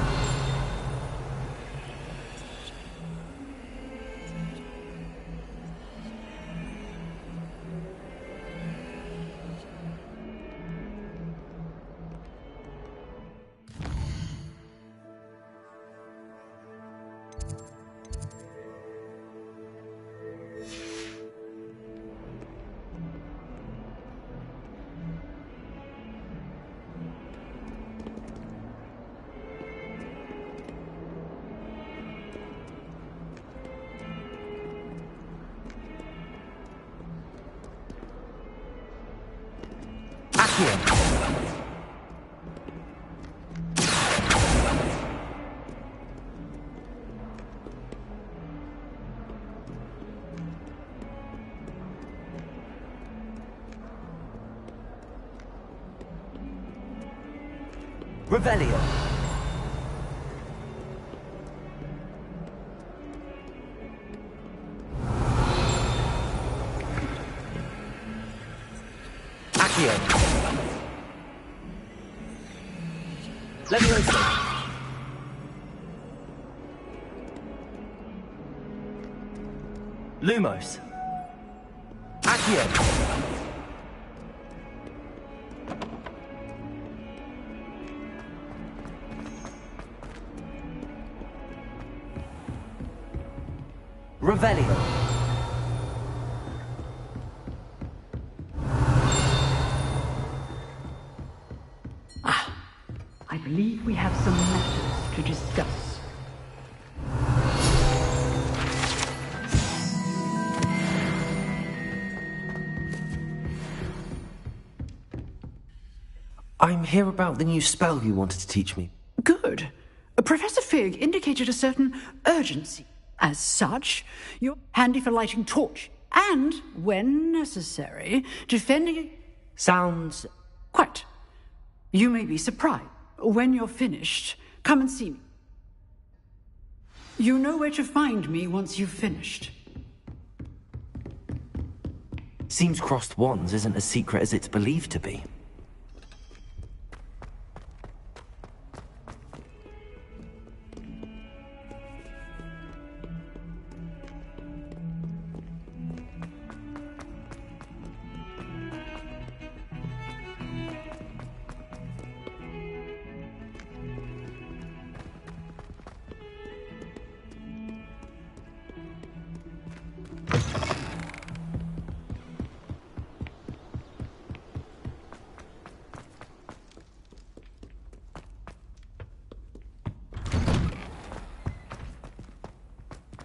Revelio. Accio. Levioso. Lumos. Accio. Revelio. I believe we have some matters to discuss. I'm here about the new spell you wanted to teach me. Good. Professor Fig indicated a certain urgency. As such, you're handy for lighting torch and, when necessary, defending... Sounds... Quite. You may be surprised. When you're finished, come and see me. You know where to find me once you've finished. Seems crossed wands isn't as secret as it's believed to be.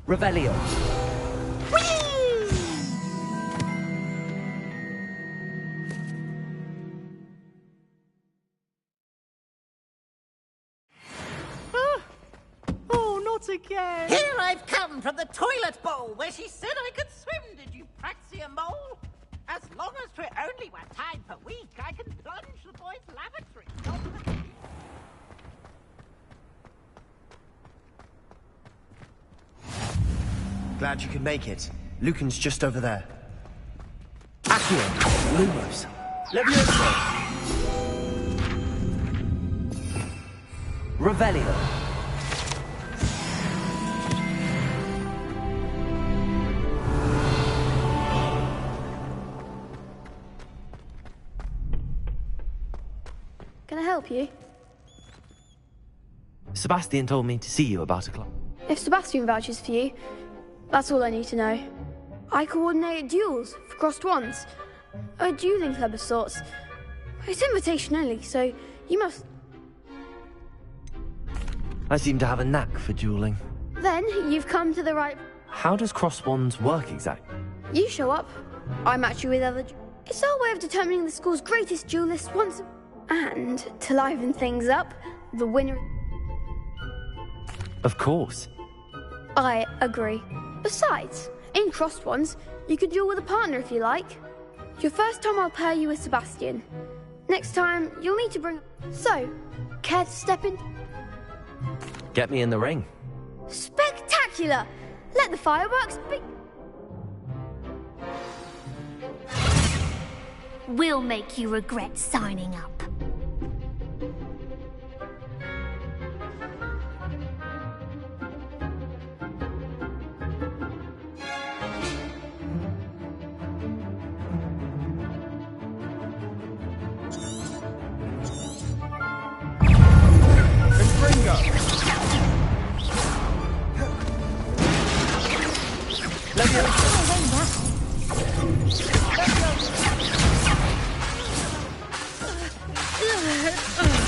Revelio. Oh, not again! Here I've come from the toilet bowl where she said I could swim, did you praxia mole? As long as 'twere only one time per week, I can plunge the boys' lavatory. Glad you could make it. Lucan's just over there. Accio. Lumos. Levioso. Revelio. Can I help you? Sebastian told me to see you about a club. If Sebastian vouches for you, that's all I need to know. I coordinate duels for crossed wands. A dueling club of sorts. It's invitation only, so you must... I seem to have a knack for dueling. Then you've come to the right... How does cross wands work exactly? You show up, I match you with other... It's our way of determining the school's greatest duelist once... And, to liven things up, the winner... Of course. I agree. Besides, in crossed wands, you could duel with a partner if you like. Your first time I'll pair you with Sebastian. Next time, you'll need to bring... So, care to step in? Get me in the ring. Spectacular! Let the fireworks be... We'll make you regret signing up.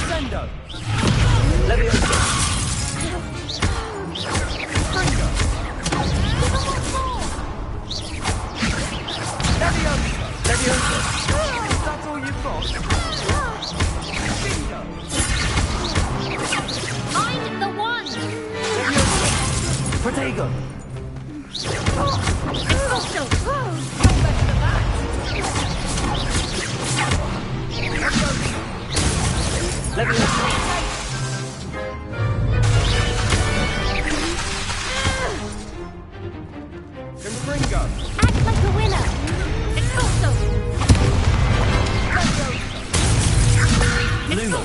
Sendo! Leviosa! Springer! Leviosa! Leviosa! Is that all you've got? Bingo! I'm the one! Leviosa! Protego! Leviosa! Confringo! Act like a winner! Expulso! Lumo!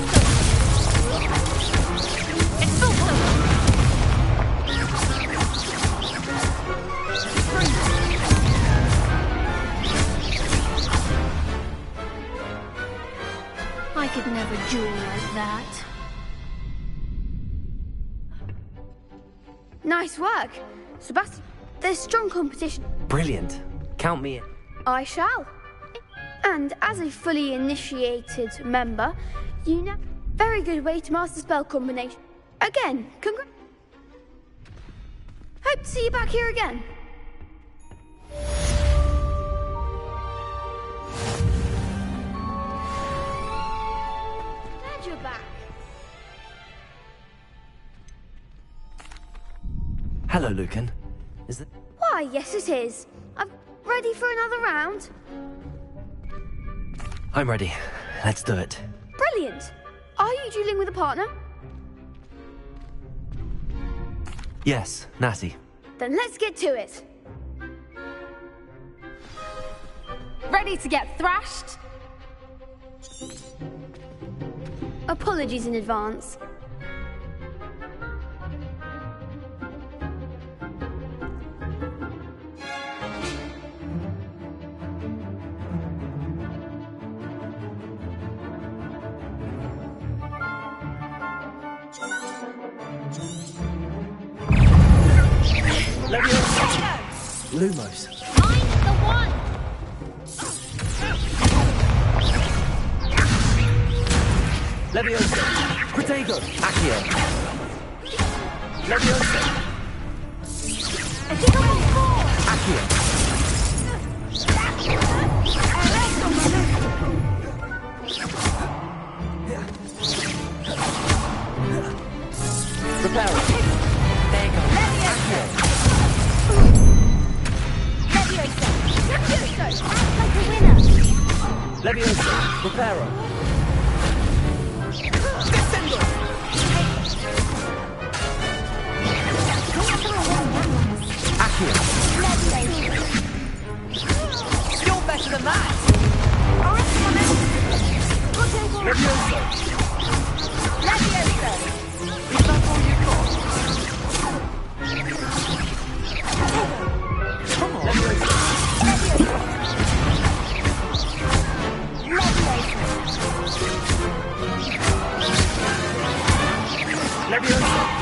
Expulso! I could never duel like that. Nice work. Sebastian, there's strong competition. Brilliant. Count me in. I shall. And as a fully initiated member, you know very good way to master spell combination. Again, congrats. Hope to see you back here again. Glad you're back. Hello, Lucan. Is that... Why, yes it is. I'm ready for another round. I'm ready. Let's do it. Brilliant. Are you dueling with a partner? Yes, Natty. Then let's get to it. Ready to get thrashed? Apologies in advance. Lumos. I'm the one! Leviosa! Protego! Accio. Leviosa! Accio. Preparo! There you go. Accio! Like a winner! Leviosa! Preparo! Descendo! Accio. You're better than that! Leviosa! Leviosa! Is that all you've got? Come on! Leviosa! Leviosa!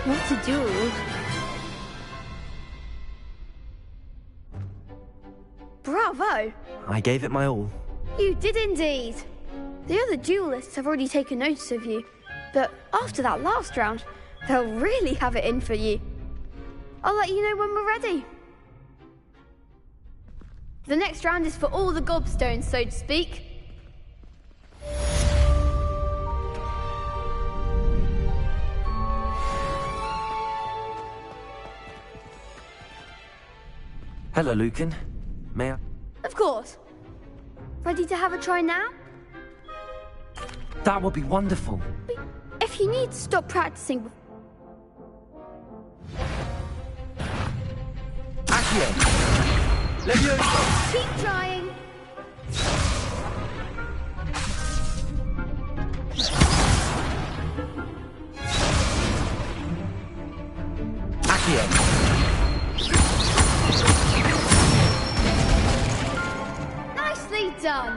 What to do? Bravo! I gave it my all. You did indeed. The other duelists have already taken notice of you, but after that last round, they'll really have it in for you. I'll let you know when we're ready. The next round is for all the gobstones, so to speak. Hello, Lucan. May I? Of course. Ready to have a try now? That would be wonderful. If you need to stop practicing... Accio! Levioso! Keep trying. Accio! Nicely done.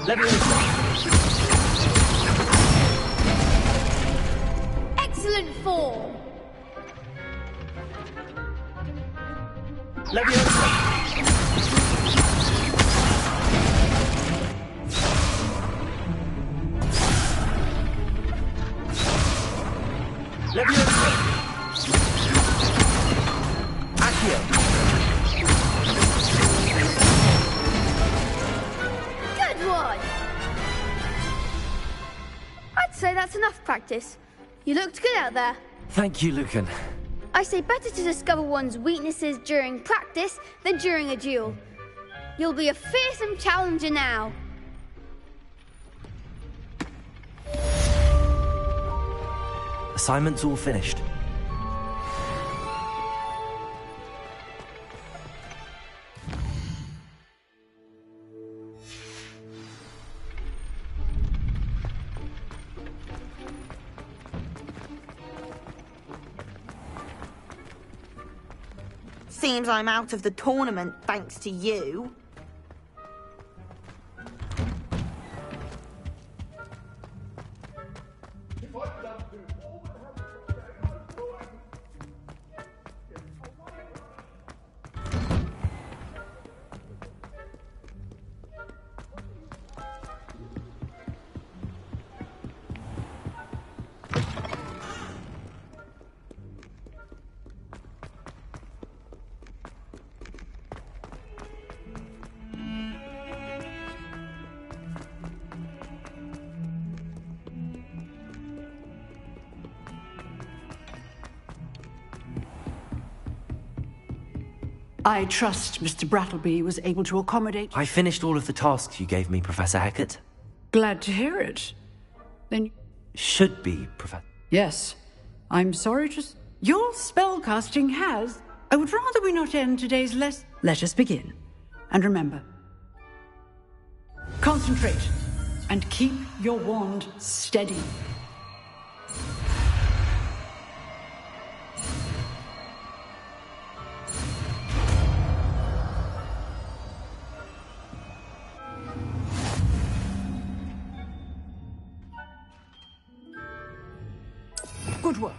Levioso! Excellent form. Levioso! Levioso! Accio! Good one. I'd say that's enough practice. You looked good out there. Thank you, Lucan. I say better to discover one's weaknesses during practice than during a duel. You'll be a fearsome challenger now. Assignment's all finished. Seems I'm out of the tournament thanks to you. I trust Mr. Brattleby was able to accommodate. I finished all of the tasks you gave me, Professor Hecat. Glad to hear it. Then. Should be, Professor. Yes. I'm sorry to. Your spellcasting has. I would rather we not end today's lesson. Let us begin. And remember. Concentrate. And keep your wand steady. Good work.